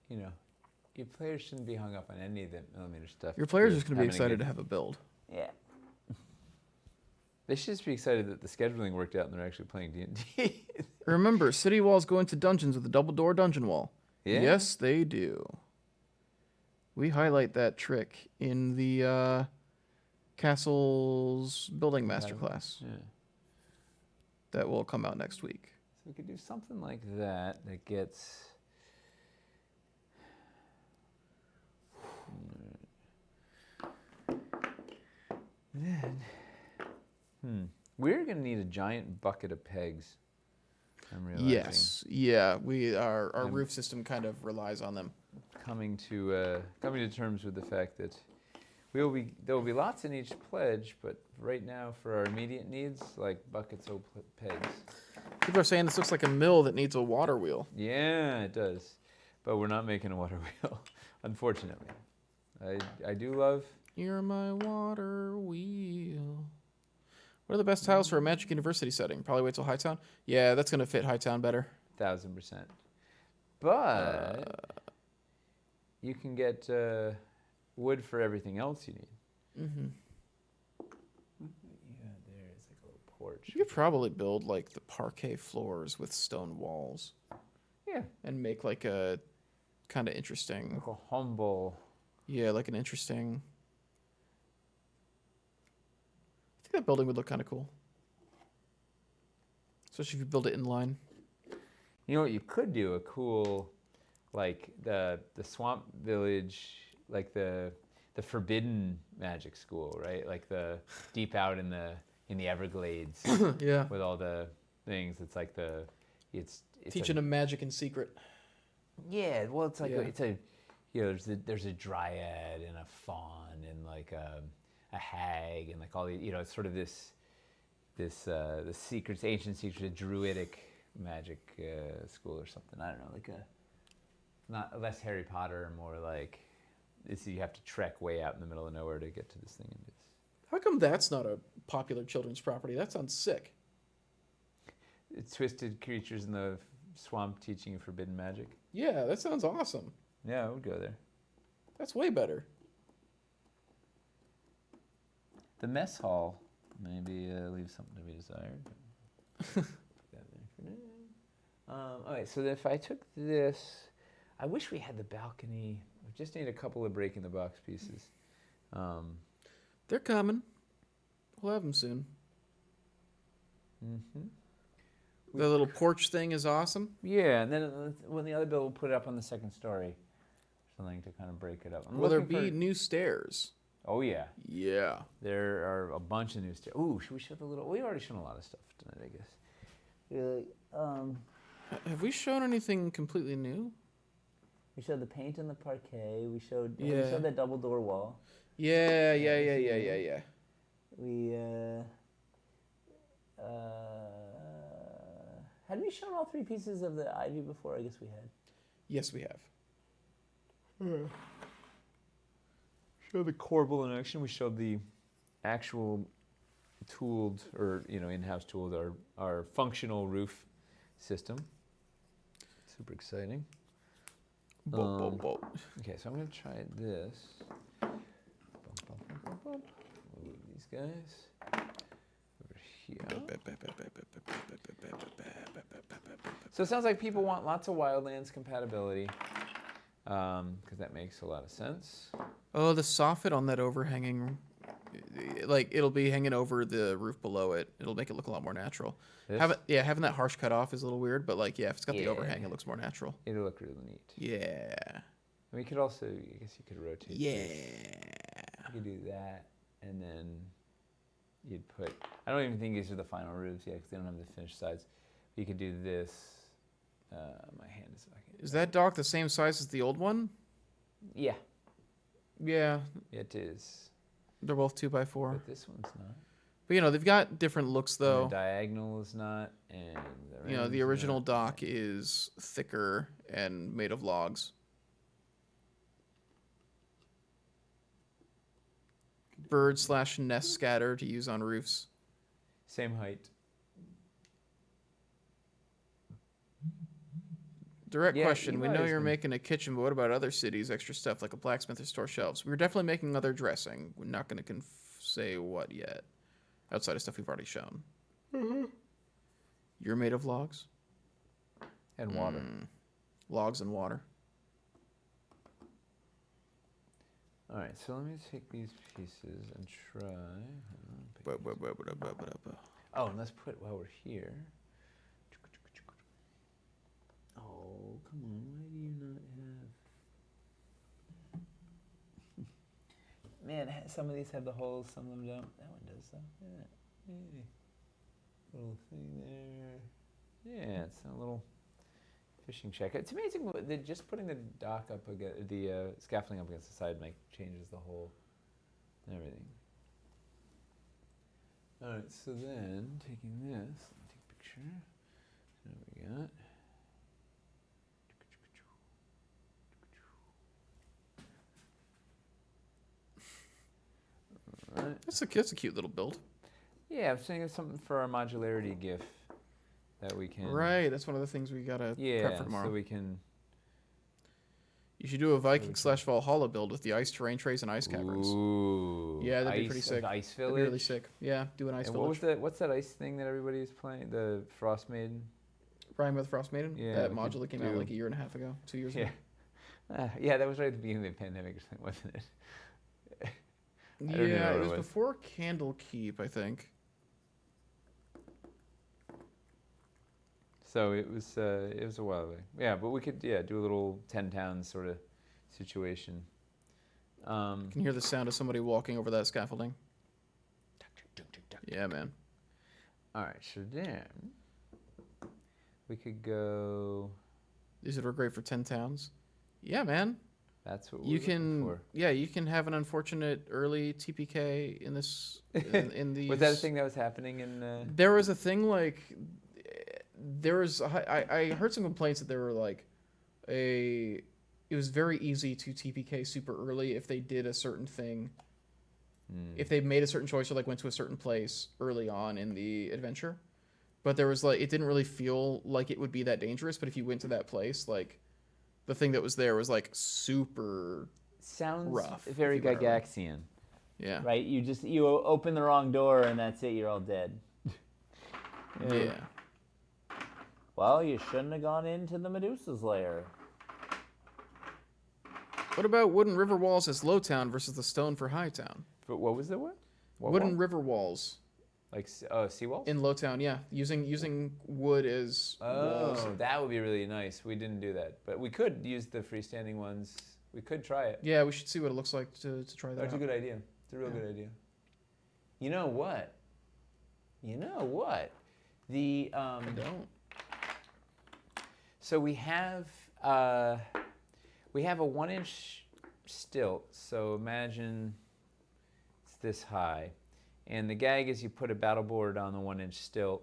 A: your players shouldn't be hung up on any of the millimeter stuff.
B: Your players are just going to be excited to have a build.
C: Yeah.
A: They should just be excited that the scheduling worked out and they're actually playing D&D.
B: Remember, city walls go into dungeons with a double door dungeon wall.
A: Yeah?
B: Yes, they do. We highlight that trick in the Castles Building Masterclass.
A: Yeah.
B: That will come out next week.
A: So we could do something like that that gets... Then... We're going to need a giant bucket of pegs. I'm realizing.
B: Yes. Yeah. Our roof system kind of relies on them.
A: Coming to terms with the fact that there will be lots in each pledge, but right now for our immediate needs, like buckets of pegs.
B: People are saying this looks like a mill that needs a water wheel.
A: Yeah, it does, but we're not making a water wheel, unfortunately. I do love.
B: You're my water wheel. What are the best tiles for a Magic University setting? Probably wait till Hightown. Yeah, that's gonna fit Hightown better.
A: 1000%. But you can get wood for everything else you need.
B: Mm-hmm.
A: Yeah, there's like a little porch.
B: You could probably build like the parquet floors with stone walls.
A: Yeah.
B: And make like a kind of interesting.
A: Like a humble.
B: Yeah, like an interesting. I think that building would look kind of cool. Especially if you build it in line.
A: You know what you could do? A cool, like the swamp village, like the forbidden magic school, right? Like the deep out in the Everglades.
B: Yeah.
A: With all the things, it's like it's
B: teaching them magic in secret.
A: Yeah, well, it's like
B: Yeah.
A: there's a dryad and a faun and like a hag and like all the it's sort of this the secrets, ancient secrets, a druidic magic school or something. I don't know, like not less Harry Potter, more like you have to trek way out in the middle of nowhere to get to this thing. And
B: How come that's not a popular children's property? That sounds sick.
A: it's twisted creatures in the swamp teaching you forbidden magic.
B: Yeah, that sounds awesome.
A: Yeah, I would go there.
B: That's way better.
A: The mess hall maybe leaves something to be desired. Put that there for now. All right, so if I took this, I wish we had the balcony. We just need a couple of break in the box pieces.
B: They're coming. We'll have them soon.
A: Mm-hmm.
B: The little porch thing is awesome.
A: Yeah, and then when the other build, we'll put it up on the second story. Something to kind of break it up.
B: Will there be new stairs?
A: Oh, yeah.
B: Yeah.
A: There are a bunch of new stairs. Ooh, should we show the little... We've already shown a lot of stuff tonight, I guess.
B: Have we shown anything completely new?
C: We showed the paint and the parquet. We showed that double door wall.
B: Yeah.
C: We had we shown all three pieces of the ivy before? I guess we had.
B: Yes, we have.
A: Show the corbel in action. We showed the actual tooled, or in-house tooled, our functional roof system. Super exciting. Okay, so I'm going to try this. Move these guys over here. So it sounds like people want lots of Wildlands compatibility, because that makes a lot of sense.
B: Oh, the soffit on that overhanging, like it'll be hanging over the roof below it. It'll make it look a lot more natural. Having that harsh cut off is a little weird, but like, if it's got the overhang, it looks more natural.
A: It'll look really neat.
B: Yeah.
A: We could also, I guess you could rotate.
B: Yeah.
A: You could do that, and then you'd put, I don't even think these are the final roofs yet, because they don't have the finished sides. You could do this. My hand is fucking...
B: Is that dock the same size as the old one?
A: Yeah.
B: Yeah.
A: It is.
B: They're both 2x4.
A: But this one's not.
B: But they've got different looks though.
A: And the diagonal is not, and
B: the original dock is thicker and made of logs. Bird/nest scatter to use on roofs.
A: Same height.
B: Direct question. We know you're making a kitchen, but what about other cities? Extra stuff like a blacksmith or store shelves. We're definitely making other dressing. We're not going to say what yet. Outside of stuff we've already shown. Mm-hmm. You're made of logs?
A: And water.
B: Logs and water.
A: All right, so let me take these pieces and try. Oh, and let's put, while we're here.
C: Oh, come on. Why do you not have... Man, some of these have the holes, some of them don't. That one does, though. Yeah.
A: Hey. Little thing there. Yeah, it's a little fishing shack. It's amazing that just putting the dock up against the scaffolding up against the side changes the whole and everything. All right, so then taking this, take a picture. So what we got. Right.
B: That's a cute little build.
A: Yeah, I'm saying it's something for our modularity GIF that we can.
B: Right, that's one of the things we gotta prep for tomorrow.
A: So we can.
B: You should do a Viking/Valhalla build with the ice terrain trays and ice caverns.
A: Ooh.
B: Yeah, that'd be pretty sick.
A: Ice
B: That'd be really sick. Yeah, do an ice village.
A: What's that ice thing that everybody's playing? The Frost Maiden.
B: Rhyme with Frost Maiden.
A: Yeah,
B: that module that came out like a year and a half ago, 2 years ago.
A: Yeah, that was right at the beginning of the pandemic or something, wasn't it?
B: Yeah, it was before Candlekeep, I think.
A: So it was a while away. Yeah, but we could do a little 10 towns sort of situation.
B: You can hear the sound of somebody walking over that scaffolding. Yeah, man.
A: All right, so then we could go.
B: These are great for 10 towns. Yeah, man.
A: That's what we're looking for.
B: Yeah, you can have an unfortunate early TPK in this. In these.
A: Was that a thing that was happening in?
B: There was a thing like. I heard some complaints that there were like it was very easy to TPK super early if they did a certain thing. If they made a certain choice or like went to a certain place early on in the adventure. But there was like, it didn't really feel like it would be that dangerous. But if you went to that place, like the thing that was there was like super
A: sounds
B: rough.
A: Very Gygaxian.
B: Yeah.
C: Right? You open the wrong door and that's it. You're all dead.
B: Yeah.
C: Well, you shouldn't have gone into the Medusa's lair.
B: What about wooden river walls as low town versus the stone for high town?
A: But what was the word? What
B: Wooden
A: wall?
B: river walls
A: Like seawalls?
B: in low town, yeah. Using wood as walls.
A: Oh, that would be really nice. We didn't do that, but we could use the freestanding ones. We could try it.
B: Yeah, we should see what it looks like to try that
A: That's a
B: out.
A: good idea. It's a real good idea. You know what? The
B: I don't.
A: So we have a 1-inch stilt. So imagine it's this high, and the gag is you put a battle board on the 1-inch stilt,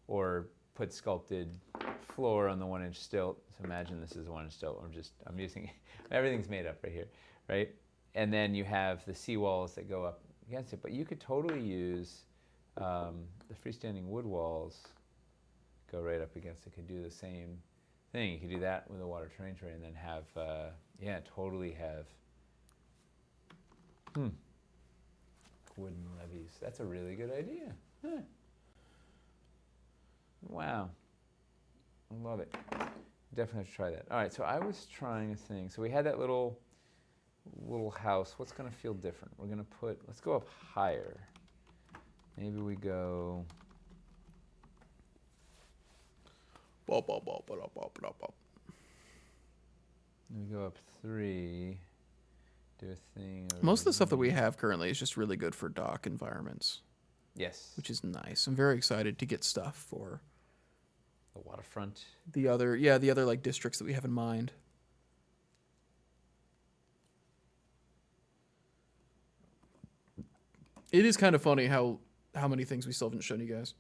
A: or put sculpted floor on the 1-inch stilt. So imagine this is a 1-inch stilt. I'm using everything's made up right here, right? And then you have the seawalls that go up against it. But you could totally use the freestanding wood walls. Go right up against it. Could do the same thing. You could do that with a water terrain tray, and then have totally have wooden levees. That's a really good idea. Huh. Wow. I love it. Definitely have to try that. All right, so I was trying a thing. So we had that little house. What's going to feel different? We're going to let's go up higher. Maybe we go... We go up 3, do a thing.
B: Most of the stuff that we have currently is just really good for dock environments,
A: Yes.
B: which is nice. I'm very excited to get stuff for
A: The waterfront.
B: the other like districts that we have in mind. It is kind of funny how many things we still haven't shown you guys.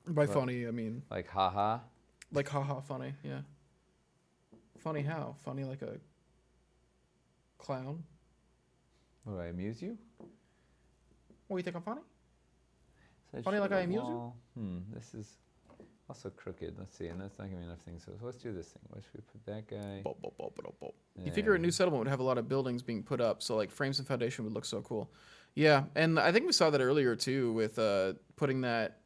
B: By funny, I mean
A: Like, haha.
B: like haha funny, yeah. Funny how? Funny like a clown?
A: Will I amuse you?
B: What, you think I'm funny?
A: So
B: Funny
A: show
B: like
A: the
B: I amuse you?
A: wall. This is also crooked. Let's see, and that's not giving me enough things. So let's do this thing. Where should we put that guy?
B: You figure a new settlement would have a lot of buildings being put up, so like frames and foundation would look so cool. Yeah, and I think we saw that earlier too with putting that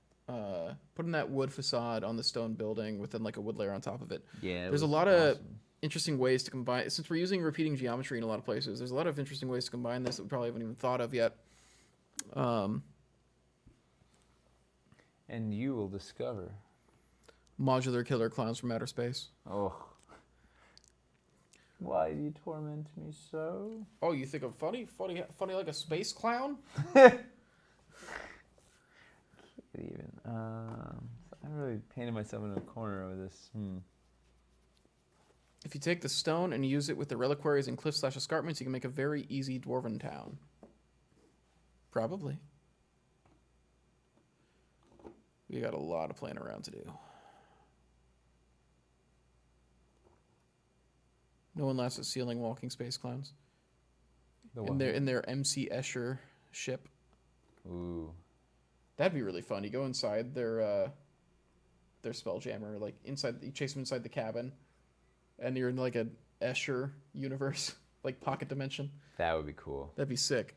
B: wood facade on the stone building with then like a wood layer on top of it.
A: Yeah.
B: There's a lot of interesting ways to combine, since we're using repeating geometry in a lot of places. There's a lot of interesting ways to combine this that we probably haven't even thought of yet.
A: And you will discover.
B: Modular killer clowns from outer space.
A: Oh. Why do you torment me so?
B: Oh, you think I'm funny like a space clown?
A: Even. I'm really painted myself in a corner with this.
B: If you take the stone and use it with the reliquaries and cliff/escarpments, you can make a very easy dwarven town. Probably. We got a lot of playing around to do. No one laughs at ceiling walking space clowns. In their MC Escher ship.
A: Ooh.
B: That'd be really fun. You go inside their Spelljammer, like inside. You chase them inside the cabin, and you're in like an Escher universe, like pocket dimension.
A: That would be cool.
B: That'd be sick.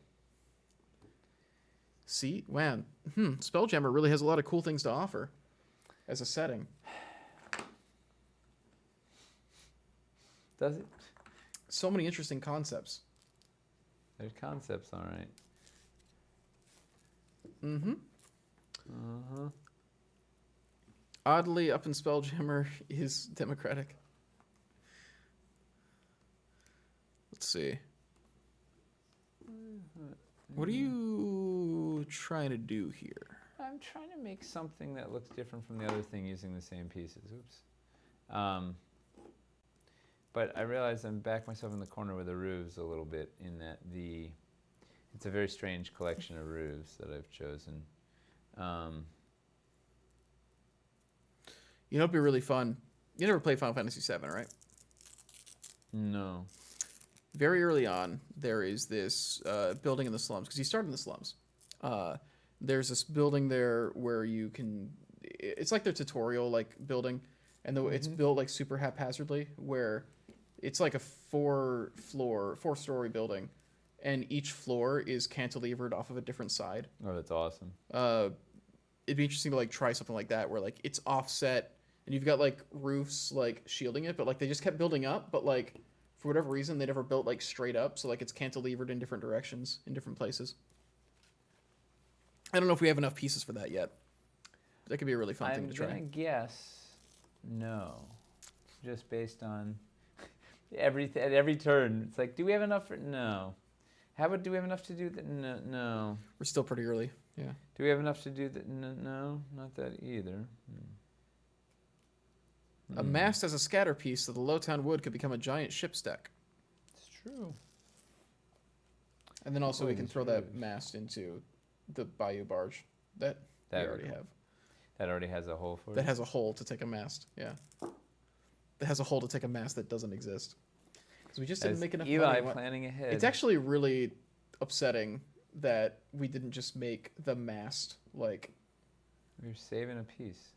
B: See, man, Spelljammer really has a lot of cool things to offer as a setting.
A: Does it?
B: So many interesting concepts.
A: There's concepts, all right.
B: Mm-hmm.
A: Uh-huh.
B: Oddly, up in Spelljammer is democratic. Let's see. What are you trying to do here?
A: I'm trying to make something that looks different from the other thing using the same pieces. Oops. But I realize I'm back myself in the corner with the roofs a little bit in that it's a very strange collection of roofs that I've chosen.
B: You know, it'd be really fun. You never played Final Fantasy VII, right?
A: No.
B: Very early on, there is this building in the slums, because you start in the slums. There's this building there where you can... It's like their tutorial building, and it's built like super haphazardly, where it's like a four-story building, and each floor is cantilevered off of a different side.
A: Oh, that's awesome.
B: It'd be interesting to try something like that, where it's offset and you've got like roofs like shielding it, but like they just kept building up, but like for whatever reason they never built like straight up, so like it's cantilevered in different directions in different places. I don't know if we have enough pieces for that yet. That could be a really fun thing to try.
A: I'm gonna guess no, just based on at every turn. It's like, do we have enough for no? How about do we have enough to do that? No, no.
B: We're still pretty early. Yeah.
A: Do we have enough to do that? No, no, not that either.
B: A mast as a scatter piece, so the Lowtown wood could become a giant ship's deck.
A: It's true.
B: And then also we can
A: Please,
B: throw that
A: please.
B: mast into the Bayou barge. That we
A: That
B: already have.
A: That already has a hole for it.
B: That has a hole to take a mast. Yeah. That has a hole to take a mast that doesn't exist. Because we just didn't make enough
A: Eli
B: money.
A: planning ahead.
B: It's actually really upsetting that we didn't just make the mast like.
A: We're saving a piece.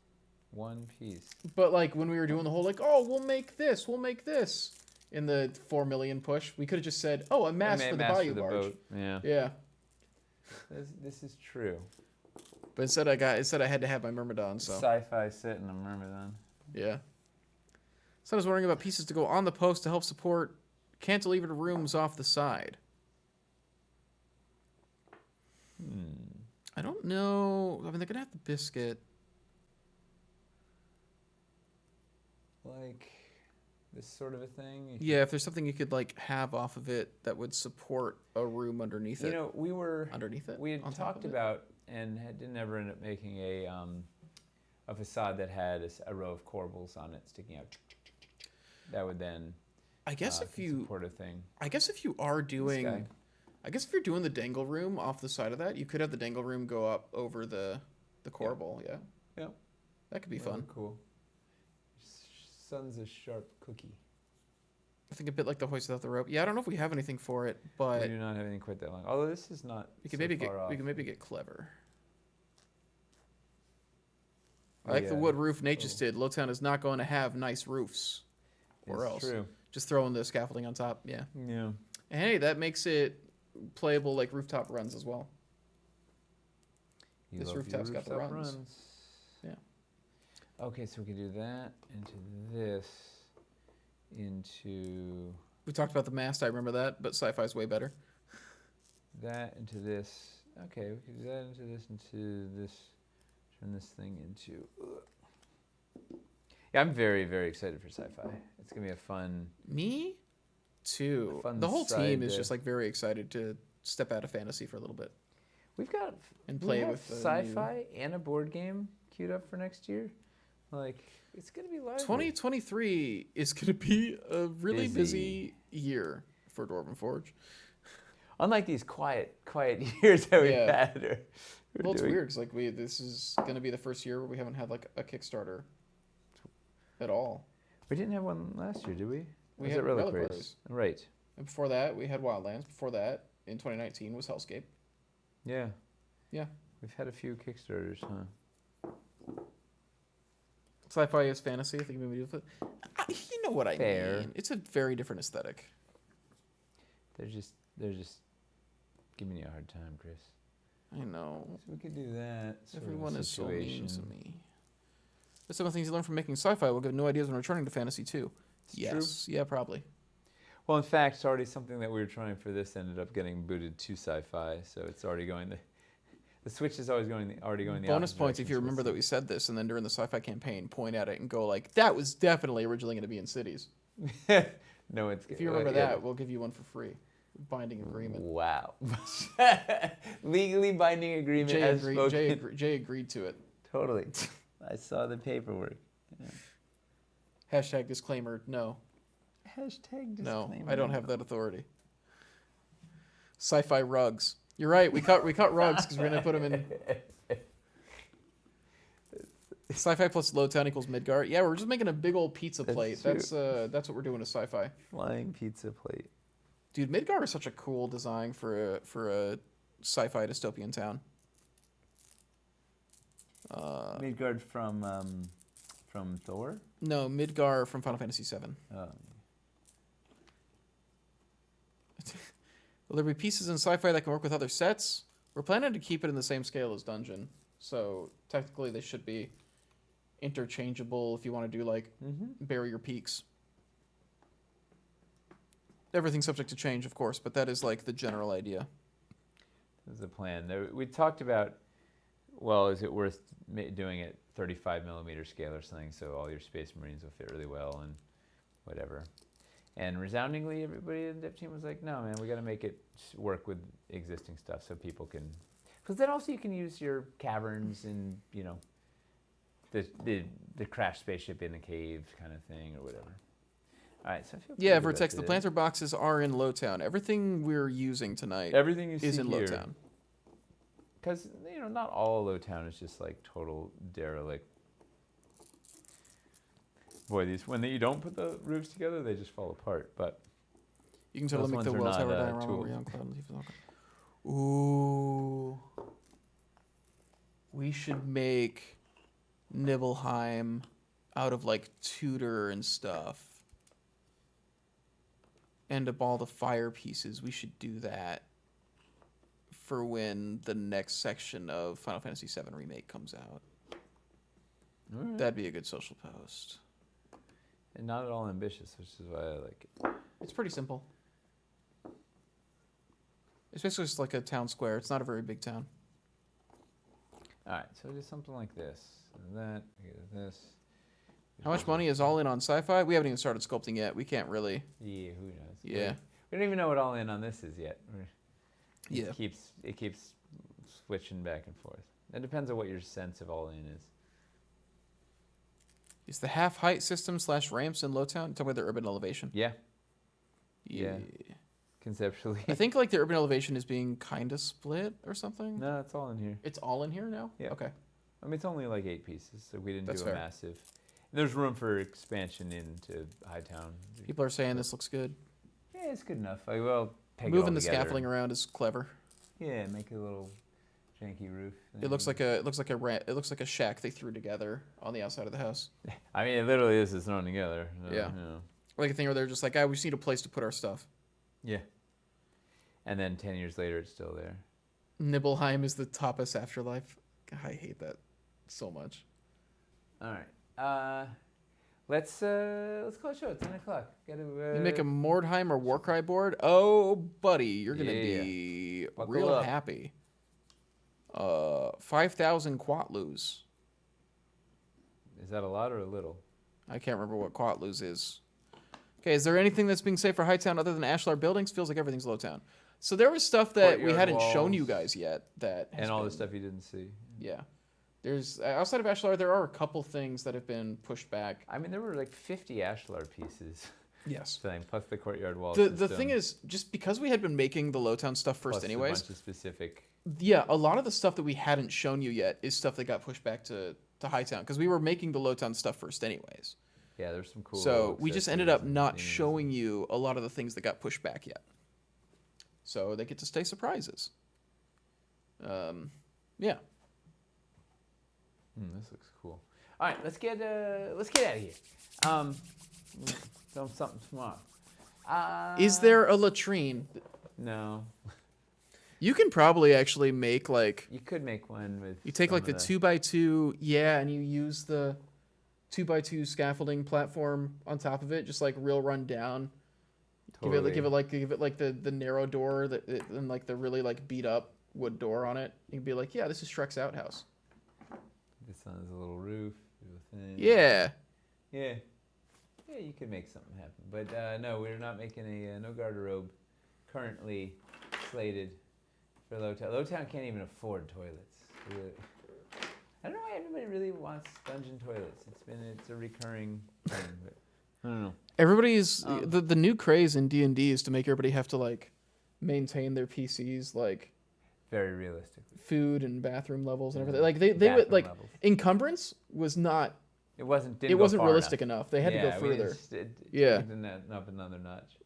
A: One piece.
B: But like when we were doing the whole like, oh, we'll make this in the 4 million push, we could have just said, oh, a mast for the Bayou barge.
A: Boat. Yeah.
B: Yeah.
A: This is true.
B: But instead I had to have my Myrmidon, so
A: Sci-fi sit in a Myrmidon.
B: yeah. So I was wondering about pieces to go on the post to help support cantilevered rooms off the side. I don't know. I mean, they're gonna have the biscuit.
A: Like this sort of a thing.
B: Yeah, if there's something you could like have off of it that would support a room underneath it.
A: You know,
B: Underneath it.
A: we had
B: On top
A: talked
B: of it?
A: about and didn't ever end up making a facade that had a row of corbels on it sticking out. That would then
B: I guess if you
A: support a thing.
B: I guess if you are
A: This guy.
B: doing I guess if you're doing the dangle room off the side of that, you could have the dangle room go up over the corbel, yeah.
A: Yep.
B: That could be
A: Well,
B: fun.
A: Cool. Son's a sharp cookie.
B: I think a bit like the hoist without the rope. Yeah, I don't know if we have anything for it,
A: We
B: but
A: do not have anything quite that long. Although this is not.
B: we could
A: so
B: maybe
A: far off.
B: get clever. I like the wood roof Nate just did. Lowtown is not going to have nice roofs. Or
A: It's
B: else.
A: True.
B: Just throwing the scaffolding on top, yeah.
A: Yeah.
B: And hey, that makes it playable like rooftop runs as well.
A: You
B: This
A: love your
B: rooftop's got the
A: rooftop
B: runs. Yeah.
A: Okay, so we can do that into this, into
B: We talked about the mast, I remember that, but sci-fi's way better.
A: that, into this. Okay, we can do that into this. Turn this thing into. Yeah, I'm very, very excited for sci-fi. It's gonna be a fun.
B: Me too.
A: Fun
B: The whole team is
A: side,
B: just like very excited to step out of fantasy for a little bit
A: We've got
B: and
A: we
B: play
A: have
B: with the
A: sci-fi and a board game queued up for next year. Like it's gonna be lively.
B: 2023 is going to be a really busy year for Dwarven Forge.
A: Unlike these quiet years that we've
B: Yeah.
A: had.
B: Well, it's weird because like this is going to be the first year where we haven't had like a Kickstarter at all.
A: We didn't have one last year, did we?
B: We
A: Was
B: had
A: it Relic
B: Relic
A: Race?
B: Race.
A: Right.
B: And before that, we had Wildlands. Before that, in 2019, was Hellscape.
A: Yeah.
B: Yeah.
A: We've had a few Kickstarters, huh?
B: Sci-fi is fantasy. I think maybe you know what I
A: Fair.
B: mean. It's a very different aesthetic.
A: They're just giving you a hard time, Chris.
B: I know.
A: So we could do that. Sort
B: Everyone
A: of
B: is so mean to
A: situation.
B: me. There's some of the things you learn from making sci-fi will give new ideas when returning to fantasy too.
A: It's
B: Yes. Yeah, probably.
A: Well, in fact, it's already something that we were trying for this ended up getting booted to sci-fi, so it's already going the switch is alreys already going the
B: Bonus
A: opposite
B: points if
A: direction,
B: you
A: so
B: remember
A: it's-
B: that we said this and then during the sci-fi campaign point at it and go like, that was definitely originally going to be in cities.
A: No, it's
B: If you remember that, we'll give you one for free. Binding agreement.
A: Wow. Legally binding agreement as spoken.
B: Jay agreed to it.
A: Totally. I saw the paperwork.
B: Hashtag disclaimer, no.
A: Hashtag
B: No,
A: disclaimer.
B: I don't have that authority. Sci-fi rugs. You're right. We cut rugs because we're gonna put them in. Sci-fi plus Lowtown equals Midgar. Yeah, we're just making a big old pizza plate.
A: true.
B: That's what we're doing to sci-fi.
A: Flying pizza plate.
B: Dude, Midgar is such a cool design for a sci-fi dystopian town.
A: Midgard from Thor.
B: No, Midgar from Final Fantasy VII.
A: Oh.
B: Will there be pieces in sci-fi that can work with other sets? We're planning to keep it in the same scale as Dungeon, so technically they should be interchangeable if you want to do like barrier peaks. Everything's subject to change, of course, but that is like the general idea.
A: This is the plan. We talked about, well, is it worth doing it 35 millimeter scale or something so all your Space Marines will fit really well and whatever. And resoundingly, everybody in the dev team was like, no, man, we got to make it work with existing stuff so people can, because then also you can use your caverns and, you know, the crashed spaceship in a cave kind of thing or whatever. All right, so I feel
B: Yeah, Vertex, the planter boxes are in Lowtown. Everything we're using tonight
A: everything you
B: is
A: see
B: in
A: here.
B: Lowtown.
A: Because, you know, not all Lowtown is just like total derelict. Boy, these when you don't put the roofs together, they just fall apart. But
B: You can totally
A: those
B: make the
A: ones
B: well
A: are
B: tower
A: not,
B: diorama
A: tools.
B: where you're on Cloud Leaf. Ooh. We should make Nibelheim out of like Tudor and stuff. And of all the fire pieces, we should do that for when the next section of Final Fantasy VII Remake comes out.
A: All right.
B: That'd be a good social post.
A: And not at all ambitious, which is why I like it.
B: It's pretty simple. It's basically just like a town square. It's not a very big town.
A: All right, so just something like this, and that, this.
B: How much money is all in on sci-fi? We haven't even started sculpting yet. We can't really.
A: Yeah, who knows?
B: Yeah.
A: We don't even know what all in on this is yet.
B: Yeah.
A: It keeps switching back and forth. It depends on what your sense of all in is.
B: Is the half height system / ramps in Lowtown? Talk about the urban elevation.
A: Yeah. Yeah. Conceptually.
B: I think like the urban elevation is being kind of split or something.
A: No, it's all in here.
B: It's all in here now?
A: Yeah.
B: Okay.
A: I mean, it's only like 8 pieces, so we didn't
B: That's
A: do
B: fair.
A: a massive. There's room for expansion into Hightown.
B: People are saying this looks good.
A: Yeah, it's good enough. I will peg
B: Moving
A: it all
B: the
A: together.
B: scaffolding around is clever.
A: Yeah, make a little janky roof.
B: It looks like a shack they threw together on the outside of the house.
A: I mean, it literally is thrown together. So,
B: Yeah.
A: You know.
B: Like a thing where they're just like, we just need a place to put our stuff.
A: Yeah. And then 10 years later, it's still there.
B: Nibelheim is the Tapas afterlife. I hate that so much.
A: All right. Let's call it show. It's 10 o'clock.
B: You make a Mordheim or Warcry board? Oh, buddy, you're gonna
A: Yeah.
B: be
A: Buckle
B: real
A: up.
B: happy. 5,000 Quatlus.
A: Is that a lot or a little?
B: I can't remember what Quatlus is. Okay, is there anything that's being saved for Hightown other than Ashlar buildings? Feels like everything's Lowtown. So there was stuff that we
A: Courtyard
B: hadn't shown
A: walls.
B: you guys yet. That has
A: And all the
B: been-
A: stuff you didn't see.
B: Yeah. There's outside of Ashlar, there are a couple things that have been pushed back.
A: I mean, there were like 50 Ashlar pieces.
B: Yes.
A: Thing, plus the courtyard wall.
B: The thing is, just because we had been making the Lowtown stuff first
A: plus a
B: anyways,
A: bunch of specific.
B: yeah, a lot of the stuff that we hadn't shown you yet is stuff that got pushed back to Hightown because we were making the Lowtown stuff first anyways.
A: Yeah, there's some cool.
B: So we just ended up
A: accessories and
B: not
A: things.
B: showing you a lot of the things that got pushed back yet. So they get to stay surprises. Yeah.
A: This looks cool. All right, let's get out of here. Film something smart.
B: Is there a latrine?
A: No.
B: You can probably actually make like
A: You could make one with.
B: you take
A: some
B: like the
A: of
B: 2x2, yeah, and you use the 2x2 scaffolding platform on top of it, just like real run down.
A: Totally.
B: Give it like the narrow door and like the really like beat up wood door on it. You can be like, yeah, this is Shrek's outhouse.
A: This one has a little roof. Do a thing.
B: Yeah.
A: Yeah. Yeah, you could make something happen. But no, we're not making a no garderobe currently slated for Lowtown. Lowtown can't even afford toilets. I don't know why everybody really wants dungeon toilets. It's a recurring thing, but I don't know.
B: Everybody's the new craze in D&D is to make everybody have to like maintain their PCs like
A: Very realistically.
B: food and bathroom levels and
A: Yeah.
B: everything. Like they would
A: Bathroom
B: like
A: levels.
B: encumbrance was not
A: It wasn't
B: realistic enough. They had to go further.
A: Yeah.
B: Yeah.
A: Up another notch.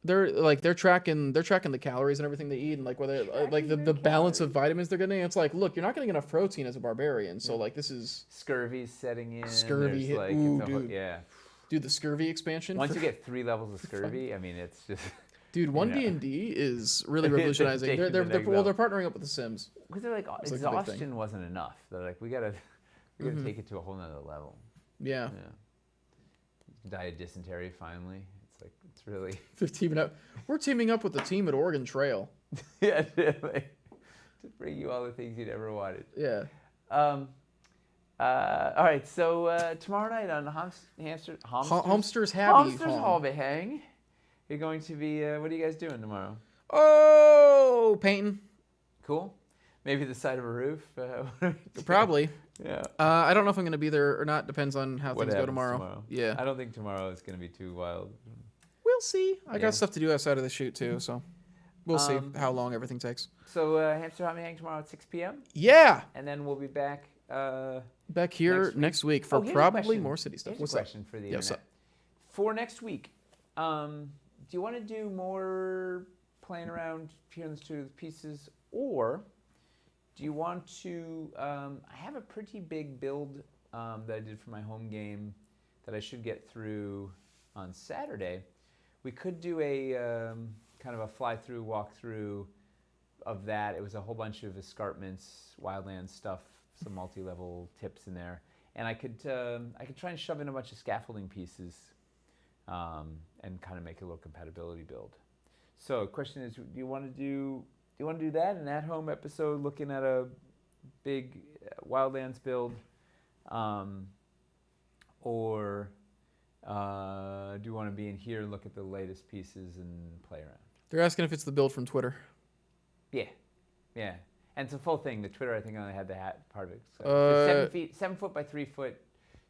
B: They're tracking the calories and everything they eat and like whether like the balance of vitamins they're getting. It's like, look, you're not getting enough protein as a barbarian, so like this is
A: Scurvy's setting in.
B: Scurvy
A: There's,
B: hit-
A: like,
B: ooh,
A: it's a whole-
B: dude.
A: yeah.
B: dude the scurvy expansion.
A: Once you get 3 levels of scurvy, I mean, it's just
B: Dude, one
A: Yeah.
B: D&D is really
A: They're
B: revolutionizing.
A: taking
B: they're
A: the next
B: well, they're
A: level.
B: partnering up with The Sims.
A: because they're like
B: It's like a big thing.
A: exhaustion wasn't enough. They're like, we gotta We're gonna take it to a whole nother level.
B: Yeah.
A: Yeah. Die of dysentery finally. It's like it's really.
B: They're teaming up. We're teaming up with the team at Oregon Trail.
A: Yeah, really. To bring you all the things you never wanted.
B: Yeah.
A: All right, so tomorrow night on
B: Homster's Happy
A: Hobby Hang, you're going to be. What are you guys doing tomorrow?
B: Oh, painting.
A: Cool. Maybe the side of a roof.
B: Probably.
A: Yeah.
B: I don't know if I'm going to be there or not. Depends on how
A: What
B: things go
A: happens
B: tomorrow. Yeah.
A: I don't think tomorrow is going to be too wild.
B: We'll see. I
A: Yeah.
B: got stuff to do outside of the shoot too, so we'll see how long everything takes.
A: So Hamster Hobby Hang tomorrow at 6 p.m.
B: Yeah.
A: And then we'll be back.
B: Back here next week for
A: here's a
B: probably
A: question.
B: more city stuff.
A: Here's
B: What's
A: a
B: up?
A: question for the
B: Yeah, what's
A: internet. For next week, do you want to do more playing around here in the studio with pieces, or do you want to? I have a pretty big build that I did for my home game that I should get through on Saturday. We could do a kind of a fly-through, walk-through of that. It was a whole bunch of escarpments, wildland stuff, some multi-level tips in there, and I could try and shove in a bunch of scaffolding pieces, and kind of make a little compatibility build. So, the question is, do you want to do that, an at-home episode looking at a big wildlands build, or do you want to be in here and look at the latest pieces and play around?
B: They're asking if it's the build from Twitter.
A: Yeah. And it's a full thing. The Twitter, I think, only had the hat part of it. So it's 7 foot by 3 foot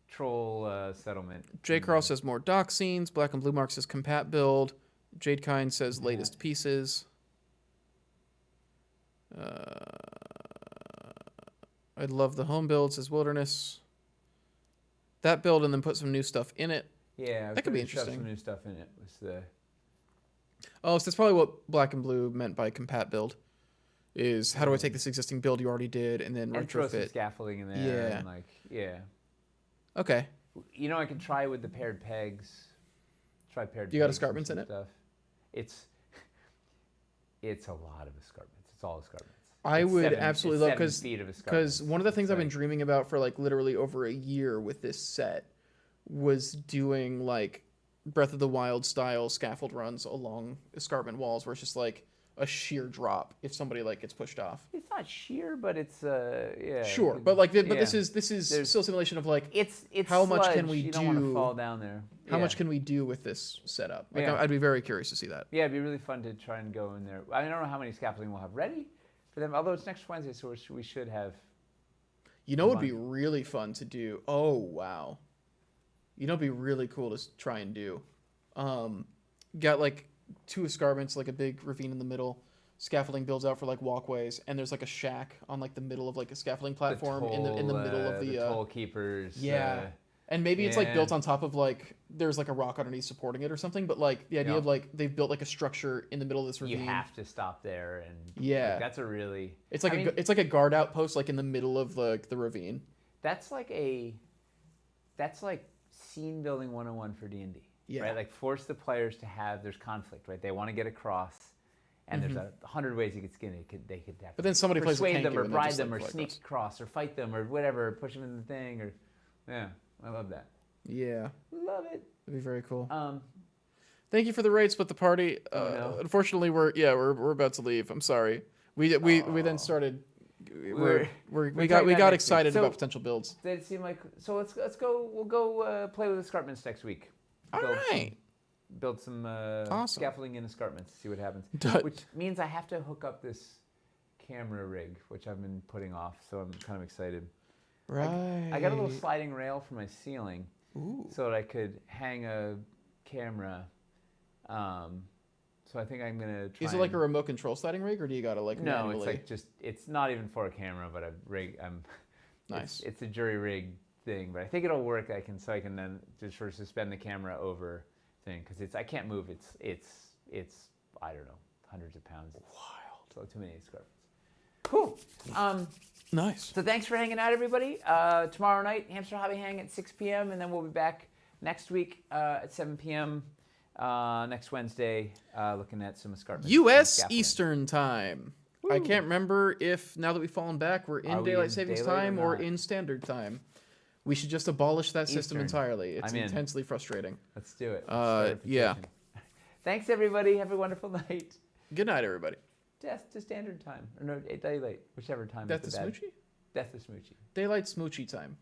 A: troll settlement.
B: J. Carl says more dock scenes. Black and Blue Mark says compat build. Jade Kind says latest pieces. I love the home build, says Wilderness. That build and then put some new stuff in it.
A: Yeah,
B: that could be
A: shove
B: interesting.
A: Some new stuff in it. Was the
B: Oh, so that's probably what Black and Blue meant by compat build. Is how do I take this existing build you already did and then
A: and throw some
B: retrofit?
A: scaffolding in there.
B: Yeah.
A: And
B: Okay.
A: You know, I can try with the paired pegs. Try paired.
B: You got
A: pegs and
B: escarpments in
A: some
B: it?
A: Stuff. It's a lot of escarpments. It's all escarpments.
B: I
A: It's
B: would
A: seven-
B: absolutely
A: it's
B: love
A: 7 feet of
B: because
A: escarpments.
B: one of the things
A: It's
B: I've been
A: like-
B: dreaming about for like literally over a year with this set was doing like Breath of the Wild style scaffold runs along escarpment walls where it's just like a sheer drop if somebody like gets pushed off.
A: It's not sheer, but it's yeah.
B: Sure, but like but this is still simulation of like
A: it's
B: how much
A: sludge.
B: can we
A: you don't want to
B: do-
A: fall down there.
B: how
A: Yeah.
B: much can we do with this setup? Like
A: Yeah.
B: I'd be very curious to see that.
A: Yeah, it'd be really fun to try and go in there. I don't know how many scaffolding we'll have ready for them, although it's next Wednesday, so we should have.
B: You know, it'd be really fun to do. Oh wow, you know, it'd be really cool to try and do. Got like 2 escarpments, like a big ravine in the middle. Scaffolding builds out for like walkways, and there's like a shack on like the middle of like a scaffolding platform in the middle of the
A: toll keepers.
B: yeah. And maybe it's like built on top of like there's like a rock underneath supporting it or something. But like the idea of like they've built like a structure in the middle of this ravine.
A: You have to stop there, and
B: Yeah.
A: that's a really.
B: It's like it's like a guard outpost like in the middle of like the ravine.
A: That's like scene building 101 for D&D.
B: Yeah.
A: Right. Like force the players to have there's conflict. Right. They want to get across. And there's 100 ways you could skin it. They could definitely.
B: But then somebody plays with
A: persuade them,
B: Kanku
A: or
B: and they're
A: bribe
B: just,
A: them,
B: like,
A: or
B: fly
A: sneak across, or fight them, or whatever, push them in the thing, or yeah, I love that.
B: Yeah.
A: Love it.
B: That'd be very cool. Thank you for the raid, split the party. Unfortunately, we're about to leave. I'm sorry. We then started. We got excited about potential builds.
A: Did it seem like so? Let's go. We'll go play with escarpments next week.
B: All right.
A: Build some
B: Awesome.
A: scaffolding in escarpments. See what happens. Which means I have to hook up this camera rig, which I've been putting off. So I'm kind of excited.
B: Right.
A: I got a little sliding rail for my ceiling, so that I could hang a camera. So I think I'm gonna try.
B: Is it like a remote control sliding rig, or do you gotta like
A: No,
B: manually?
A: it's like just. It's not even for a camera, but
B: Nice.
A: It's a jury rig thing, but I think it'll work. I can then just sort of suspend the camera over thing because I can't move. It's I don't know, hundreds of pounds. Wild. So too many escarpments. Cool.
B: Nice.
A: So thanks for hanging out, everybody. Tomorrow night, Hamster Hobby Hang at 6 p.m. and then we'll be back next week at 7 p.m. Next Wednesday, looking at some escarpments.
B: U.S.
A: scaffolding.
B: Eastern time. I can't remember if now that we've fallen back, we're in
A: Are we
B: daylight
A: in
B: savings
A: daylight or
B: time or
A: not?
B: in standard time. We should just abolish that system
A: Eastern.
B: entirely. It's
A: I'm in.
B: intensely frustrating.
A: Let's do it.
B: Yeah.
A: Thanks, everybody. Have a wonderful night.
B: Good night, everybody.
A: Death to standard time. Or no, day late. Whichever time
B: Death
A: is
B: to
A: the bad.
B: Smoochie?
A: Death to Smoochie.
B: Daylight Smoochie time.